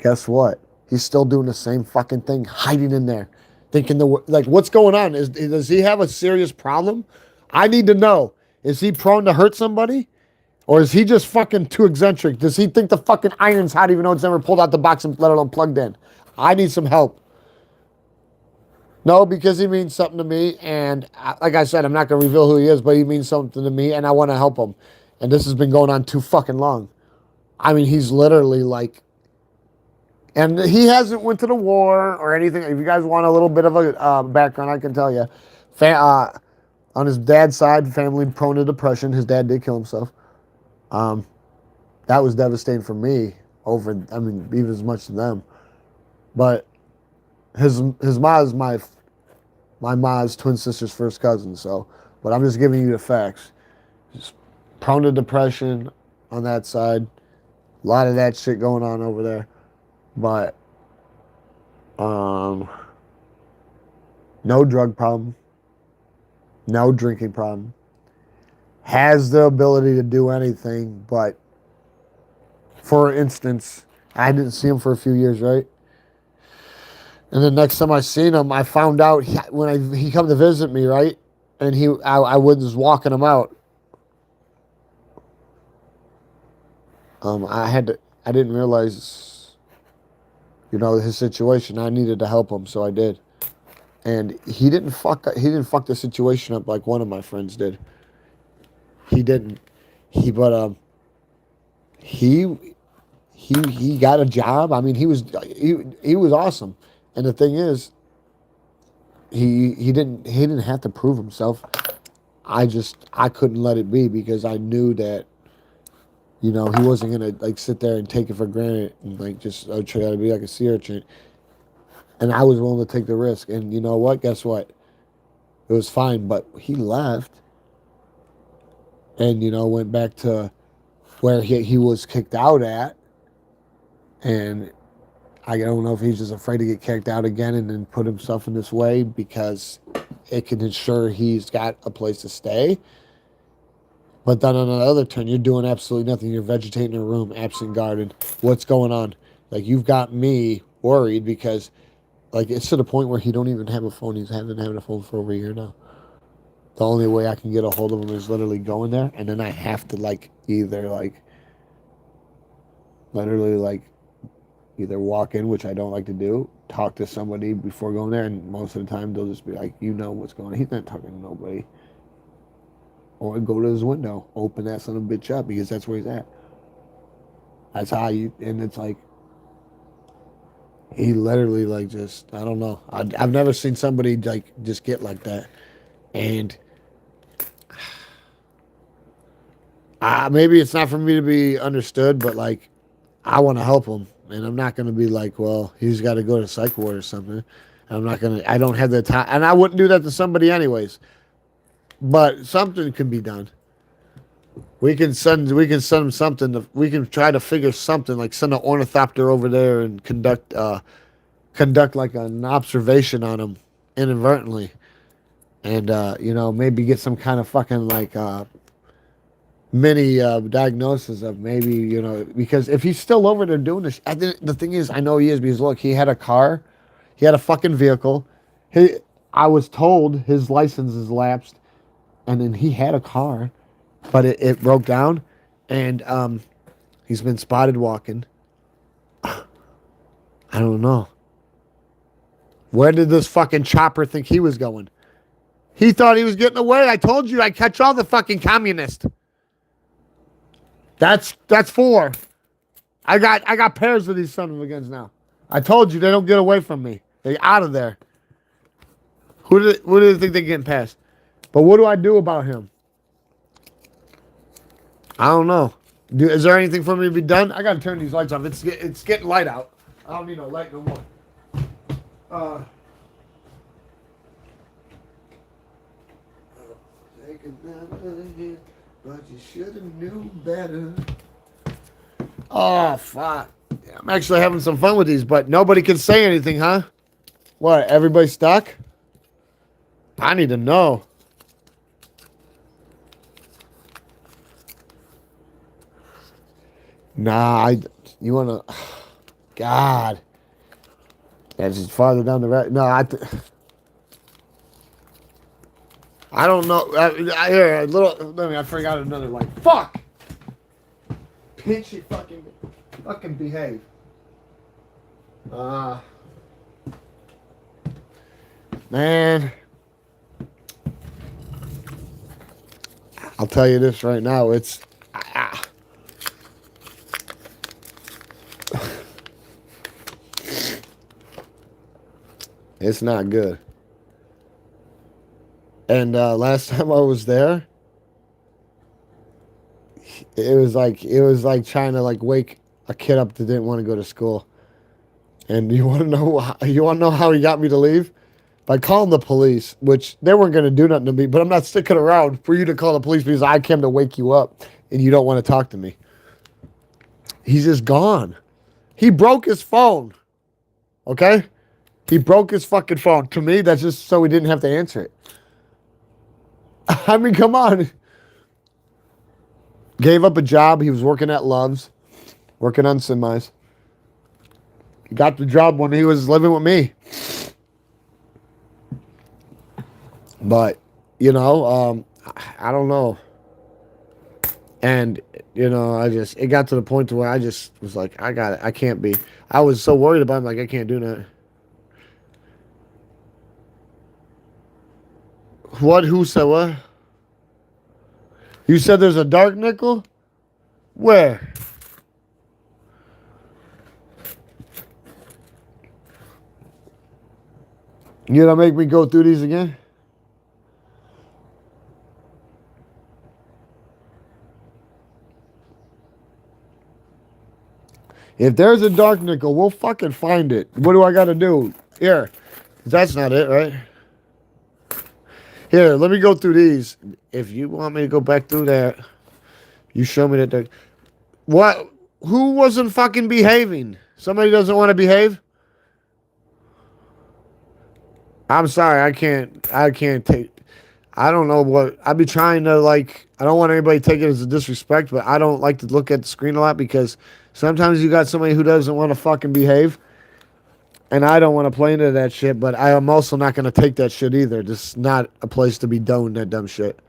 Guess what? He's still doing the same fucking thing, hiding in there, thinking like, what's going on? Does he have a serious problem? I need to know. Is he prone to hurt somebody, or is he just fucking too eccentric? Does he think the fucking iron's hot even though it's never pulled out the box and let alone plugged in? I need some help. No, because he means something to me, and like I said, I'm not gonna reveal who he is, but he means something to me, and I want to help him. And this has been going on too fucking long. I mean, he's literally like, and he hasn't went to the war or anything. If you guys want a little bit of a background, I can tell you. On his dad's side, family prone to depression. His dad did kill himself. Um, that was devastating for me. I mean, even as much to them. But his ma is my ma's twin sister's first cousin. So, but I'm just giving you the facts. Just prone to depression on that side. A lot of that shit going on over there. But no drug problem, no drinking problem. Has the ability to do anything, but for instance, I didn't see him for a few years, right? And the next time I seen him, I found out he come to visit me, right? And I was walking him out. I didn't realize, his situation. I needed to help him, so I did. And he didn't fuck the situation up like one of my friends did. He didn't. But he he got a job. I mean, he was awesome. And the thing is, he didn't have to prove himself. I couldn't let it be because I knew that he wasn't gonna like sit there and take it for granted and like just try to be like a sea urchin. And I was willing to take the risk. And you know what? Guess what? It was fine. But he left and went back to where he was kicked out at. And I don't know if he's just afraid to get kicked out again and then put himself in this way because it can ensure he's got a place to stay. But then on the other turn, you're doing absolutely nothing. You're vegetating in a room, absent garden. What's going on? Like, you've got me worried because, like, it's to the point where he don't even have a phone. He's been having a phone for over a year now. The only way I can get a hold of him is literally going there, and then I have to, like, either walk in, which I don't like to do, talk to somebody before going there, and most of the time they'll just be like, what's going on. He's not talking to nobody. Or go to his window, open that son of a bitch up because that's where he's at. That's how and it's like, he literally like just, I don't know. I've never seen somebody like just get like that. And maybe it's not for me to be understood, but like, I want to help him. And I'm not going to be like, well, he's got to go to psych ward or something. I don't have the time. And I wouldn't do that to somebody anyways. But something can be done. We can send him something. We can try to figure something, like send an ornithopter over there and conduct like an observation on him inadvertently. And, maybe get some kind of fucking like mini diagnosis of maybe, because if he's still over there doing this, the thing is, I know he is because look, he had a car, he had a fucking vehicle. I was told his license is lapsed, and then he had a car, but it broke down, and he's been spotted walking. I don't know. Where did this fucking chopper think he was going? He thought he was getting away. I told you I catch all the fucking communists. That's 4. I got pairs of these son of a guns now. I told you they don't get away from me. They out of there. Who do they think they're getting past? But what do I do about him? I don't know. Is there anything for me to be done? I gotta turn these lights off. It's getting light out. I don't need no light no more. Take another hit, but you should have knew better. Oh, fuck. I'm actually having some fun with these, but nobody can say anything, huh? What, everybody stuck? I need to know. Nah, you wanna... God. That's just farther down the right. No, I don't know. Here, a little... I forgot another light. Fuck! Pinchy fucking behave. Man, I'll tell you this right now. It's not good. And last time I was there, it was like trying to like wake a kid up that didn't want to go to school. And you want to know how he got me to leave? By calling the police, which they weren't going to do nothing to me, but I'm not sticking around for you to call the police because I came to wake you up and you don't want to talk to me. He's just gone. He broke his phone. Okay? He broke his fucking phone. To me, that's just so he didn't have to answer it. I mean, come on. Gave up a job. He was working at Love's, working on semis. He got the job when he was living with me. But, I don't know. And, it got to the point to where I just was like, I got it. I can't be. I was so worried about him, like, I can't do that. What? Who said what? You said there's a dark nickel? Where? You gonna make me go through these again? If there's a dark nickel, we'll fucking find it. What do I gotta do? Here. That's not it, right? Here, let me go through these. If you want me to go back through that, you show me that. What? Who wasn't fucking behaving? Somebody doesn't want to behave? I'm sorry, I can't take. I don't know what I'd be trying to like. I don't want anybody to take it as a disrespect, but I don't like to look at the screen a lot because sometimes you got somebody who doesn't want to fucking behave, and I don't want to play into that shit. But I am also not going to take that shit either. This is not a place to be doing that dumb shit.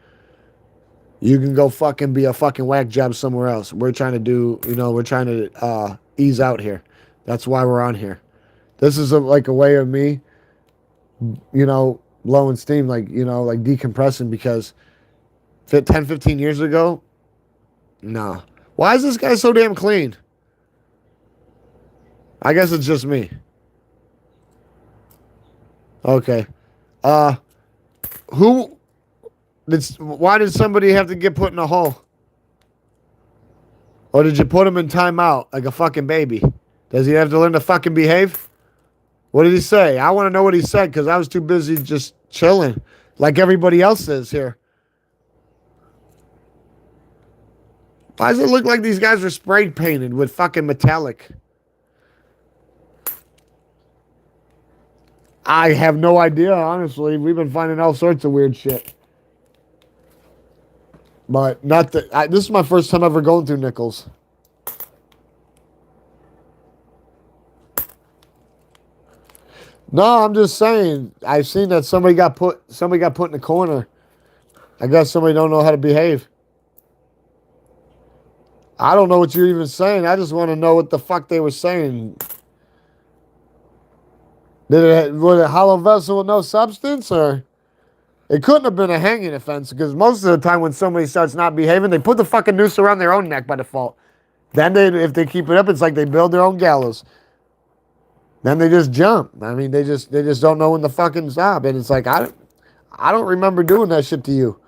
You can go fucking be a fucking whack job somewhere else. We're trying to do, we're trying to ease out here. That's why we're on here. This is like a way of me, blowing steam, like decompressing because 10, 15 years ago, no. Why is this guy so damn clean? I guess it's just me. Okay. Why did somebody have to get put in a hole? Or did you put him in timeout like a fucking baby? Does he have to learn to fucking behave? What did he say? I want to know what he said because I was too busy just chilling like everybody else is here. Why does it look like these guys are spray painted with fucking metallic? I have no idea, honestly. We've been finding all sorts of weird shit. But not that. This is my first time ever going through nickels. No, I'm just saying. I've seen that somebody got put in the corner. I guess somebody don't know how to behave. I don't know what you're even saying. I just want to know what the fuck they were saying. Was it a hollow vessel with no substance, or it couldn't have been a hanging offense because most of the time when somebody starts not behaving, they put the fucking noose around their own neck by default. Then if they keep it up, it's like they build their own gallows. Then they just jump. I mean, they just don't know when to fucking stop, and it's like I don't remember doing that shit to you.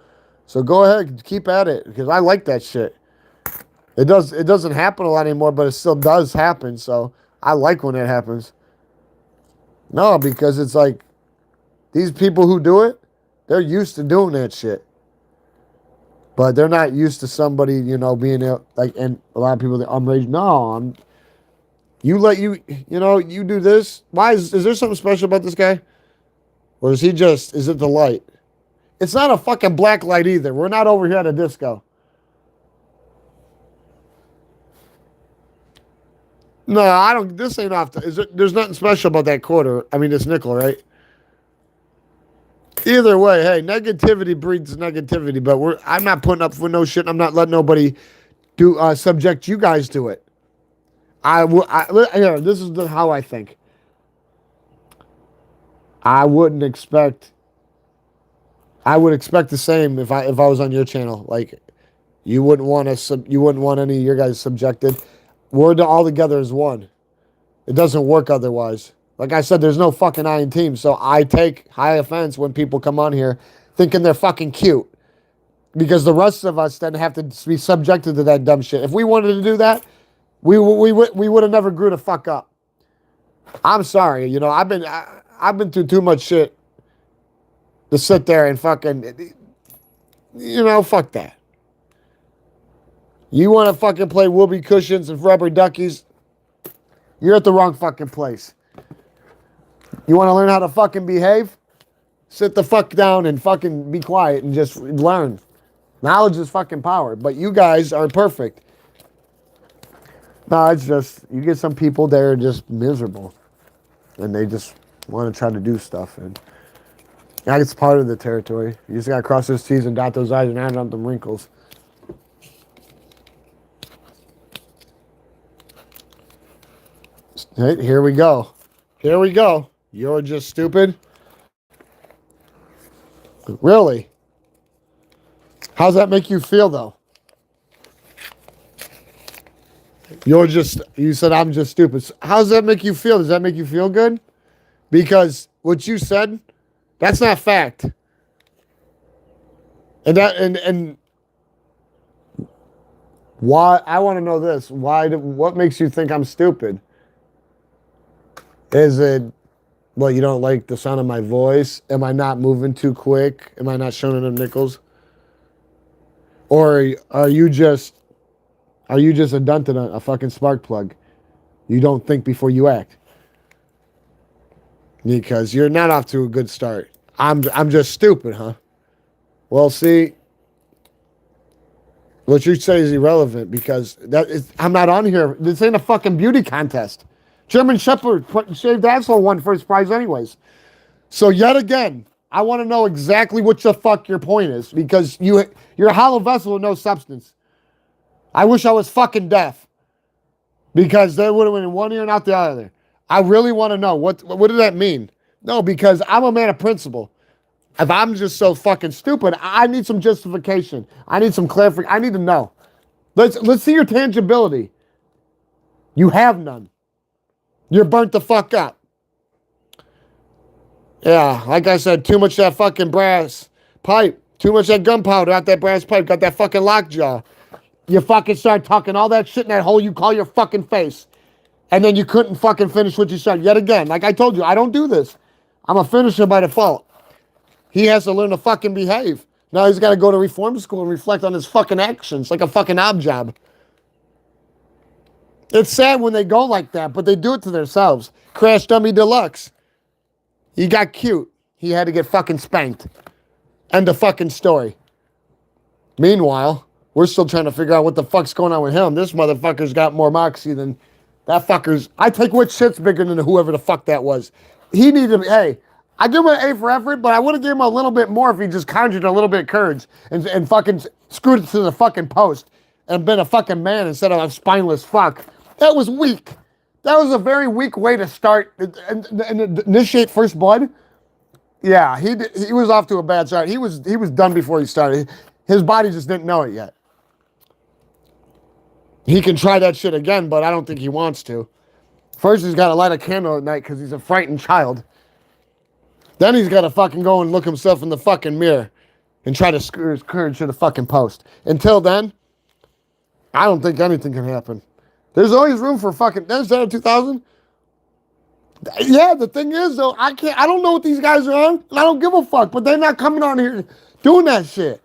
So go ahead, keep at it because I like that shit. It doesn't happen a lot anymore, but it still does happen. So I like when it happens. No, because it's like these people who do it, they're used to doing that shit. But they're not used to somebody, being like, and a lot of people think, I'm rage. No, you do this. Why is there something special about this guy? Or is it the light? It's not a fucking black light either. We're not over here at a disco. No, I don't. This ain't off. There's nothing special about that quarter. I mean, it's nickel, right? Either way, hey, negativity breeds negativity. But I'm not putting up for no shit. I'm not letting nobody subject you guys to it. Here, this is how I think. I wouldn't expect. I would expect the same if I was on your channel. Like, you wouldn't want any of your guys subjected. We're all together as one. It doesn't work otherwise. Like I said, there's no fucking I in team. So I take high offense when people come on here thinking they're fucking cute. Because the rest of us then have to be subjected to that dumb shit. If we wanted to do that, we would have never grew the fuck up. I'm sorry. I've been through too much shit to sit there and fucking, fuck that. You want to fucking play whoopee cushions and rubber duckies? You're at the wrong fucking place. You want to learn how to fucking behave? Sit the fuck down and fucking be quiet and just learn. Knowledge is fucking power. But you guys are perfect. No, it's just, you get some people that are just miserable. And they just want to try to do stuff. And it's part of the territory. You just got to cross those T's and dot those I's and iron out them wrinkles. Hey, here we go. Here we go. You're just stupid? Really? How's that make you feel, though? You said I'm just stupid. How does that make you feel? Does that make you feel good? Because what you said, that's not fact. And why, I want to know this. What makes you think I'm stupid? Is it, you don't like the sound of my voice? Am I not moving too quick? Am I not showing them nickels? Or are you just a dunted, a fucking spark plug? You don't think before you act. Because you're not off to a good start. I'm just stupid, huh? Well, see, what you say is irrelevant because I'm not on here. This ain't a fucking beauty contest. German Shepherd shaved asshole won first prize anyways. So yet again, I want to know exactly what the fuck your point is because you're a hollow vessel with no substance. I wish I was fucking deaf because they would have went in one ear and out the other. I really want to know what does that mean? No, because I'm a man of principle. If I'm just so fucking stupid, I need some justification. I need some clarification. I need to know. Let's see your tangibility. You have none. You're burnt the fuck up. Yeah, like I said, too much of that fucking brass pipe. Too much of that gunpowder out that brass pipe. Got that fucking lockjaw. You fucking start talking all that shit in that hole you call your fucking face. And then you couldn't fucking finish what you started. Yet again, like I told you, I don't do this. I'm a finisher by default. He has to learn to fucking behave. Now he's got to go to reform school and reflect on his fucking actions like a fucking ob job. It's sad when they go like that, but they do it to themselves. Crash Dummy Deluxe. He got cute. He had to get fucking spanked. End of fucking story. Meanwhile, we're still trying to figure out what the fuck's going on with him. This motherfucker's got more moxie than that fucker's. I take what shit's bigger than whoever the fuck that was. He needed, hey, I give him an A for effort, but I would have given him a little bit more if he just conjured a little bit of courage and fucking screwed it to the fucking post and been a fucking man instead of a spineless fuck. That was weak. That was a very weak way to start and initiate first blood. Yeah, he was off to a bad start. He was done before he started. His body just didn't know it yet. He can try that shit again, but I don't think he wants to. First, he's got to light a candle at night because he's a frightened child. Then he's got to fucking go and look himself in the fucking mirror and try to screw his courage to the fucking post. Until then, I don't think anything can happen. There's always room for fucking... There's that 2000? Yeah, the thing is, though, I don't know what these guys are on, and I don't give a fuck, but they're not coming on here doing that shit.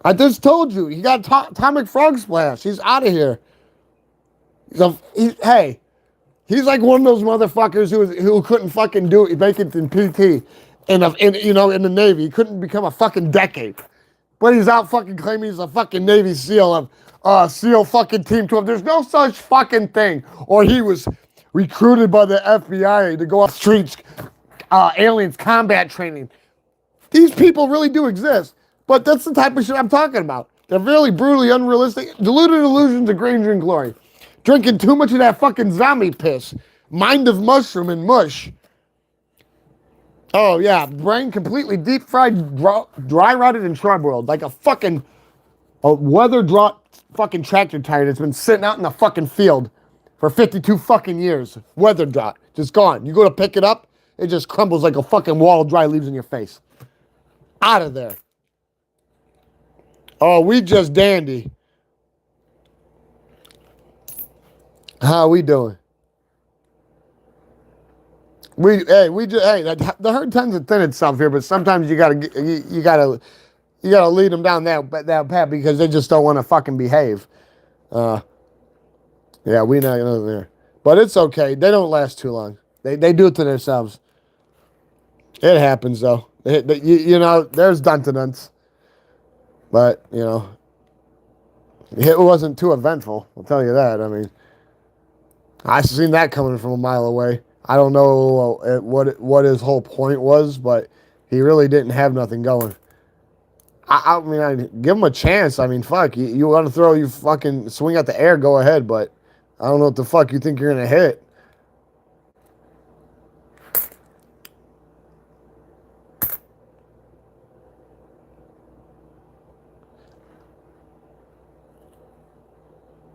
I just told you. He got atomic frog splash. He's out of here. Hey, he's like one of those motherfuckers who couldn't fucking make it in PT in the Navy. He couldn't become a fucking decade. But he's out fucking claiming he's a fucking Navy SEAL of SEAL fucking Team 12. There's no such fucking thing. Or he was recruited by the FBI to go off streets, aliens combat training. These people really do exist. But that's the type of shit I'm talking about. They're really brutally unrealistic. Deluded illusions of grandeur and glory. Drinking too much of that fucking zombie piss. Mind of mushroom and mush. Oh, yeah. Brain completely deep fried, dry rotted, and charbroiled. Like a weather-dropped fucking tractor tire that's been sitting out in the fucking field for 52 fucking years. Weather drop. Just gone. You go to pick it up, it just crumbles like a fucking wall of dry leaves in your face. Out of there. Oh, we just dandy. How we doing? The herd tends to thin itself here, but sometimes you gotta lead them down that path because they just don't want to fucking behave. Yeah, we know there, but it's okay. They don't last too long. They do it to themselves. It happens though. There's dun-to-dunts, but it wasn't too eventful. I'll tell you that. I mean, I seen that coming from a mile away. I don't know what his whole point was, but he really didn't have nothing going. I mean, I give him a chance. I mean, fuck, you want to throw, you fucking swing at the air, go ahead, but I don't know what the fuck you think you're going to hit.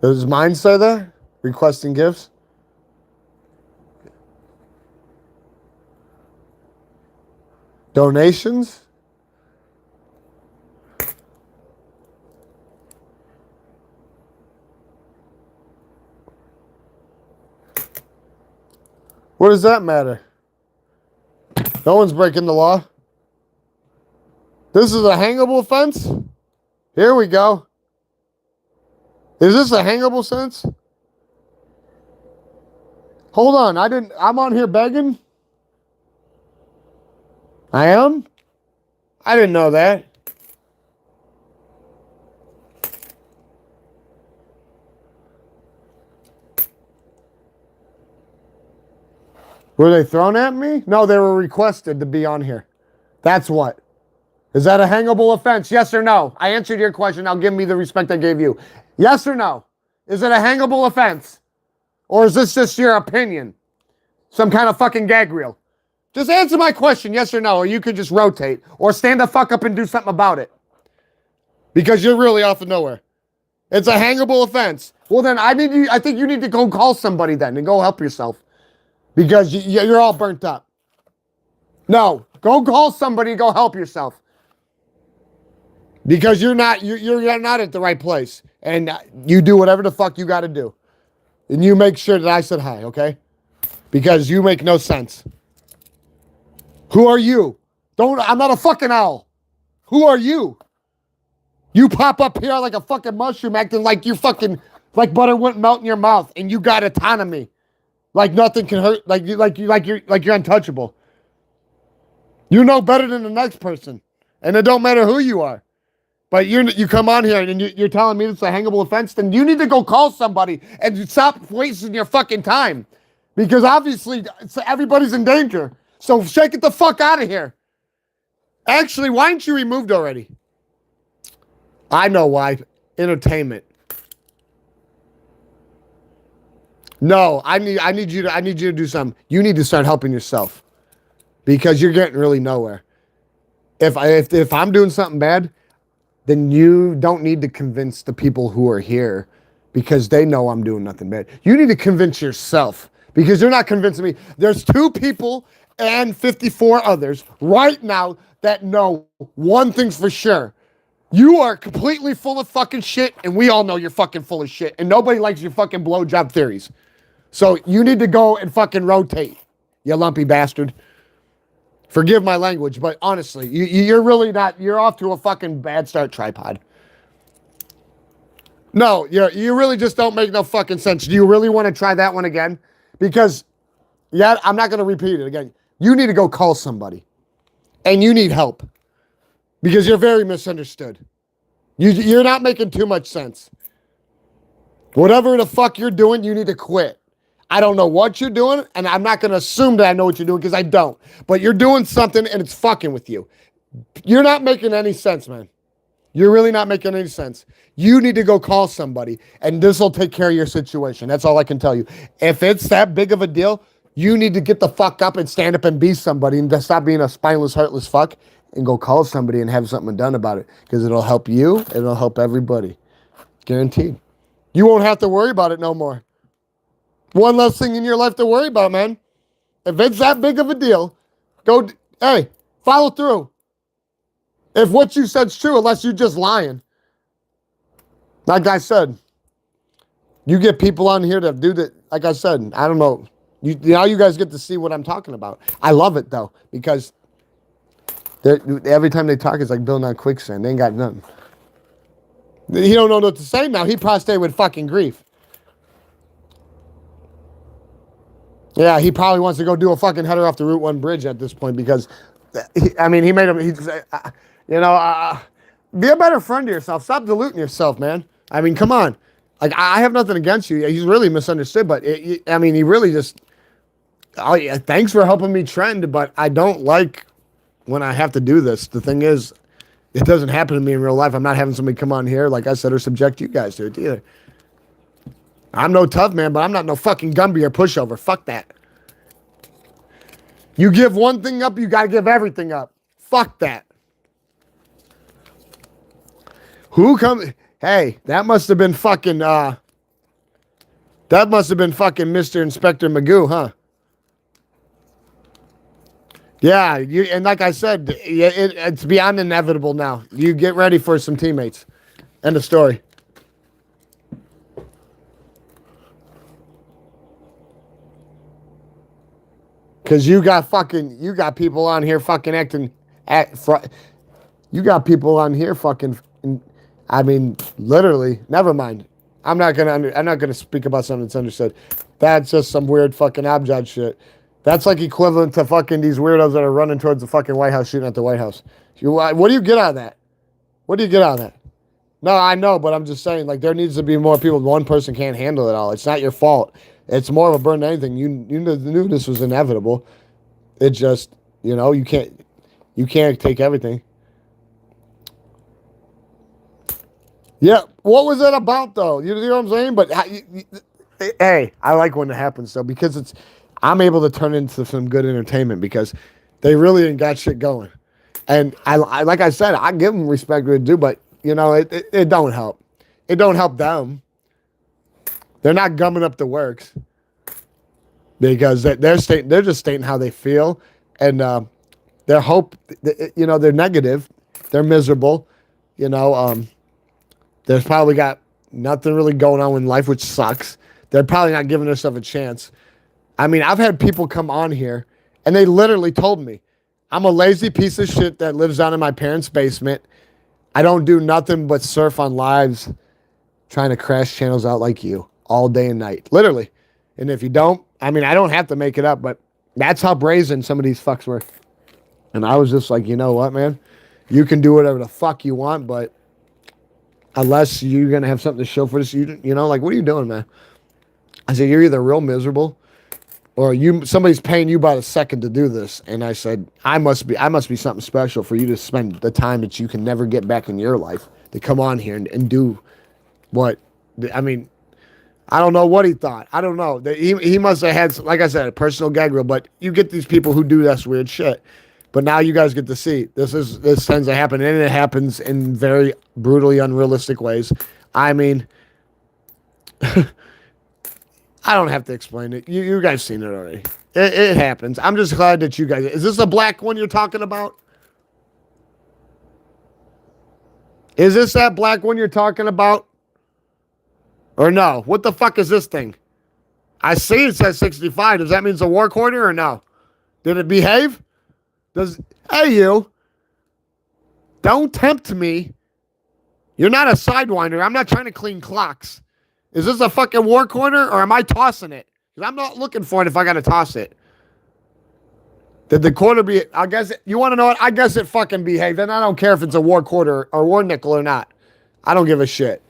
Does mine say that? Requesting gifts? Donations? What does that matter? No one's breaking the law. This is a hangable offense? Here we go. Is this a hangable offense? Hold on, I'm on here begging? I am? I didn't know that. Were they thrown at me? No, they were requested to be on here. That's what. Is that a hangable offense? Yes or no? I answered your question. Now give me the respect I gave you. Yes or no? Is it a hangable offense? Or is this just your opinion? Some kind of fucking gag reel? Just answer my question, yes or no, or you could just rotate. Or stand the fuck up and do something about it. Because you're really off of nowhere. It's a hangable offense. Well then, I think you need to go call somebody then and go help yourself. Because you're all burnt up. No, go call somebody and go help yourself. Because you're not at the right place. And you do whatever the fuck you got to do. And you make sure that I said hi, okay? Because you make no sense. Who are you? I'm not a fucking owl. Who are you? You pop up here like a fucking mushroom acting like you fucking, like butter wouldn't melt in your mouth and you got autonomy. Like nothing can hurt, like you're untouchable. You know better than the next person. And it don't matter who you are. But you come on here and you're telling me it's a hangable offense, then you need to go call somebody and stop wasting your fucking time. Because obviously everybody's in danger. So shake it the fuck out of here. Actually, why aren't you removed already? I know why. Entertainment. No, I need you to do something. You need to start helping yourself. Because you're getting really nowhere. If I'm doing something bad, then you don't need to convince the people who are here because they know I'm doing nothing bad. You need to convince yourself because you're not convincing me. There's 2 people and 54 others right now that know one thing's for sure. You are completely full of fucking shit, and we all know you're fucking full of shit, and nobody likes your fucking blowjob theories. So you need to go and fucking rotate, you lumpy bastard. Forgive my language, but honestly, you're really not, you're off to a fucking bad start, tripod. No, you really just don't make no fucking sense. Do you really want to try that one again? Because, yeah, I'm not going to repeat it again. You need to go call somebody. And you need help. Because you're very misunderstood. You're not making too much sense. Whatever the fuck you're doing, you need to quit. I don't know what you're doing, and I'm not going to assume that I know what you're doing because I don't. But you're doing something, and it's fucking with you. You're not making any sense, man. You're really not making any sense. You need to go call somebody, and this will take care of your situation. That's all I can tell you. If it's that big of a deal, you need to get the fuck up and stand up and be somebody and stop being a spineless, heartless fuck and go call somebody and have something done about it because it'll help you and it'll help everybody. Guaranteed. You won't have to worry about it no more. One less thing in your life to worry about, man. If it's that big of a deal, hey, follow through. If what you said's true, unless you're just lying. Like I said, you get people on here that do that. Like I said, I don't know. Now you guys get to see what I'm talking about. I love it, though, because every time they talk, it's like building on quicksand. They ain't got nothing. He don't know what to say now. He prostrate with fucking grief. Yeah, he probably wants to go do a fucking header off the Route 1 bridge at this point because, he made him, be a better friend to yourself. Stop diluting yourself, man. I mean, come on. Like, I have nothing against you. He's really misunderstood, but, he really just, oh, yeah, thanks for helping me trend, but I don't like when I have to do this. The thing is, it doesn't happen to me in real life. I'm not having somebody come on here, like I said, or subject you guys to it either. I'm no tough man, but I'm not no fucking Gumby or pushover. Fuck that. You give one thing up, you gotta give everything up. Fuck that. Hey, that must have been fucking, Mr. Inspector Magoo, huh? Yeah, and like I said, it's beyond inevitable now. You get ready for some teammates. End of story. Because you got people on here fucking you got people on here fucking, literally, never mind. I'm not gonna speak about something that's understood. That's just some weird fucking object shit. That's like equivalent to fucking these weirdos that are running towards the fucking White House, shooting at the White House. What do you get out of that? What do you get out of that? No, I know, but I'm just saying, like, there needs to be more people. One person can't handle it all. It's not your fault. It's more of a burden than anything. You knew this was inevitable. It just, you can't take everything. Yeah, what was it about though? You know what I'm saying? But hey, I like when it happens though because I'm able to turn into some good entertainment because they really ain't got shit going. And I like I said, I give them respect where they do, but it don't help. It don't help them. They're not gumming up the works because they're just stating how they feel, and their hope. They're negative. They're miserable. There's probably got nothing really going on in life, which sucks. They're probably not giving themselves a chance. I've had people come on here, and they literally told me, I'm a lazy piece of shit that lives down in my parents' basement. I don't do nothing but surf on lives, trying to crash channels out like you all day and night. Literally. And if you don't, I don't have to make it up, but that's how brazen some of these fucks were. And I was just like, you know what, man? You can do whatever the fuck you want, but unless you're going to have something to show for this, like, what are you doing, man? I said, you're either real miserable or somebody's paying you by the second to do this. And I said, I must be something special for you to spend the time that you can never get back in your life to come on here and do what, I don't know what he thought. I don't know. He must have had, like I said, a personal gag reel, but you get these people who do this weird shit. But now you guys get to see this tends to happen, and it happens in very brutally unrealistic ways. I don't have to explain it. You guys seen it already. It happens. I'm just glad that you guys. Is this a black one you're talking about? Is this that black one you're talking about? Or no? What the fuck is this thing? I see it says 65. Does that mean it's a war quarter or no? Did it behave? Hey, you. Don't tempt me You're not a sidewinder. I'm not trying to clean clocks. Is this a fucking war corner or am I tossing it? Because I'm not looking for it if I got to toss it. Did the quarter be, I guess, you want to know what? I guess it fucking behaved. And I don't care if it's a war quarter or war nickel or not. I don't give a shit.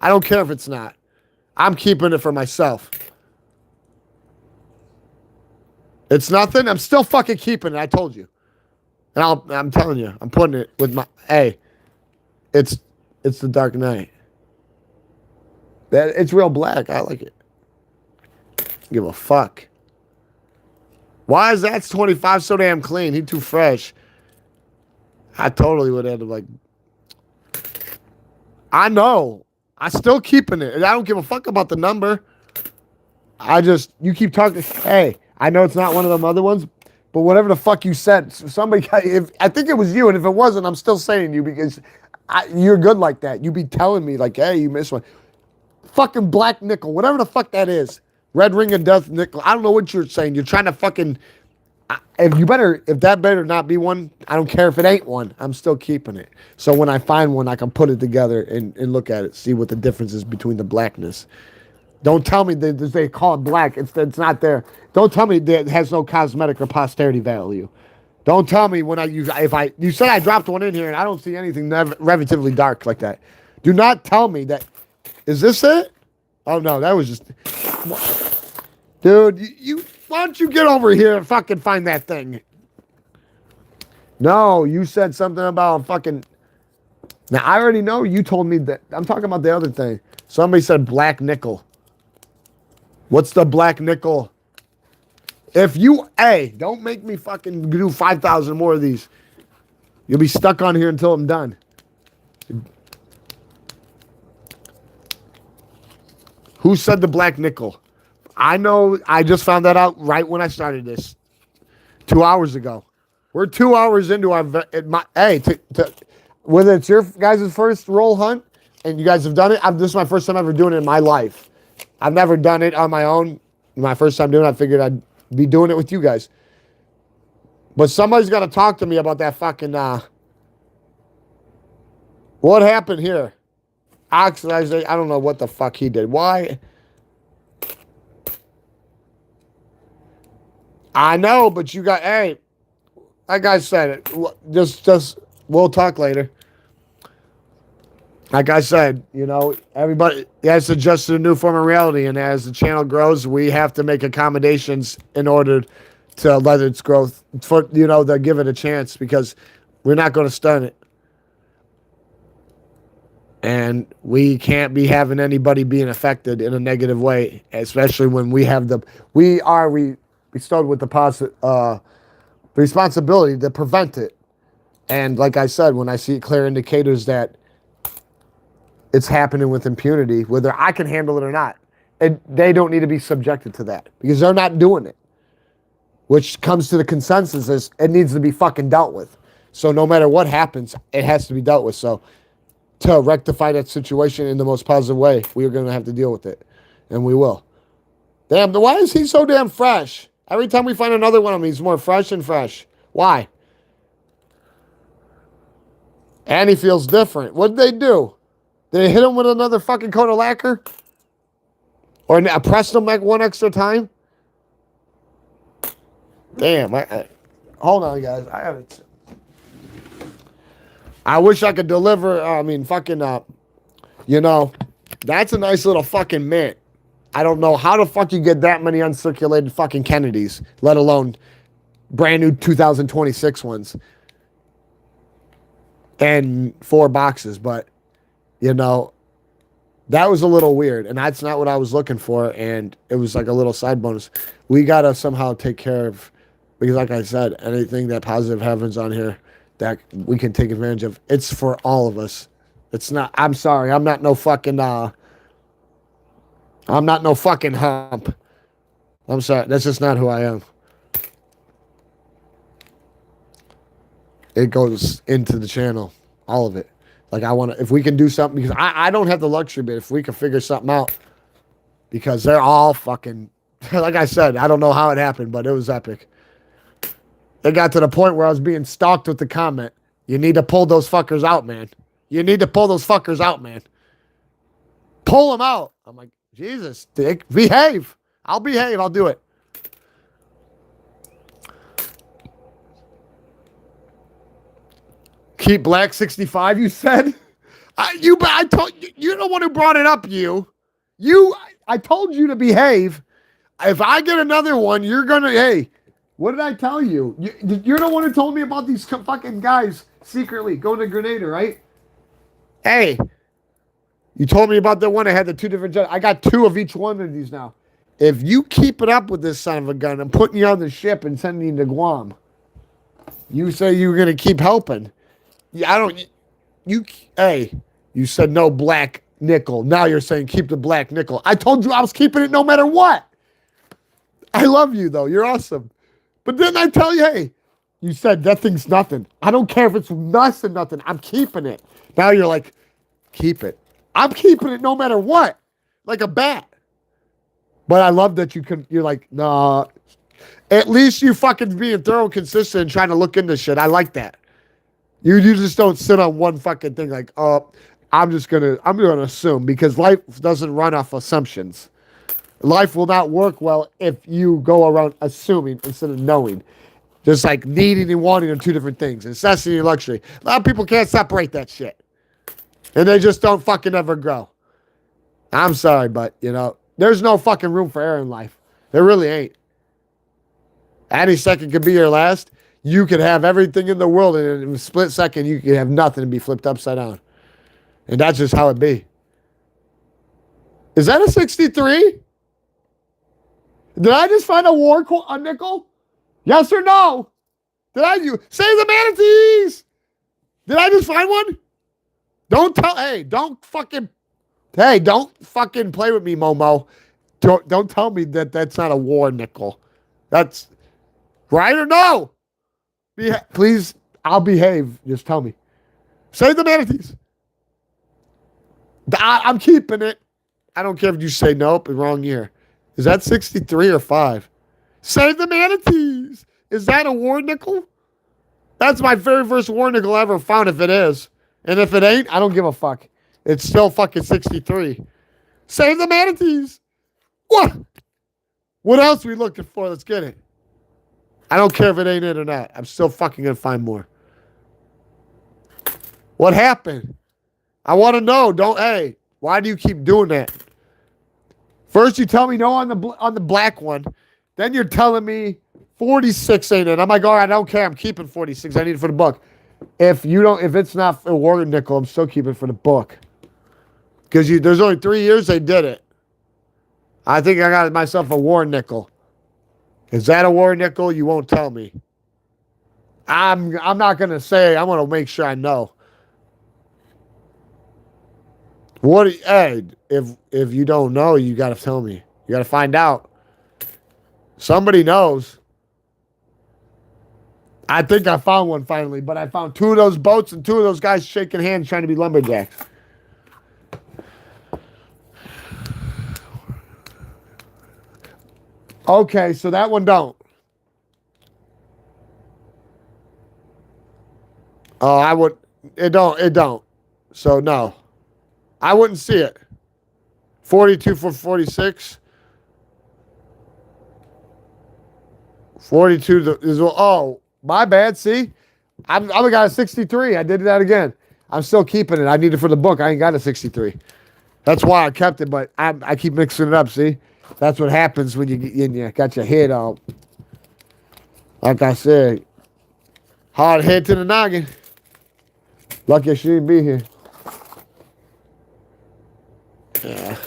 I don't care if it's not. I'm keeping it for myself. It's nothing. I'm still fucking keeping it. I told you. And I'm telling you, I'm putting it with my, hey, it's the Dark Knight. It's real black. I like it. Give a fuck. Why is that 25 so damn clean? He too fresh. I totally would end up like. I know. I still keeping it. I don't give a fuck about the number. You keep talking. Hey, I know it's not one of them other ones, but whatever the fuck you said, somebody. I think it was you, and if it wasn't, I'm still saying you because you're good like that. You be telling me like, hey, you missed one. Fucking black nickel, whatever the fuck that is. Red ring of death nickel. I don't know what you're saying. You're trying to fucking. If that better not be one, I don't care if it ain't one. I'm still keeping it. So when I find one, I can put it together and look at it, see what the difference is between the blackness. Don't tell me they call it black. It's not there. Don't tell me that it has no cosmetic or posterity value. Don't tell me you said I dropped one in here and I don't see anything relatively dark like that. Do not tell me that. Is this it? Oh no, that was just. Dude, why don't you get over here and fucking find that thing? No, you said something about fucking. Now, I already know you told me that. I'm talking about the other thing. Somebody said black nickel. What's the black nickel? Don't make me fucking do 5,000 more of these. You'll be stuck on here until I'm done. Who said the black nickel? I know. I just found that out right when I started this 2 hours ago. We're 2 hours into our. Whether it's your guys' first roll hunt and you guys have done it, this is my first time ever doing it in my life. I've never done it on my own. My first time doing it, I figured I'd be doing it with you guys. But somebody's got to talk to me about that fucking. What happened here? Oxidized. I don't know what the fuck he did. Why? I know, but you got, like I said, we'll talk later. Like I said, everybody has to adjust to a new form of reality, and as the channel grows, we have to make accommodations in order to let its growth, to give it a chance, because we're not going to stun it. And we can't be having anybody being affected in a negative way, especially when we are bestowed with the responsibility to prevent it. And like I said, when I see clear indicators that it's happening with impunity, whether I can handle it or not, they don't need to be subjected to that because they're not doing it. Which comes to the consensus is it needs to be fucking dealt with. So no matter what happens, it has to be dealt with. So to rectify that situation in the most positive way, we are going to have to deal with it. And we will. Damn, why is he so damn fresh? Every time we find another one of them, he's more fresh and fresh. Why? And he feels different. What did they do? Did they hit him with another fucking coat of lacquer? Or pressed him like one extra time? Damn. Hold on, guys. I haven't. I wish I could deliver. That's a nice little fucking mint. I don't know how the fuck you get that many uncirculated fucking Kennedys, let alone brand new 2026 ones. And 4 boxes, but, that was a little weird, and that's not what I was looking for, and it was like a little side bonus. We got to somehow take care of, because like I said, anything that positive happens on here that we can take advantage of, it's for all of us. It's not, I'm sorry, I'm not no fucking hump. I'm sorry, that's just not who I am. It goes into the channel, all of it. Like if we can do something, because I don't have the luxury, but if we can figure something out, because they're all fucking, like I said, I don't know how it happened, but it was epic. It got to the point where I was being stalked with the comment, you need to pull those fuckers out, man. You need to pull those fuckers out, man. Pull them out. I'm like, Jesus, Dick, behave. I'll behave. I'll do it. Keep black 65, you said? I told you, you're the one who brought it up, I told you to behave. If I get another one, you're going to, hey, what did I tell you? You're the one who told me about these fucking guys secretly going to Grenada, right? Hey, you told me about the one that had the 2 different jets. I got 2 of each one of these now. If you keep it up with this son of a gun, I'm putting you on the ship and sending you to Guam. You say you were going to keep helping. Yeah, I don't. Hey, you said no black nickel. Now you're saying keep the black nickel. I told you I was keeping it no matter what. I love you, though. You're awesome. But then I tell you, hey, you said that thing's nothing. I don't care if it's less than nothing. I'm keeping it. Now you're like, keep it. I'm keeping it no matter what. Like a bat. But I love that you're like, nah. At least you fucking being thorough and consistent and trying to look into shit. I like that. You just don't sit on one fucking thing like, oh, I'm gonna assume, because life doesn't run off assumptions. Life will not work well if you go around assuming instead of knowing. Just like needing and wanting are 2 different things. Necessity and luxury. A lot of people can't separate that shit. And they just don't fucking ever grow. I'm sorry, but, there's no fucking room for error in life. There really ain't. Any second could be your last. You could have everything in the world, and in a split second, you could have nothing and be flipped upside down. And that's just how it be. Is that a 63? Did I just find a nickel? Yes or no? Save the manatees! Did I just find one? Don't fucking play with me, Momo. Don't tell me that that's not a war nickel. That's right or no? Please, I'll behave. Just tell me. Save the manatees. I'm keeping it. I don't care if you say nope, wrong year. Is that 63 or 5? Save the manatees. Is that a war nickel? That's my very first war nickel I ever found, if it is. And if it ain't, I don't give a fuck. It's still fucking 63. Save the manatees. What? What else are we looking for? Let's get it. I don't care if it ain't it or not. I'm still fucking going to find more. What happened? I want to know. Hey, why do you keep doing that? First you tell me no on the black one. Then you're telling me 46 ain't it. I'm like, all right, I don't care. I'm keeping 46. I need it for the book. If it's not a war nickel, I'm still keeping it for the book. Because there's only 3 years they did it. I think I got myself a war nickel. Is that a war nickel? You won't tell me. I'm not going to say. I'm going to make sure I know. Hey, if you don't know, you got to tell me. You got to find out. Somebody knows. I think I found one finally, but I found 2 of those boats and 2 of those guys shaking hands trying to be lumberjacks. Okay, so that one don't. Oh, it don't. So no. I wouldn't see it. 42 for 46. 42 is, oh, my bad. See, I'm got a 63. I did that again. I'm still keeping it. I need it for the book. I ain't got a 63. That's why I kept it, but I keep mixing it up. See, that's what happens when you got your head out. Like I said, hard head to the noggin. Lucky I shouldn't be here. Yeah.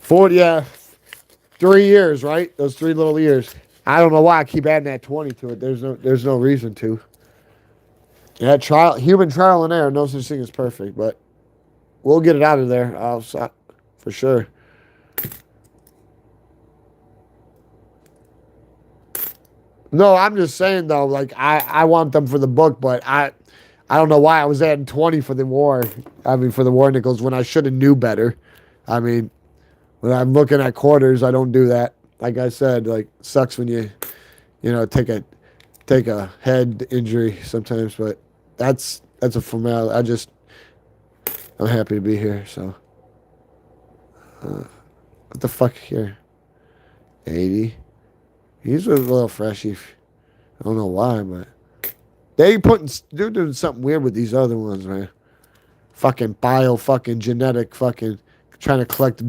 3 years, right? Those 3 little years. I don't know why I keep adding that 20 to it. There's no reason to. Yeah, human trial and error, no such thing as perfect, but we'll get it out of there for sure. No, I'm just saying though, like I want them for the book, but I don't know why I was adding 20 for the war. For the war nickels when I should have knew better. When I'm looking at quarters, I don't do that. Like I said, like sucks when you take a head injury sometimes, but that's a formality. I'm happy to be here. So, what the fuck here? 80. He's a little freshy. I don't know why, but they're doing something weird with these other ones, man. Fucking fucking genetic, fucking trying to collect.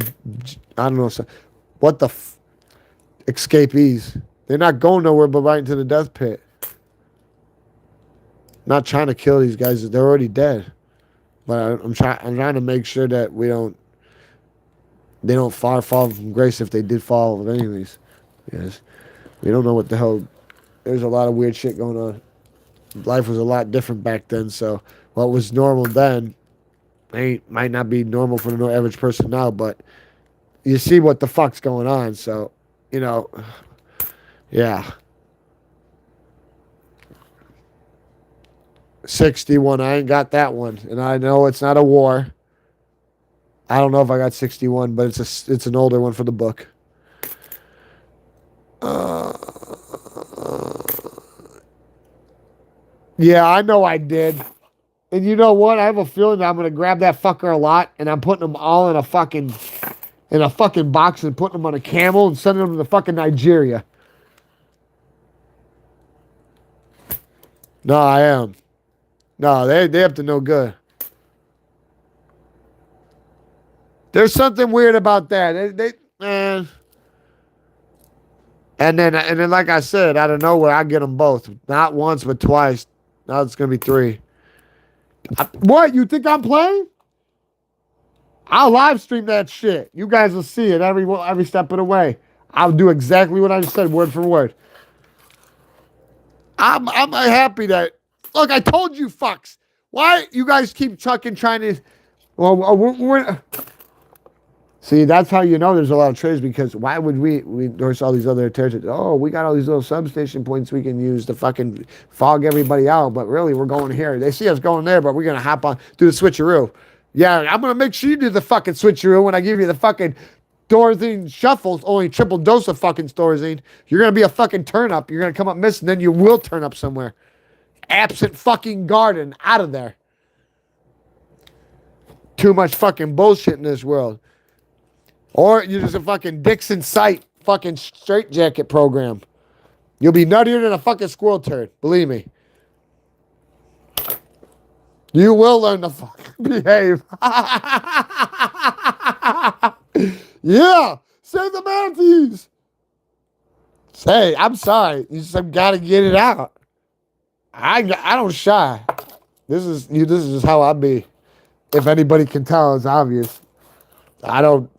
I don't know. What the escapees? They're not going nowhere but right into the death pit. Not trying to kill these guys. They're already dead. But I'm trying to make sure that they don't fall from grace if they did fall anyways. Yes. We don't know what the hell. There's a lot of weird shit going on. Life was a lot different back then, so what was normal then might not be normal for the average person now, but you see what the fuck's going on, so, yeah. 61, I ain't got that one, and I know it's not a war. I don't know if I got 61, but it's an older one for the book. Yeah, I know I did. And you know what? I have a feeling that I'm gonna grab that fucker a lot, and I'm putting them all in a fucking box and putting them on a camel and sending them to fucking Nigeria. No, I am. No, they up to no good. There's something weird about that. Man. And then, like I said, out of nowhere, I get them both. Not once, but twice. Now it's gonna be 3. What? You think I'm playing? I'll live stream that shit. You guys will see it every step of the way. I'll do exactly what I said, word for word. I'm happy that. Look, I told you, fucks. Why you guys keep trying to? Well, we're see, that's how you know there's a lot of trades, because why would there's all these other territories? Oh, we got all these little substation points we can use to fucking fog everybody out, but really we're going here. They see us going there, but we're going to hop on, do the switcheroo. Yeah, I'm going to make sure you do the fucking switcheroo when I give you the fucking Thorazine shuffles, only triple dose of fucking Thorazine. You're going to be a fucking turn up. You're going to come up missing, then you will turn up somewhere. Absent fucking garden, out of there. Too much fucking bullshit in this world. Or you're just a fucking Dixon Sight fucking straitjacket program. You'll be nuttier than a fucking squirrel turd. Believe me. You will learn to fucking behave. Yeah. Save the manatees. Say, I'm sorry. You just gotta get it out. I don't shy. This is just how I be. If anybody can tell, it's obvious. I don't.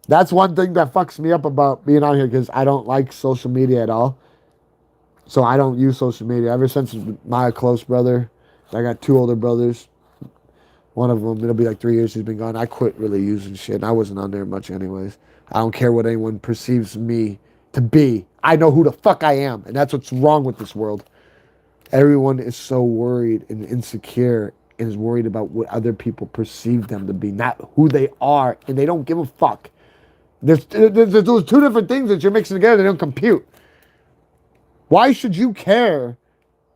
That's one thing that fucks me up about being on here, because I don't like social media at all. So I don't use social media. Ever since my close brother, I got 2 older brothers. One of them, it'll be like 3 years he's been gone. I quit really using shit. I wasn't on there much anyways. I don't care what anyone perceives me to be. I know who the fuck I am. And that's what's wrong with this world. Everyone is so worried and insecure and is worried about what other people perceive them to be, not who they are. And they don't give a fuck. There's 2 different things that you're mixing together that don't compute. Why should you care?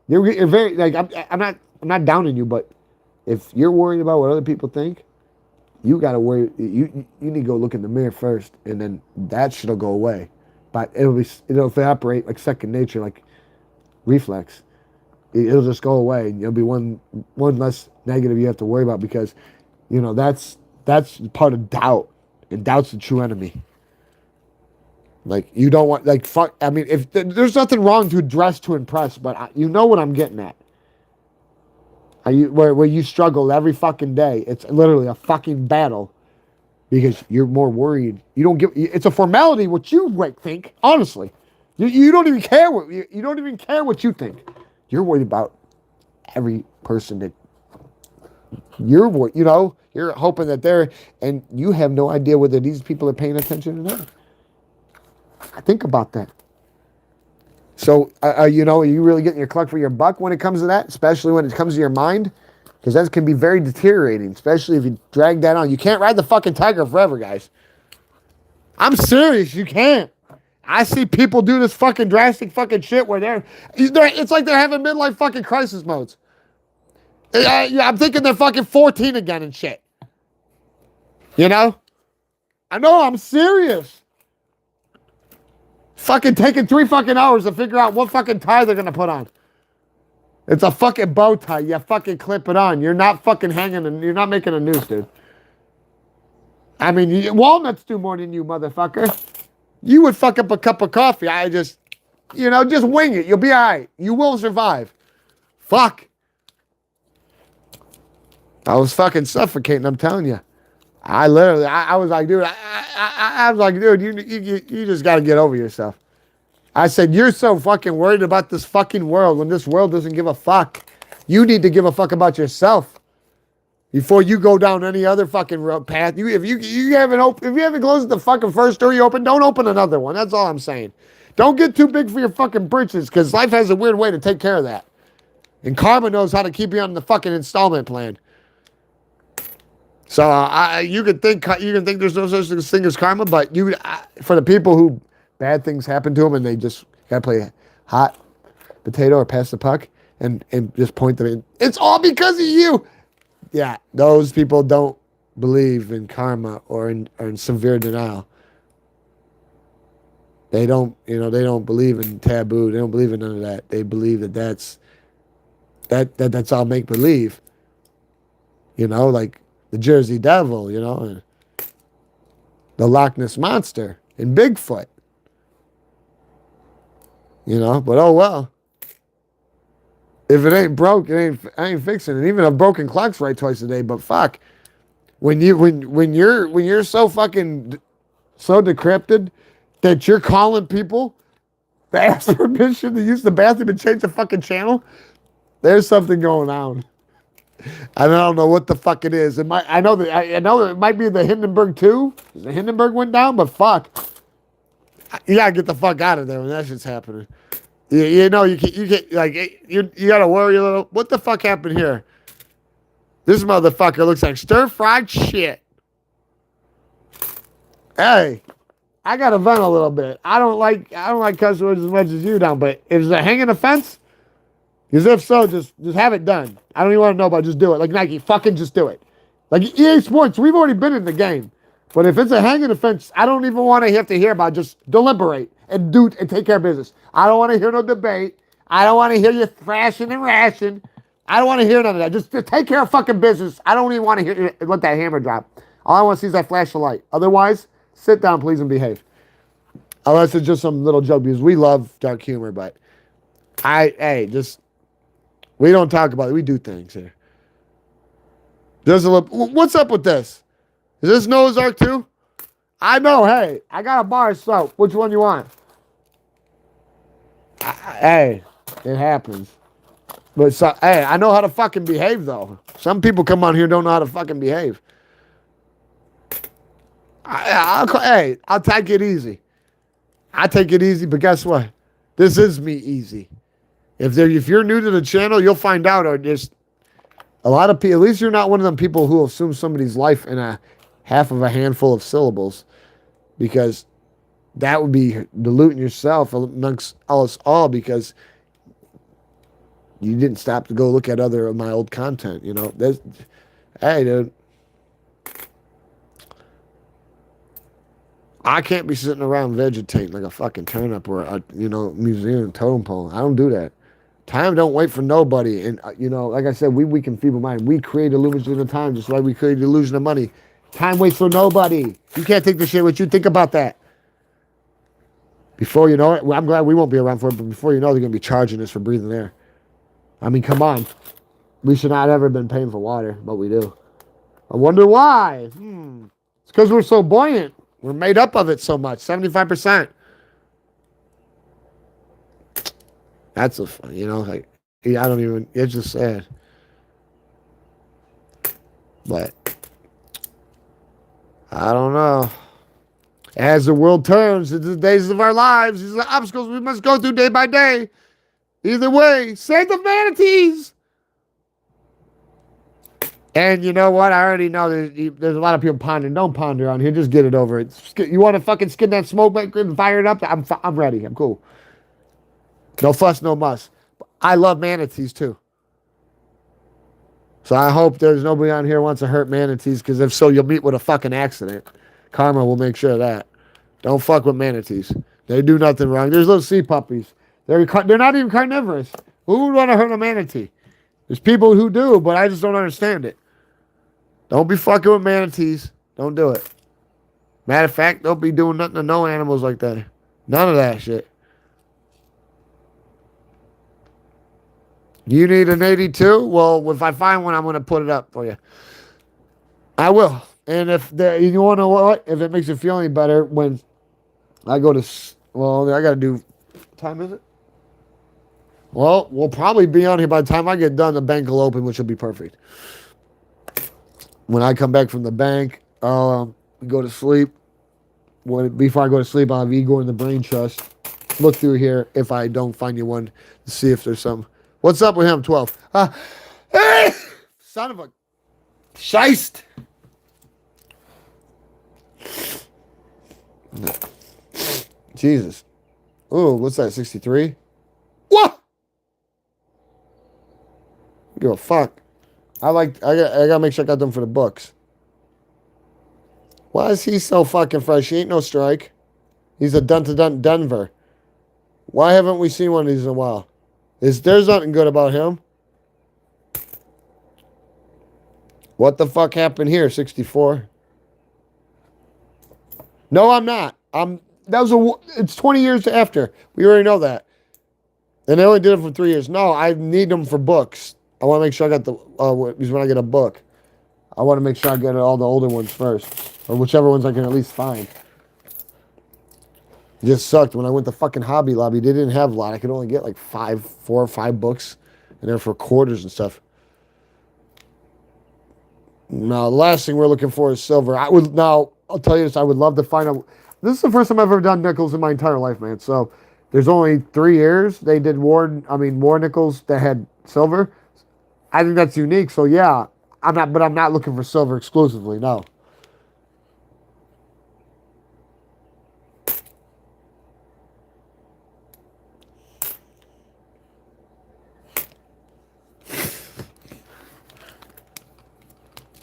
You're very like I'm not downing you, but if you're worried about what other people think, you gotta worry. You need to go look in the mirror first, and then that shit'll go away. But it'll evaporate like second nature, like reflex. It'll just go away, and it'll be one less negative you have to worry about, because that's part of doubt. And doubt's the true enemy. Like, you don't want, like, fuck. I mean, if there's nothing wrong to dress to impress, but you know what I'm getting at. Where you struggle every fucking day. It's literally a fucking battle, because you're more worried. You don't give. It's a formality what you think. Honestly, you don't even care what you don't even care what you think. You're worried about every person that you're worried. You're hoping that and you have no idea whether these people are paying attention or not. I think about that. So, are you really getting your cluck for your buck when it comes to that? Especially when it comes to your mind? Because that can be very deteriorating, especially if you drag that on. You can't ride the fucking tiger forever, guys. I'm serious, you can't. I see people do this fucking drastic fucking shit where it's like they're having midlife fucking crisis modes. Yeah, I'm thinking they're fucking 14 again and shit. You know? I know, I'm serious. Fucking taking 3 fucking hours to figure out what fucking tie they're gonna put on. It's a fucking bow tie. You fucking clip it on. You're not fucking hanging and you're not making a noose, dude. I mean, walnuts do more than you, motherfucker. You would fuck up a cup of coffee. I just, just wing it. You'll be all right. You will survive. Fuck. I was fucking suffocating, I'm telling you. I was like, dude, I was like, dude, you just got to get over yourself. I said, you're so fucking worried about this fucking world when this world doesn't give a fuck. You need to give a fuck about yourself before you go down any other fucking road path. If you haven't closed the fucking first door you open, don't open another one. That's all I'm saying. Don't get too big for your fucking britches, because life has a weird way to take care of that. And karma knows how to keep you on the fucking installment plan. So you can think there's no such thing as karma, but for the people who bad things happen to them and they just gotta play hot potato or pass the puck and just point them in, it's all because of you. Yeah, those people don't believe in karma or in severe denial. They don't believe in taboo. They don't believe in none of that. They believe that's all make believe. Like the Jersey Devil, and the Loch Ness Monster and Bigfoot. But oh well. If it ain't broke, I ain't fixing it. Even a broken clock's right twice a day. But fuck, when you're so fucking so decrepit that you're calling people to ask permission to use the bathroom and change the fucking channel, there's something going on. I don't know what the fuck it is. I know it might be the Hindenburg 2. The Hindenburg went down, but fuck, you gotta get the fuck out of there when that shit's happening. You gotta worry a little. What the fuck happened here? This motherfucker looks like stir-fried shit. Hey, I gotta vent a little bit. I don't like cuss words as much as you don't, but is it hanging a fence? Because if so, just have it done. I don't even want to know about it. Just do it. Like Nike, fucking just do it. Like EA Sports, we've already been in the game. But if it's a hanging offense, I don't even want to have to hear about it. Just deliberate and take care of business. I don't want to hear no debate. I don't want to hear you thrashing and rashing. I don't want to hear none of that. Just take care of fucking business. I don't even want to hear you let that hammer drop. All I want to see is that flash of light. Otherwise, sit down, please, and behave. Unless it's just some little joke, because we love dark humor, but we don't talk about it. We do things here. What's up with this? Is this Noah's Ark too? I know. Hey, I got a bar of soap. Which one you want? Hey, it happens. But I know how to fucking behave though. Some people come on here and don't know how to fucking behave. I'll take it easy. I take it easy, but guess what? This is me easy. If you're new to the channel, you'll find out. Or just a lot of people. At least you're not one of them people who assume somebody's life in a half of a handful of syllables, because that would be diluting yourself amongst us all, because you didn't stop to go look at other of my old content. Hey, dude. I can't be sitting around vegetating like a fucking turnip or a museum totem pole. I don't do that. Time don't wait for nobody. And like I said, we can feeble mind. We create illusion of time just like we create illusion of money. Time waits for nobody. You can't take the shit with you. Think about that. Before you know it, I'm glad we won't be around for it, but before you know, they're going to be charging us for breathing air. I mean, come on. We should not ever been paying for water, but we do. I wonder why. It's because we're so buoyant. We're made up of it so much. 75%. That's I don't even, it's just sad. But I don't know. As the world turns into the days of our lives, these are the obstacles we must go through day by day. Either way, save the manatees. And you know what? I already know there's a lot of people pondering. Don't ponder on here. Just get it over it. You want to fucking skin that smoke and fire it up? I'm ready. I'm cool. No fuss, no muss. I love manatees too. So I hope there's nobody on here who wants to hurt manatees, because if so, you'll meet with a fucking accident. Karma will make sure of that. Don't fuck with manatees. They do nothing wrong. There's little sea puppies. They're not even carnivorous. Who would want to hurt a manatee? There's people who do, but I just don't understand it. Don't be fucking with manatees. Don't do it. Matter of fact, don't be doing nothing to no animals like that. None of that shit. You need an 82? Well, if I find one, I'm going to put it up for you. I will. And you want to know what? If it makes you feel any better, when I go to, well, I got to do, what time is it? Well, we'll probably be on here by the time I get done. The bank will open, which will be perfect. When I come back from the bank, go to sleep. Before I go to sleep, I'll have Igor in the brain trust. Look through here if I don't find you one to see if there's some. What's up with him, 12? Son of a shiest. Jesus. Ooh, what's that, 63? What? Give a fuck. I gotta make sure I got them for the books. Why is he so fucking fresh? He ain't no strike. He's a dun-to-dun Denver. Why haven't we seen one of these in a while? There's nothing good about him. What the fuck happened here? 64. No, I'm not. It's 20 years after. We already know that. And they only did it for 3 years. No, I need them for books. I want to make sure I got because when I get a book, I want to make sure I get all the older ones first. Or whichever ones I can at least find. It just sucked. When I went to fucking Hobby Lobby, they didn't have a lot. I could only get like 4 or 5 books. And they're for quarters and stuff. Now, the last thing we're looking for is silver. I'll tell you this, I would love to find out. This is the first time I've ever done nickels in my entire life, man. So, there's only 3 years they did war nickels that had silver. I think that's unique. So, yeah, I'm not looking for silver exclusively, no.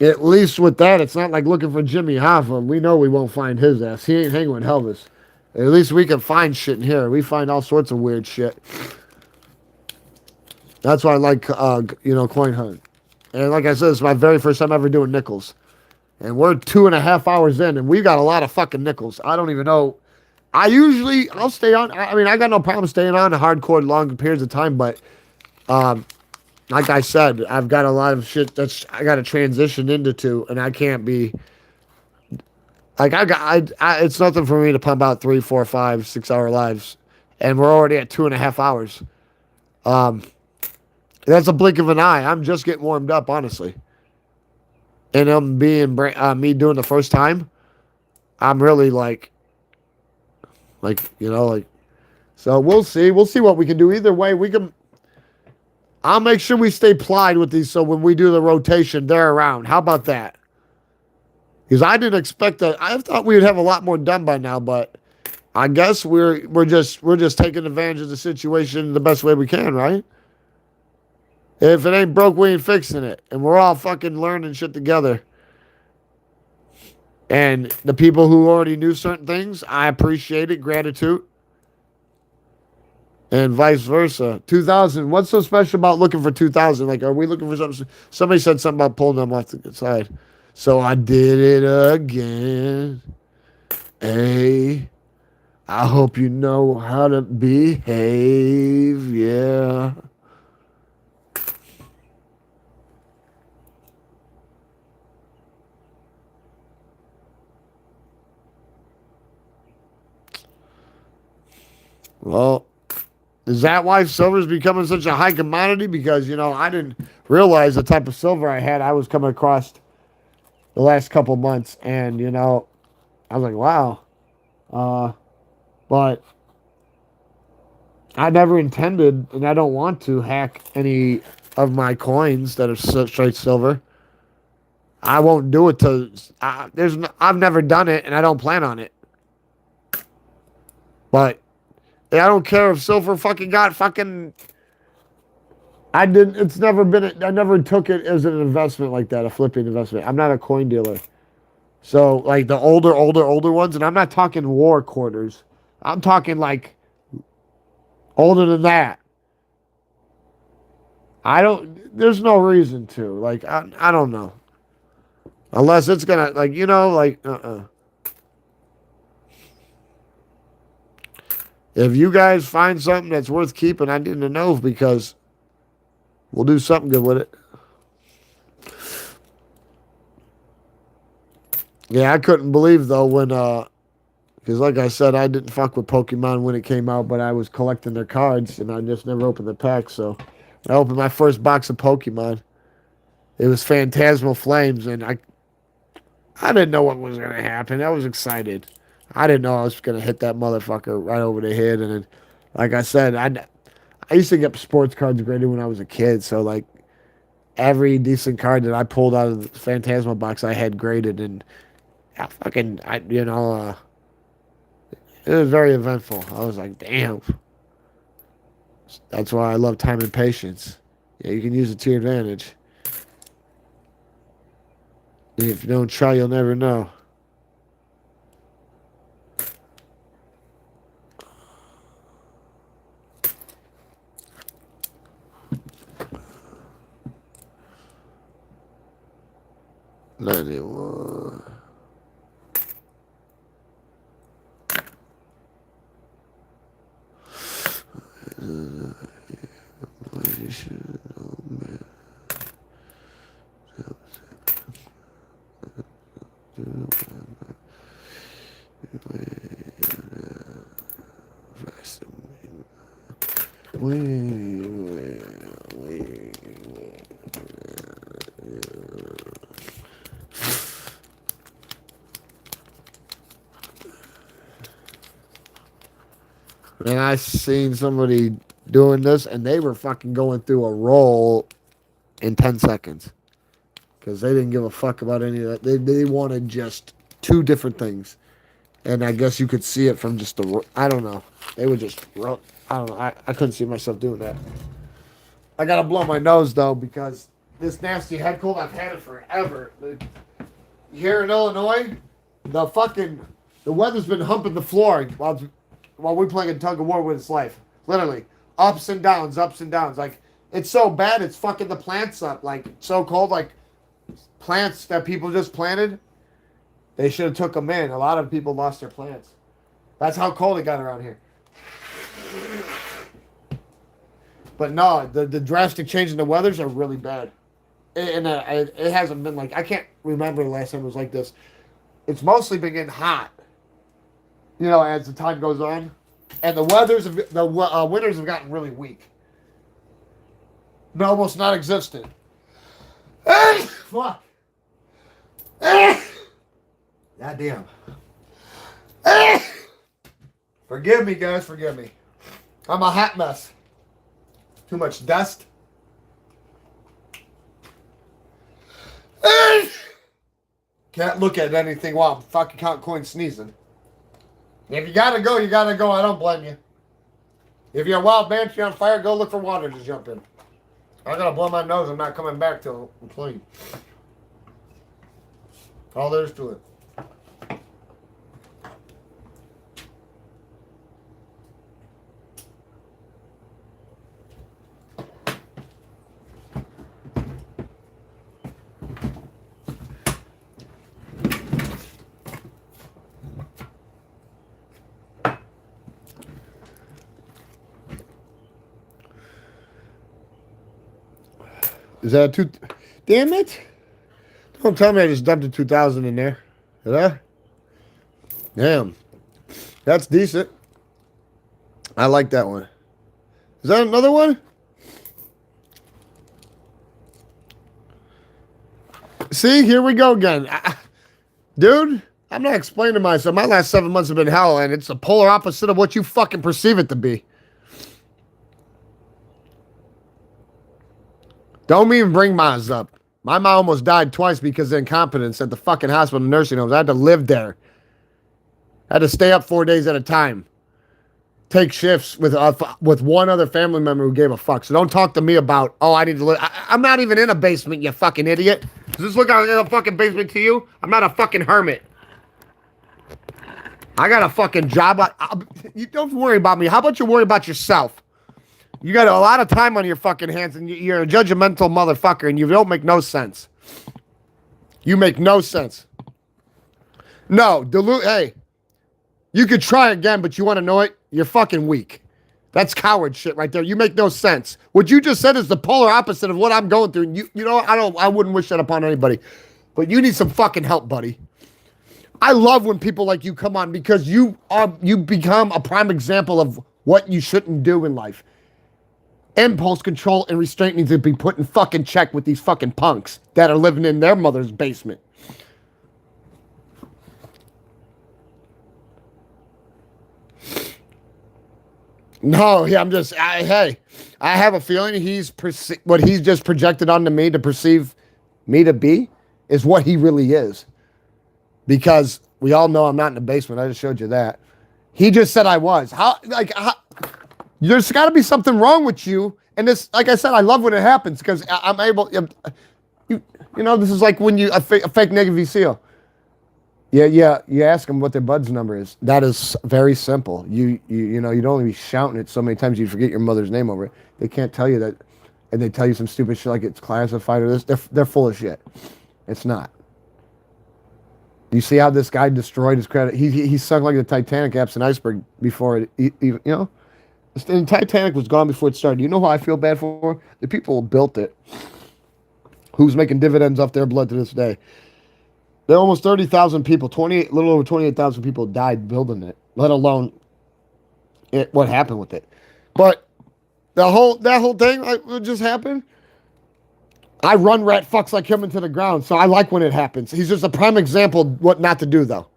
At least with that, it's not like looking for Jimmy Hoffa. We know we won't find his ass. He ain't hanging with Elvis. At least we can find shit in here. We find all sorts of weird shit. That's why I like, coin hunt. And like I said, it's my very first time ever doing nickels. And we're 2.5 hours in, and we got a lot of fucking nickels. I don't even know. I'll stay on. I got no problem staying on hardcore long periods of time, but like I said, I've got a lot of shit I got to transition into, and I can't be like it's nothing for me to pump out 3, 4, 5, 6 hour lives, and we're already at 2.5 hours. That's a blink of an eye. I'm just getting warmed up, honestly, and being me doing the first time. I'm really like. So we'll see. We'll see what we can do. Either way, we can. I'll make sure we stay plied with these so when we do the rotation, they're around. How about that? Because I didn't expect that. I thought we would have a lot more done by now, but I guess we're just taking advantage of the situation the best way we can, right? If it ain't broke, we ain't fixing it. And we're all fucking learning shit together. And the people who already knew certain things, I appreciate it. Gratitude. And vice versa. 2000. What's so special about looking for 2000? Like, are we looking for something? Somebody said something about pulling them off the side. So I did it again. Hey, I hope you know how to behave. Yeah. Well, is that why silver is becoming such a high commodity? Because, I didn't realize the type of silver I had. I was coming across the last couple months. And, I was like, wow. But I never intended, and I don't want to hack any of my coins that are straight silver. I won't do it I've never done it, and I don't plan on it. But I don't care if silver fucking got fucking I didn't. It's never been. I never took it as an investment like that, a flipping investment. I'm not a coin dealer. So like the older ones, and I'm not talking war quarters. I'm talking like older than that. I don't. There's no reason to. Like I don't know. Unless it's gonna like like If you guys find something that's worth keeping, I need to know because we'll do something good with it. Yeah, I couldn't believe though when because like I said, I didn't fuck with Pokemon when it came out, but I was collecting their cards and I just never opened the pack. So I opened my first box of Pokemon. It was Phantasmal Flames, and I didn't know what was gonna happen. I was excited. I didn't know I was gonna hit that motherfucker right over the head. And then, like I said, I used to get sports cards graded when I was a kid. So like every decent card that I pulled out of the Phantasmal box, I had graded, and it was very eventful. I was like, damn. That's why I love time and patience. Yeah, you can use it to your advantage. If you don't try, you'll never know. Not anymore. And I seen somebody doing this, and they were fucking going through a roll in 10 seconds because they didn't give a fuck about any of that. They wanted just two different things, and I guess you could see it from just the. I don't know. They were just. I don't know. I couldn't see myself doing that. I gotta blow my nose though because this nasty head cold, I've had it forever. Here in Illinois, the weather's been humping the floor while we're playing a tug of war with its life. Literally, ups and downs, ups and downs. Like it's so bad, it's fucking the plants up. Like it's so cold, like plants that people just planted, they should have took them in. A lot of people lost their plants. That's how cold it got around here. But no, the drastic change in the weathers are really bad. It hasn't been like, I can't remember the last time it was like this. It's mostly been getting hot, as the time goes on. And the winters have gotten really weak. Almost non-existent. Fuck. God damn. Forgive me, guys, forgive me. I'm a hot mess. Too much dust. Can't look at anything while I'm fucking counting coins sneezing. If you gotta go, you gotta go. I don't blame you. If you're a wild banshee on fire, go look for water to jump in. I gotta blow my nose. I'm not coming back till I'm clean. All there is to it. Is that a two? Damn it! Don't tell me I just dumped a 2000 in there. Did I? Damn. That's decent. I like that one. Is that another one? See, here we go again. Dude, I'm not explaining myself. My last 7 months have been hell, and it's the polar opposite of what you fucking perceive it to be. Don't even bring Maz up. My mom almost died twice because of incompetence at the fucking hospital and nursing homes. I had to live there. I had to stay up 4 days at a time. take shifts with one other family member who gave a fuck. So don't talk to me about, oh, I need to live. I'm not even in a basement, you fucking idiot. Does this look like a fucking basement to you? I'm not a fucking hermit. I got a fucking job. You don't worry about me. How about you worry about yourself? You got a lot of time on your fucking hands, and you're a judgmental motherfucker, and you don't make no sense. You make no sense. No, hey, you could try again, but you want to know it? You're fucking weak. That's coward shit right there. You make no sense. What you just said is the polar opposite of what I'm going through. And you know, I wouldn't wish that upon anybody, but you need some fucking help, buddy. I love when people like you come on because you become a prime example of what you shouldn't do in life. Impulse control and restraint needs to be put in fucking check with these fucking punks that are living in their mother's basement. No, yeah, hey, I have a feeling what he's just projected onto me to perceive me to be is what he really is. Because we all know I'm not in the basement. I just showed you that. He just said I was. There's got to be something wrong with you. And this, like I said, I love when it happens because I'm able. You know, this is like when a fake Navy SEAL. Yeah. You ask them what their bud's number is. That is very simple. You know, you'd only be shouting it so many times you'd forget your mother's name over it. They can't tell you that, and they tell you some stupid shit like it's classified or this. They're full of shit. It's not. You see how this guy destroyed his credit? He sunk like the Titanic absent iceberg before it. You know, the Titanic was gone before it started. You know who I feel bad for? The people who built it, who's making dividends off their blood to this day. There are almost 30,000 people, little over 28,000 people died building it. Let alone what happened with it. But that whole thing what just happened. I run rat fucks like him into the ground, so I like when it happens. He's just a prime example of what not to do, though.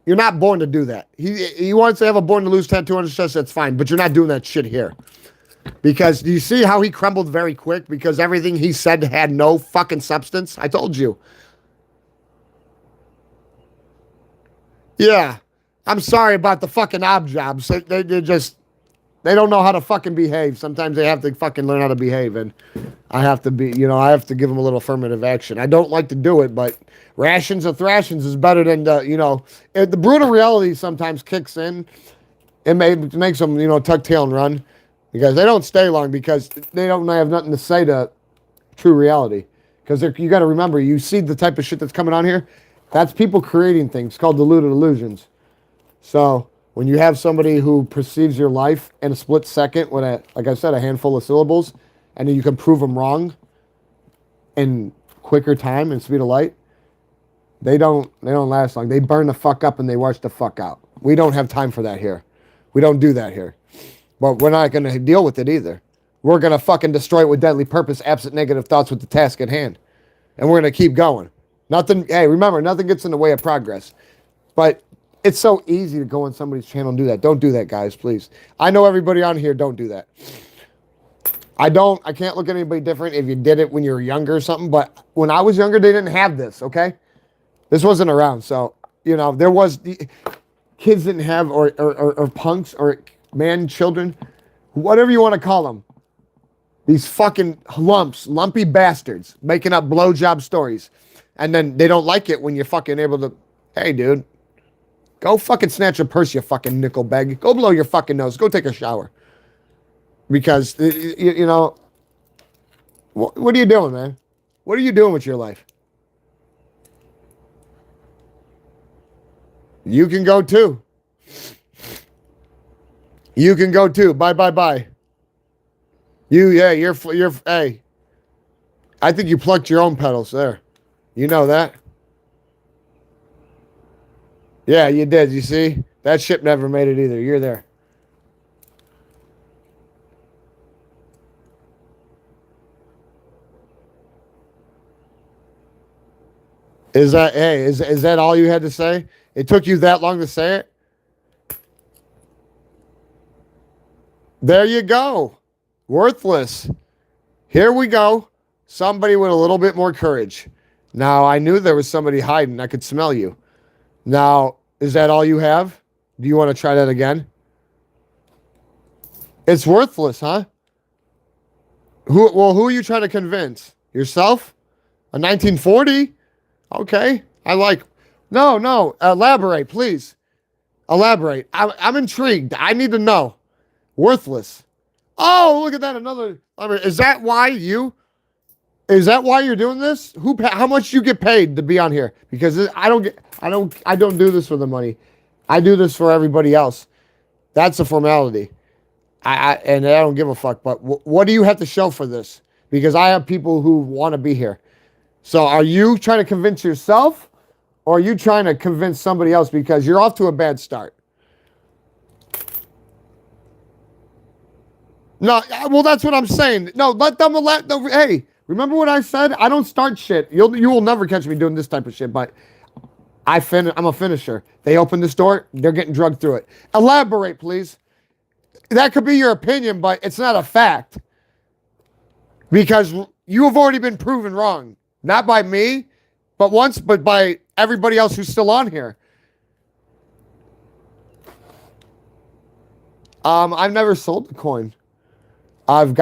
You're not born to do that. He wants to have a born to lose tattoo on his chest, that's fine, but you're not doing that shit here. Because do you see how he crumbled very quick? Because everything he said had no fucking substance? I told you. Yeah. I'm sorry about the fucking ob jobs. They don't know how to fucking behave. Sometimes they have to fucking learn how to behave, and I have to I have to give them a little affirmative action. I don't like to do it, but rations or thrashings is better than, the brutal reality sometimes kicks in. It makes them, tuck tail and run because they don't stay long because they don't have nothing to say to true reality. Because you got to remember, you see the type of shit that's coming on here, that's people creating things called deluded illusions. So when you have somebody who perceives your life in a split second with like I said, a handful of syllables, and then you can prove them wrong in quicker time and speed of light, they don't last long. They burn the fuck up and they wash the fuck out. We don't have time for that here. We don't do that here. But we're not going to deal with it either. We're going to fucking destroy it with deadly purpose, absent negative thoughts with the task at hand. And we're going to keep going. Remember, nothing gets in the way of progress. But it's so easy to go on somebody's channel and do that. Don't do that, guys, please. I know everybody on here don't do that. I can't look at anybody different if you did it when you were younger or something, but when I was younger, they didn't have this, okay? This wasn't around, so, there was, kids didn't have, or punks, or children, whatever you want to call them. These fucking lumpy bastards, making up blowjob stories. And then they don't like it when you're fucking able to, hey, dude, go fucking snatch a purse, you fucking nickel bag. Go blow your fucking nose. Go take a shower. Because, what are you doing, man? What are you doing with your life? You can go too. You can go too. Bye. You're, hey. I think you plucked your own pedals there. You know that? Yeah, you did. You see? That ship never made it either. You're there. Is that all you had to say? It took you that long to say it? There you go. Worthless. Here we go. Somebody with a little bit more courage. Now, I knew there was somebody hiding. I could smell you. Now, is that all you have? Do you want to try that again? It's worthless, huh? Who are you trying to convince? Yourself? A 1940? Okay. No. Elaborate, please. Elaborate. I'm intrigued. I need to know. Worthless. Oh, look at that. Is that why Is that why you're doing this? How much do you get paid to be on here? Because I don't do this for the money. I do this for everybody else. That's a formality. And I don't give a fuck. But what do you have to show for this? Because I have people who want to be here. So are you trying to convince yourself, or are you trying to convince somebody else? Because you're off to a bad start. No, well, that's what I'm saying. No, let them. Hey, remember what I said? I don't start shit. You will never catch me doing this type of shit. But I'm a finisher. They open this door. They're getting drugged through it. Elaborate, please. That could be your opinion, but it's not a fact. Because you have already been proven wrong. Not by me, but by everybody else who's still on here. I've never sold the coin. I've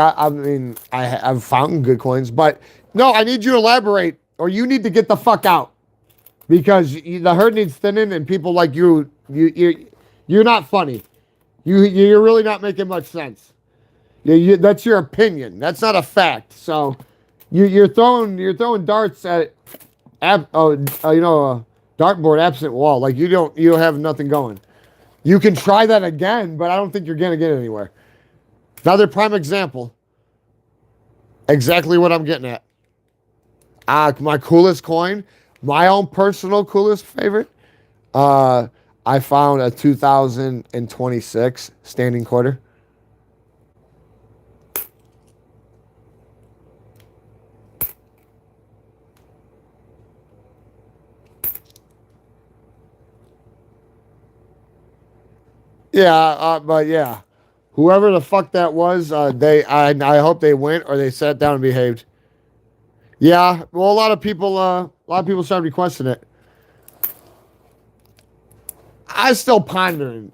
found good coins, but no, I need you to elaborate, or you need to get the fuck out. Because the herd needs thinning, and people like you're not funny. You're really not making much sense. That's your opinion. That's not a fact. So you're throwing darts at a dartboard absent wall. Like you don't have nothing going. You can try that again, but I don't think you're gonna get anywhere. Another prime example. Exactly what I'm getting at. My coolest coin, my own personal coolest favorite. I found a 2026 standing quarter. Yeah, but yeah, whoever the fuck that was, I hope they went or they sat down and behaved. Yeah, well, a lot of people started requesting it. I still pondering.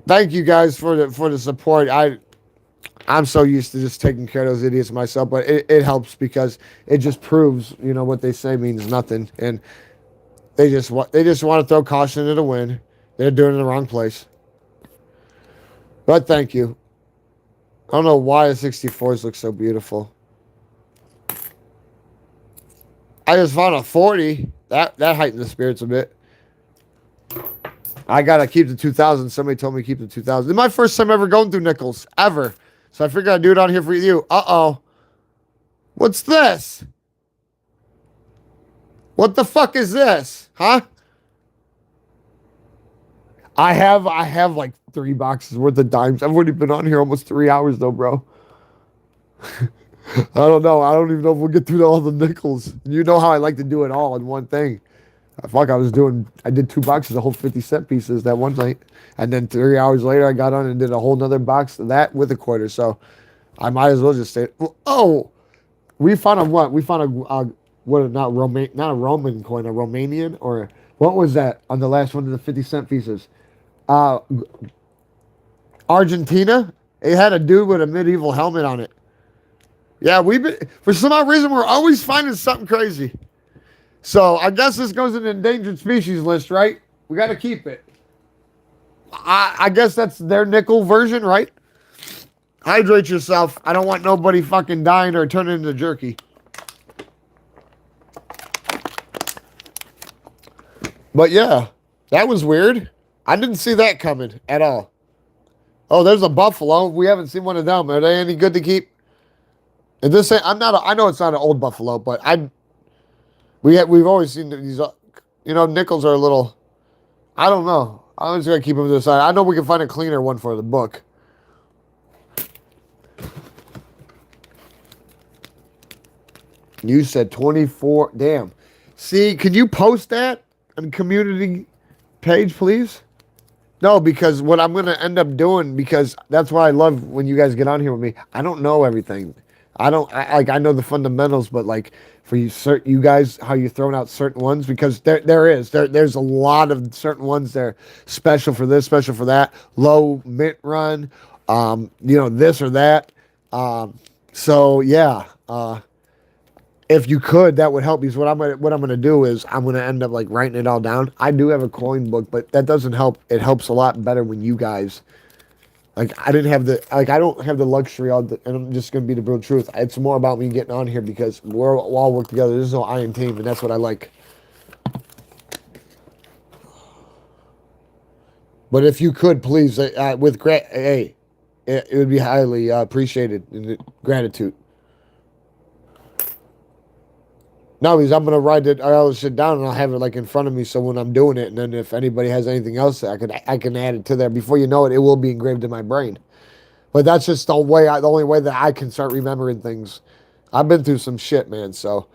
Thank you guys for the support. I'm so used to just taking care of those idiots myself, but it helps because it just proves what they say means nothing, and they just want to throw caution to the wind. They're doing it in the wrong place. But thank you. I don't know why the 64s look so beautiful. I just found a 40. That heightened the spirits a bit. I gotta keep the 2000. Somebody told me to keep the 2000. It's my first time ever going through nickels. Ever. So I figured I'd do it on here for you. Uh-oh. What's this? What the fuck is this? Huh? I have like 3 boxes worth of dimes. I've already been on here almost 3 hours though, bro. I don't know. I don't even know if we'll get through all the nickels. You know how I like to do it all in one thing. I did 2 boxes of whole 50-cent pieces that one night. And then 3 hours later, I got on and did a whole nother box of that with a quarter. So I might as well just say, oh, we found a what? We found not a Roman coin, a Romanian, or what was that on the last one of the 50-cent pieces? Argentina. It had a dude with a medieval helmet on it. Yeah, for some odd reason, we're always finding something crazy. So I guess this goes in the endangered species list, right? We got to keep it. I guess that's their nickel version, right? Hydrate yourself. I don't want nobody fucking dying or turning into jerky. But yeah, that was weird. I didn't see that coming at all. Oh, there's a buffalo. We haven't seen one of them. Are they any good to keep? And this I know it's not an old buffalo, but we've always seen these. Nickels are a little. I don't know. I'm just gonna keep them to the side. I know we can find a cleaner one for the book. You said 24. Damn. See, can you post that on the community page, please? No, because what I'm going to end up doing, because that's what I love when you guys get on here with me. I don't know everything. I know the fundamentals, but like for you guys, how you throwing out certain ones because there's a lot of certain ones that are special for this, special for that, low mint run, this or that. Um, so yeah, if you could, that would help. Because what I'm gonna do is I'm gonna end up like writing it all down. I do have a coin book, but that doesn't help. It helps a lot better when you guys like I don't have the luxury and I'm just gonna be the brutal truth. It's more about me getting on here because we'll all work together. This is no iron team, and that's what I like. But if you could please, hey, it would be highly appreciated and gratitude. No, because I'm gonna write it. I'll sit down and I'll have it like in front of me, so when I'm doing it, and then if anybody has anything else, I can add it to there. Before you know it, it will be engraved in my brain. But that's just the only way that I can start remembering things. I've been through some shit, man. So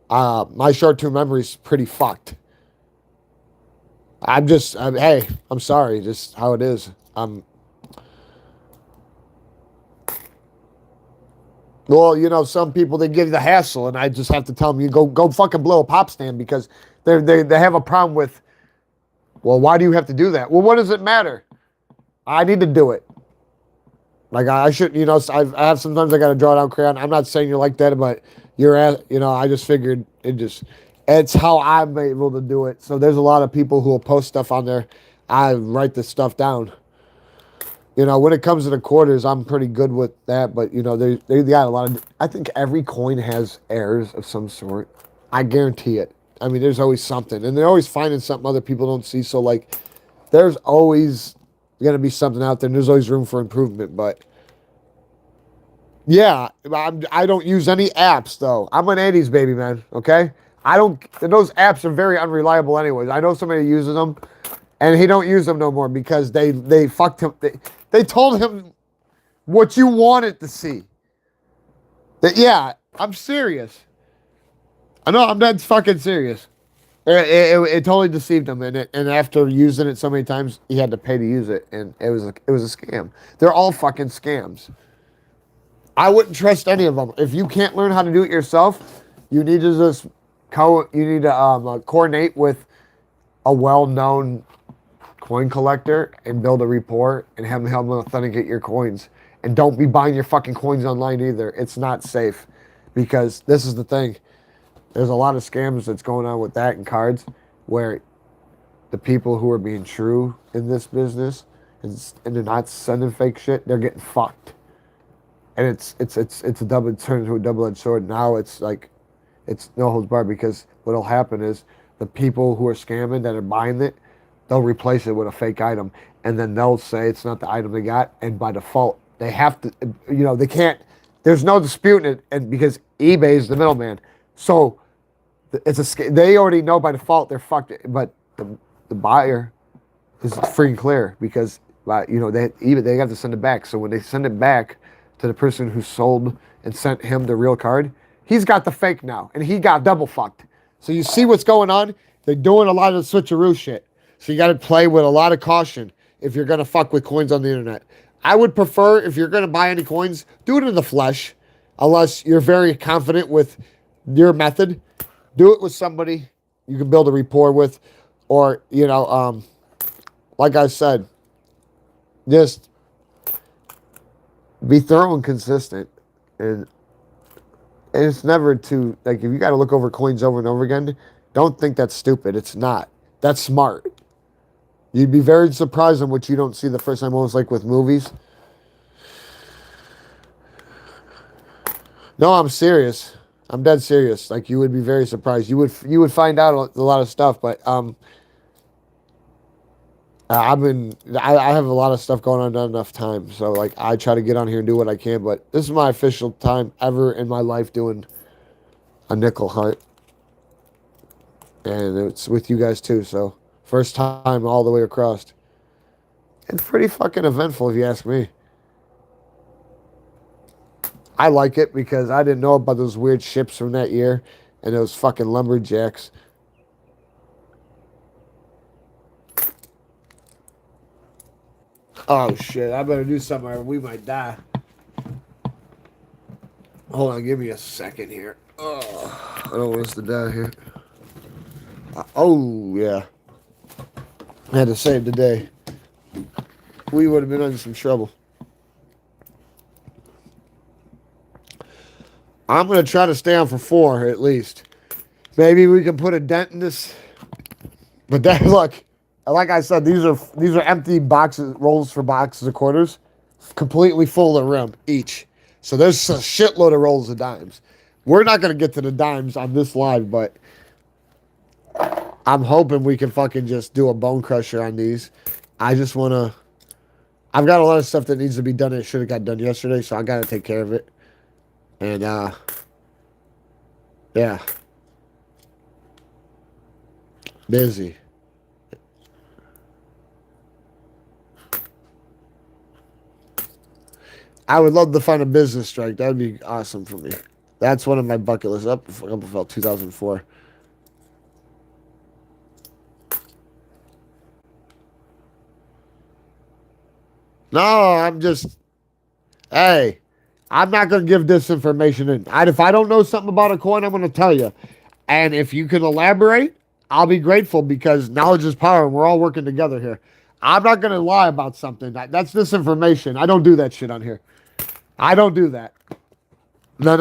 my short-term memory is pretty fucked. Hey, I'm sorry, just how it is. Well, some people they give you the hassle, and I just have to tell them, you go fucking blow a pop stand because they have a problem with. Well, why do you have to do that? Well, what does it matter? I need to do it. Like I should, I have sometimes I got to draw down crayon. I'm not saying you're like that, but I just figured it's how I'm able to do it. So there's a lot of people who will post stuff on there. I write this stuff down. When it comes to the quarters, I'm pretty good with that. But they got a lot of. I think every coin has errors of some sort. I guarantee it. I mean, there's always something, and they're always finding something other people don't see. So like, there's always gonna be something out there, and there's always room for improvement. But yeah, I don't use any apps though. I'm an '80s baby, man. Okay, I don't. Those apps are very unreliable, anyways. I know somebody uses them, and he don't use them no more because they fucked him. They told him what you wanted to see. Yeah, I'm serious. I know I'm dead fucking serious. It totally deceived him, and after using it so many times, he had to pay to use it, and it was a scam. They're all fucking scams. I wouldn't trust any of them. If you can't learn how to do it yourself, you need to just coordinate with a well-known coin collector and build a rapport and have them help authenticate your coins. And don't be buying your fucking coins online either. It's not safe because this is the thing. There's a lot of scams that's going on with that and cards where the people who are being true in this business and they're not sending fake shit, they're getting fucked. And it turns into a double-edged sword. Now it's like it's no holds barred because what'll happen is the people who are scamming that are buying it, they'll replace it with a fake item, and then they'll say it's not the item they got, and by default they have to, they can't. There's no disputing it, and because eBay is the middleman, so they already know by default they're fucked. But the buyer is free and clear because they have to send it back. So when they send it back to the person who sold and sent him the real card, he's got the fake now, and he got double fucked. So you see what's going on? They're doing a lot of the switcheroo shit. So you got to play with a lot of caution if you're going to fuck with coins on the internet. I would prefer, if you're going to buy any coins, do it in the flesh, unless you're very confident with your method. Do it with somebody you can build a rapport with, or, like I said, just be thorough and consistent. And it's never too, like, if you got to look over coins over and over again, don't think that's stupid. It's not. That's smart. You'd be very surprised on what you don't see the first time, almost like with movies. No, I'm serious. I'm dead serious. Like, you would be very surprised. You would find out a lot of stuff, but I have a lot of stuff going on, not enough time. So like I try to get on here and do what I can, but this is my official time ever in my life doing a nickel hunt. And it's with you guys too, so first time all the way across. It's pretty fucking eventful if you ask me. I like it because I didn't know about those weird ships from that year and those fucking lumberjacks. Oh shit, I better do something or we might die. Hold on, give me a second here. Oh, I don't want us to die here. Oh, yeah. I had to save the day. We would have been in some trouble. I'm going to try to stay on for 4 at least. Maybe we can put a dent in this. But that, look, like I said, these are empty boxes, rolls for boxes of quarters, completely full of rim each. So there's a shitload of rolls of dimes. We're not going to get to the dimes on this live, but I'm hoping we can fucking just do a bone crusher on these. I just want to... I've got a lot of stuff that needs to be done that should have got done yesterday, so I got to take care of it. And, yeah. Busy. I would love to find a business strike. That would be awesome for me. That's one of my bucket lists. Up until 2004. No, I'm just... Hey, I'm not going to give this information in. If I don't know something about a coin, I'm going to tell you. And if you can elaborate, I'll be grateful because knowledge is power and we're all working together here. I'm not going to lie about something. That's disinformation. I don't do that shit on here. I don't do that. No.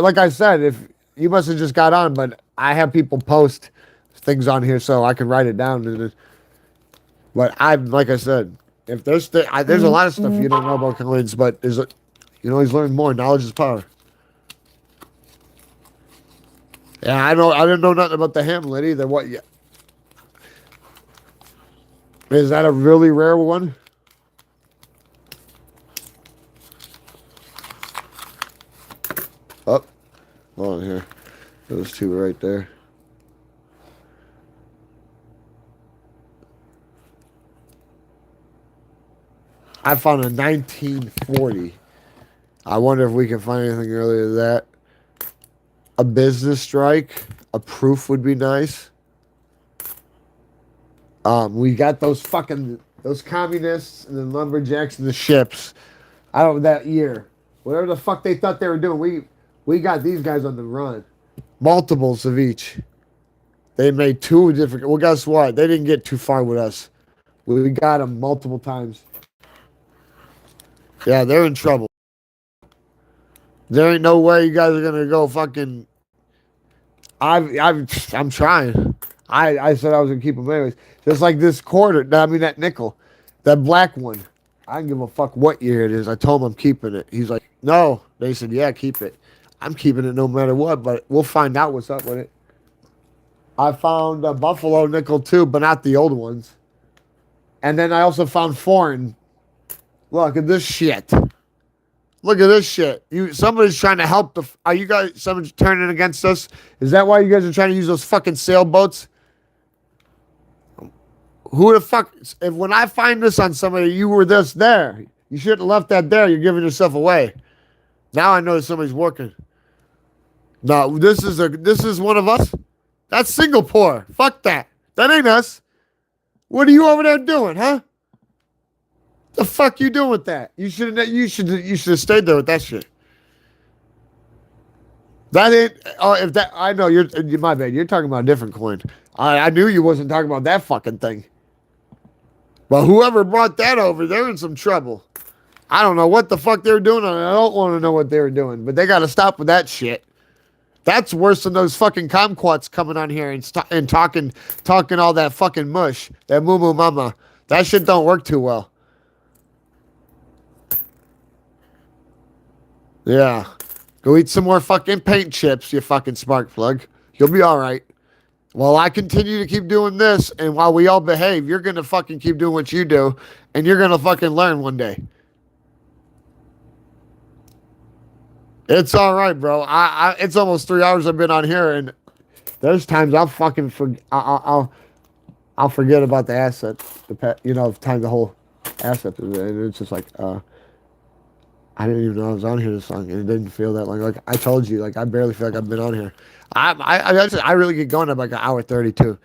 Like I said, if you must have just got on, but I have people post things on here so I can write it down. But like I said, if there's a lot of stuff you don't know about coins, but you can always learn more. Knowledge is power. Yeah, I didn't know nothing about the Hamlet either. What? Yeah. Is that a really rare one? Oh, hold on here. Those two right there. I found a 1940. I wonder if we can find anything earlier than that. A business strike. A proof would be nice. We got those communists and the lumberjacks and the ships out of that year. Whatever the fuck they thought they were doing, we got these guys on the run. Multiples of each. They made 2 different... Well, guess what? They didn't get too far with us. We got them multiple times. Yeah, they're in trouble. There ain't no way you guys are gonna go fucking... I'm trying. I said I was gonna keep them anyways. Just like this quarter, that nickel. That black one. I don't give a fuck what year it is. I told him I'm keeping it. He's like, no. They said, yeah, keep it. I'm keeping it no matter what, but we'll find out what's up with it. I found a Buffalo nickel too, but not the old ones. And then I also found foreign. Look at this shit. Look at this shit. Somebody's trying to help are you guys, someone's turning against us? Is that why you guys are trying to use those fucking sailboats? Who the fuck, when I find this on somebody, you were there. You shouldn't have left that there. You're giving yourself away. Now I know that somebody's working. No, this is one of us. That's Singapore. Fuck that. That ain't us. What are you over there doing, huh? The fuck you doing with that? You should have stayed there with that shit. That ain't. Oh, if that, I know you're my bad. You're talking about a different coin. I knew you wasn't talking about that fucking thing. But whoever brought that over, they're in some trouble. I don't know what the fuck they were doing, and I don't want to know what they were doing. But they got to stop with that shit. That's worse than those fucking kumquats coming on here and talking all that fucking mush. That moo moo mama. That shit don't work too well. Yeah. Go eat some more fucking paint chips, you fucking spark plug. You'll be all right. While I continue to keep doing this, and while we all behave, you're going to fucking keep doing what you do, and you're going to fucking learn one day. It's all right, bro. It's almost 3 hours I've been on here, and there's times I'll fucking I'll forget about the asset, time the whole asset, and it's just like, I didn't even know I was on here this long, and it didn't feel that long. Like I told you, like I barely feel like I've been on here. I really get going at like an hour 32,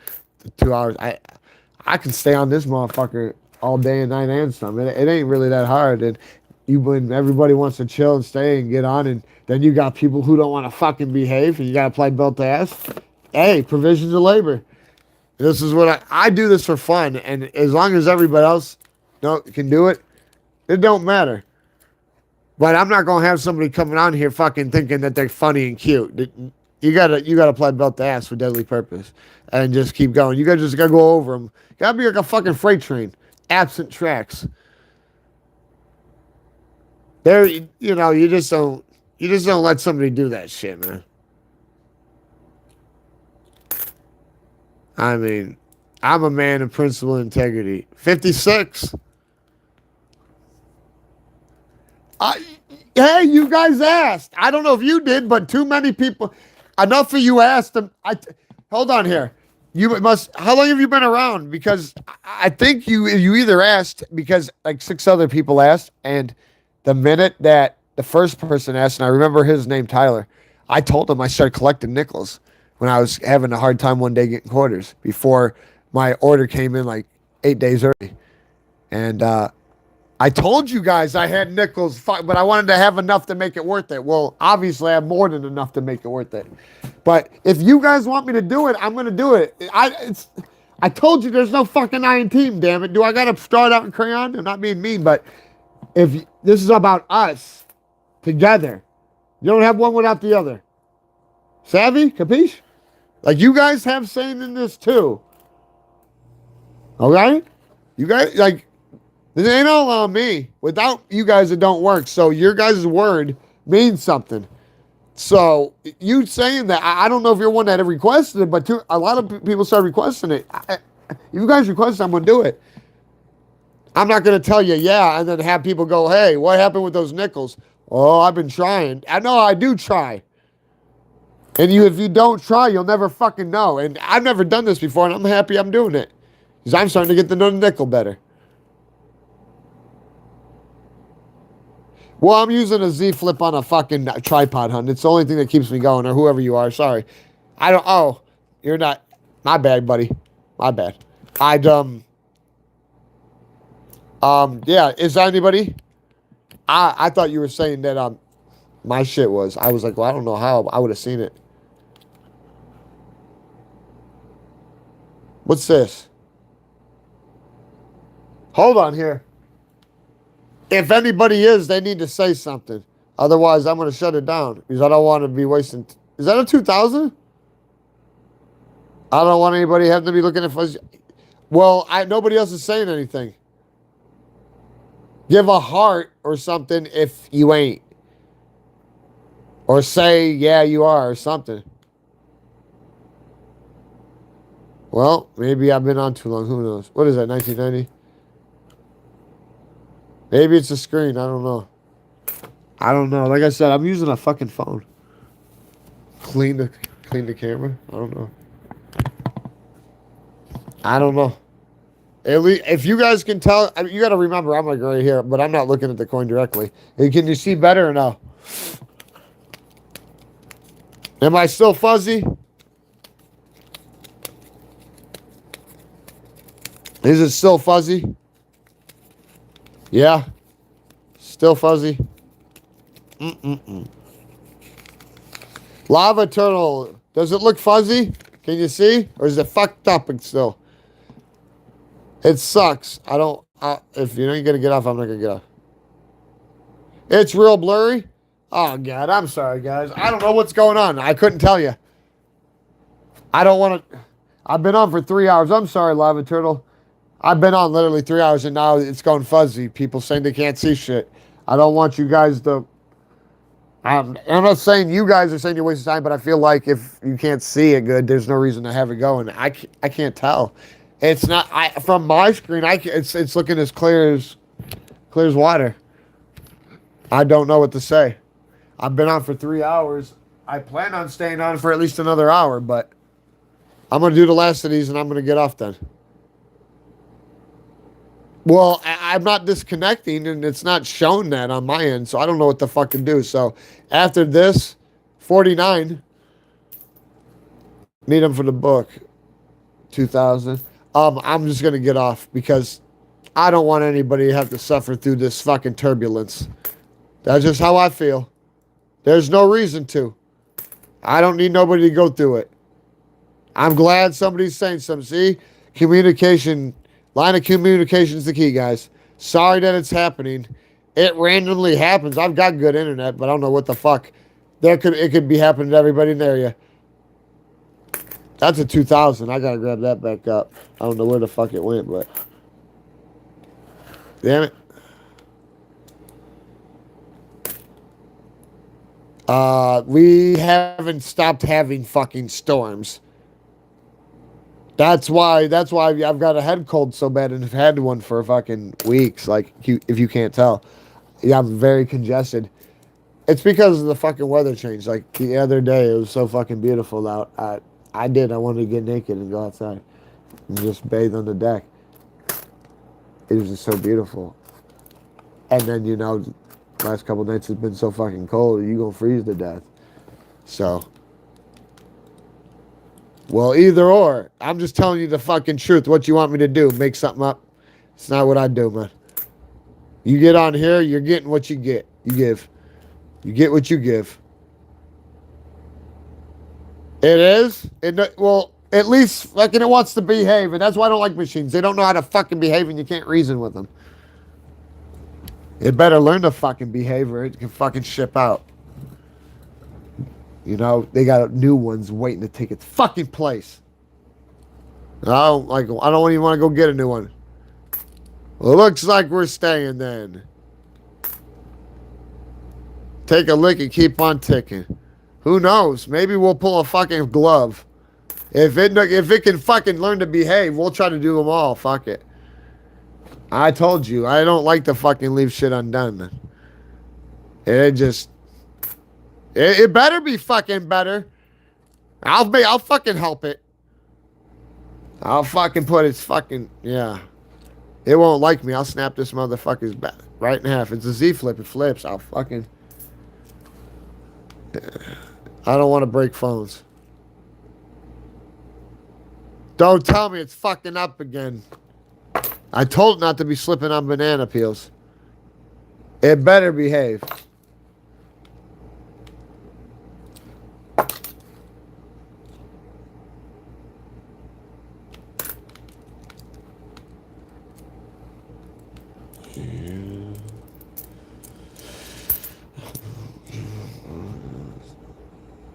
2 hours. I can stay on this motherfucker all day and night and some. It ain't really that hard. And when everybody wants to chill and stay and get on, and then you got people who don't want to fucking behave, and you got to play belt to ass. Hey, provisions of labor. This is what I do this for fun, and as long as everybody else can do it, it don't matter. But I'm not gonna have somebody coming on here fucking thinking that they're funny and cute. You gotta play belt to ass for deadly purpose, and just keep going. You gotta just gotta go over them. You gotta be like a fucking freight train, absent tracks. There, you just don't let somebody do that shit, man. I mean, I'm a man of principle and integrity. 56. Hey, you guys asked. I don't know if you did, but too many people. Enough of you asked them. Hold on here. You must. How long have you been around? Because I think you either asked because like 6 other people asked, and the minute that the first person asked, and I remember his name Tyler, I told him I started collecting nickels when I was having a hard time one day getting quarters before my order came in like 8 days early, and I told you guys I had nickels, but I wanted to have enough to make it worth it. Well, obviously I have more than enough to make it worth it. But if you guys want me to do it, I'm going to do it. I told you there's no fucking iron team, damn it. Do I got to start out in crayon? I'm not being mean, but if this is about us together, you don't have one without the other. Savvy? Capiche? Like you guys have saying in this too. Okay? You guys, like, this ain't all on me. Without you guys, it don't work. So your guys' word means something. So you saying that, I don't know if you're one that requested it, but a lot of people start requesting it. If you guys request it, I'm going to do it. I'm not going to tell you, yeah, and then have people go, hey, what happened with those nickels? Oh, I've been trying. I know I do try. And if you don't try, you'll never fucking know. And I've never done this before, and I'm happy I'm doing it. Because I'm starting to get to know the nickel better. Well, I'm using a Z Flip on a fucking tripod, hun. It's the only thing that keeps me going, or whoever you are. Sorry. Oh, you're not. My bad, buddy. My bad. Yeah, is there anybody? I thought you were saying that, my shit was. I was like, well, I don't know how. I would have seen it. What's this? Hold on here. If anybody is, they need to say something. Otherwise, I'm going to shut it down because I don't want to be wasting. Is that a 2000? I don't want anybody having to be looking at fuzzy. Well, nobody else is saying anything. Give a heart or something if you ain't. Or say, yeah, you are, or something. Well, maybe I've been on too long. Who knows? What is that, 1990? Maybe it's a screen. I don't know. Like I said, I'm using a fucking phone. Clean the camera. I don't know. At least, if you guys can tell, you got to remember, I'm like right here, but I'm not looking at the coin directly. Can you see better or no? Am I still fuzzy? Is it still fuzzy? Yeah. Still fuzzy. Lava turtle. Does it look fuzzy? Can you see? Or is it fucked up and still? It sucks. If you're not going to get off, I'm not going to get off. It's real blurry. Oh, God. I'm sorry, guys. I don't know what's going on. I couldn't tell you. I don't want to. I've been on for 3 hours. I'm sorry, Lava Turtle. I've been on literally 3 hours, and now it's going fuzzy. People saying they can't see shit. I don't want you guys to. I'm not saying you guys are saying you're wasting time, but I feel like if you can't see it good, there's no reason to have it going. I can't tell. It's not. From my screen, it's looking as clear as water. I don't know what to say. I've been on for 3 hours. I plan on staying on for at least another hour, but I'm going to do the last of these and I'm going to get off then. Well, I'm not disconnecting and it's not showing that on my end, so I don't know what the fuck to do. So after this, 49, need them for the book, 2000. I'm just going to get off because I don't want anybody to have to suffer through this fucking turbulence. That's just how I feel. There's no reason to. I don't need nobody to go through it. I'm glad somebody's saying something. See? Communication, line of communication is the key, guys. Sorry that it's happening. It randomly happens. I've got good internet, but I don't know what the fuck. It could be happening to everybody in the area. That's a 2000. I gotta grab that back up. I don't know where the fuck it went, but damn it. We haven't stopped having fucking storms. That's why I've got a head cold so bad and have had one for fucking weeks. Like, if you can't tell, yeah, I'm very congested. It's because of the fucking weather change. Like the other day, it was so fucking beautiful out. I wanted to get naked and go outside and just bathe on the deck. It was just so beautiful. And then, last couple nights it's been so fucking cold, you gonna freeze to death. So, well, either or. I'm just telling you the fucking truth. What you want me to do? Make something up? It's not what I do, man. You get on here, you're getting what you get. You give. You get what you give. It is? Well, at least fucking it wants to behave, and that's why I don't like machines. They don't know how to fucking behave, and you can't reason with them. It better learn to fucking behave, or it can fucking ship out. They got new ones waiting to take its fucking place. I don't even want to go get a new one. Well, it looks like we're staying then. Take a lick and keep on ticking. Who knows? Maybe we'll pull a fucking glove. If it can fucking learn to behave, we'll try to do them all. Fuck it. I told you, I don't like to fucking leave shit undone. It better be fucking better. I'll fucking help it. I'll fucking put its fucking, yeah. It won't like me. I'll snap this motherfucker's back right in half. It's a Z flip. It flips. I'll fucking. I don't want to break phones. Don't tell me it's fucking up again. I told it not to be slipping on banana peels. It better behave.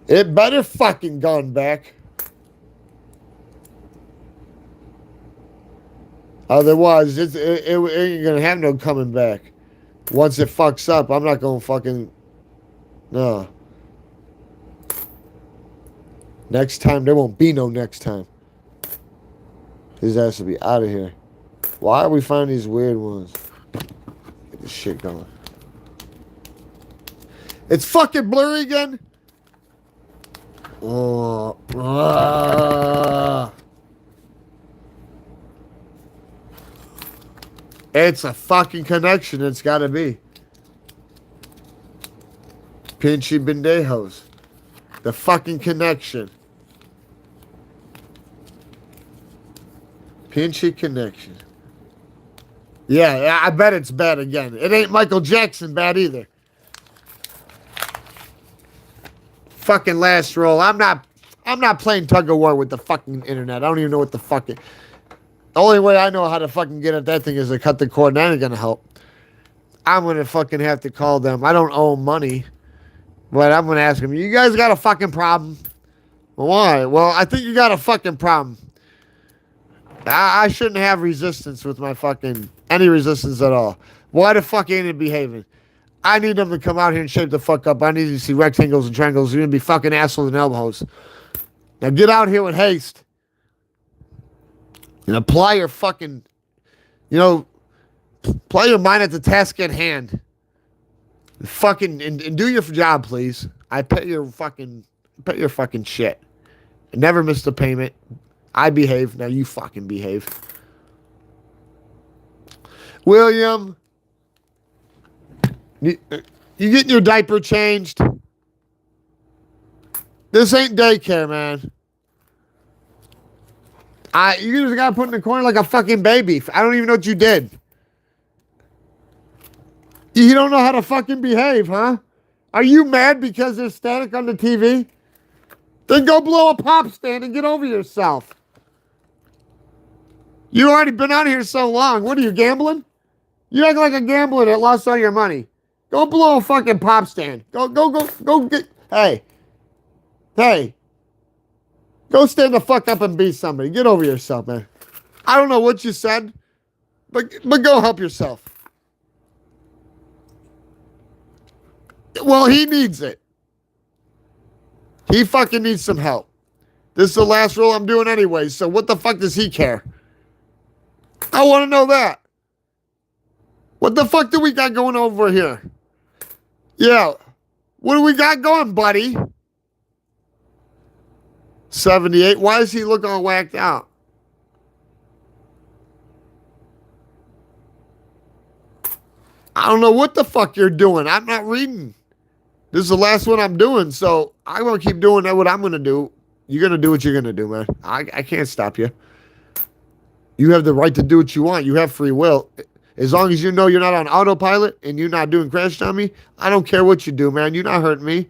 It better fucking gone back. Otherwise, it ain't gonna have no coming back. Once it fucks up, I'm not gonna fucking... No. Next time, there won't be no next time. His ass will be out of here. Why are we finding these weird ones? Get this shit going. It's fucking blurry again? Oh. It's a fucking connection. It's gotta be. Pinchy bendejos. The fucking connection. Pinchy connection. Yeah, I bet it's bad again. It ain't Michael Jackson bad either. Fucking last roll. I'm not playing tug of war with the fucking internet. I don't even know what the fucking... The only way I know how to fucking get at that thing is to cut the cord, and that ain't gonna help. I'm gonna fucking have to call them. I don't owe them money, but I'm gonna ask them, you guys got a fucking problem? Well, why? Well, I think you got a fucking problem. I shouldn't have resistance with my fucking... Any resistance at all. Why the fuck ain't it behaving? I need them to come out here and shape the fuck up. I need to see rectangles and triangles. You're gonna be fucking assholes and elbows. Now get out here with haste. And apply your fucking... apply your mind at the task at hand. Fucking... And do your job, please. I pay your fucking shit. I never missed a payment. I behave. Now you fucking behave. William... You getting your diaper changed? This ain't daycare, man. You just got put in the corner like a fucking baby. I don't even know what you did. You don't know how to fucking behave, huh? Are you mad because there's static on the TV? Then go blow a pop stand and get over yourself. You already been out here so long. What are you, gambling? You act like a gambler that lost all your money. Go blow a fucking pop stand. Go get. Hey. Go stand the fuck up and be somebody. Get over yourself, man. I don't know what you said, but go help yourself. Well, he needs it. He fucking needs some help. This is the last rule I'm doing anyway, so what the fuck does he care? I want to know that. What the fuck do we got going over here? Yeah. What do we got going, buddy? 78. Why does he look all whacked out? I don't know what the fuck you're doing. I'm not reading. This is the last one I'm doing, so I'm going to keep doing what I'm going to do. You're going to do what you're going to do, man. I can't stop you. You have the right to do what you want. You have free will. As long as you know you're not on autopilot and you're not doing crash dummy, I don't care what you do, man. You're not hurting me.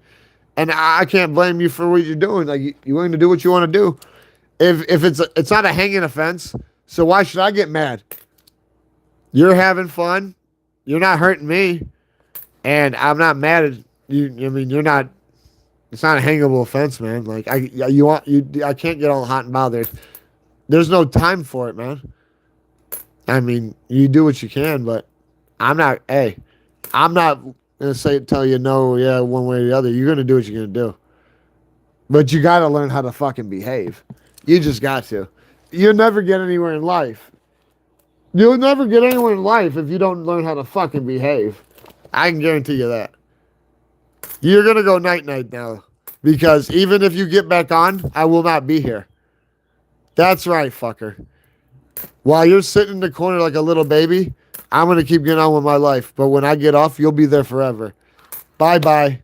And I can't blame you for what you're doing. Like, you're willing to do what you want to do. If it's not a hanging offense, so why should I get mad? You're having fun. You're not hurting me. And I'm not mad at you. I mean, you're not. It's not a hangable offense, man. Like, I can't get all hot and bothered. There's no time for it, man. I mean, you do what you can, but I'm not. Hey, I'm not gonna tell you no. Yeah, one way or the other. You're gonna do what you're gonna do. But you gotta learn how to fucking behave. You just got to. You'll never get anywhere in life. You'll never get anywhere in life if you don't learn how to fucking behave. I can guarantee you that. You're gonna go night-night now. Because even if you get back on, I will not be here. That's right, fucker. While you're sitting in the corner like a little baby, I'm gonna keep getting on with my life. But when I get off, you'll be there forever. Bye-bye.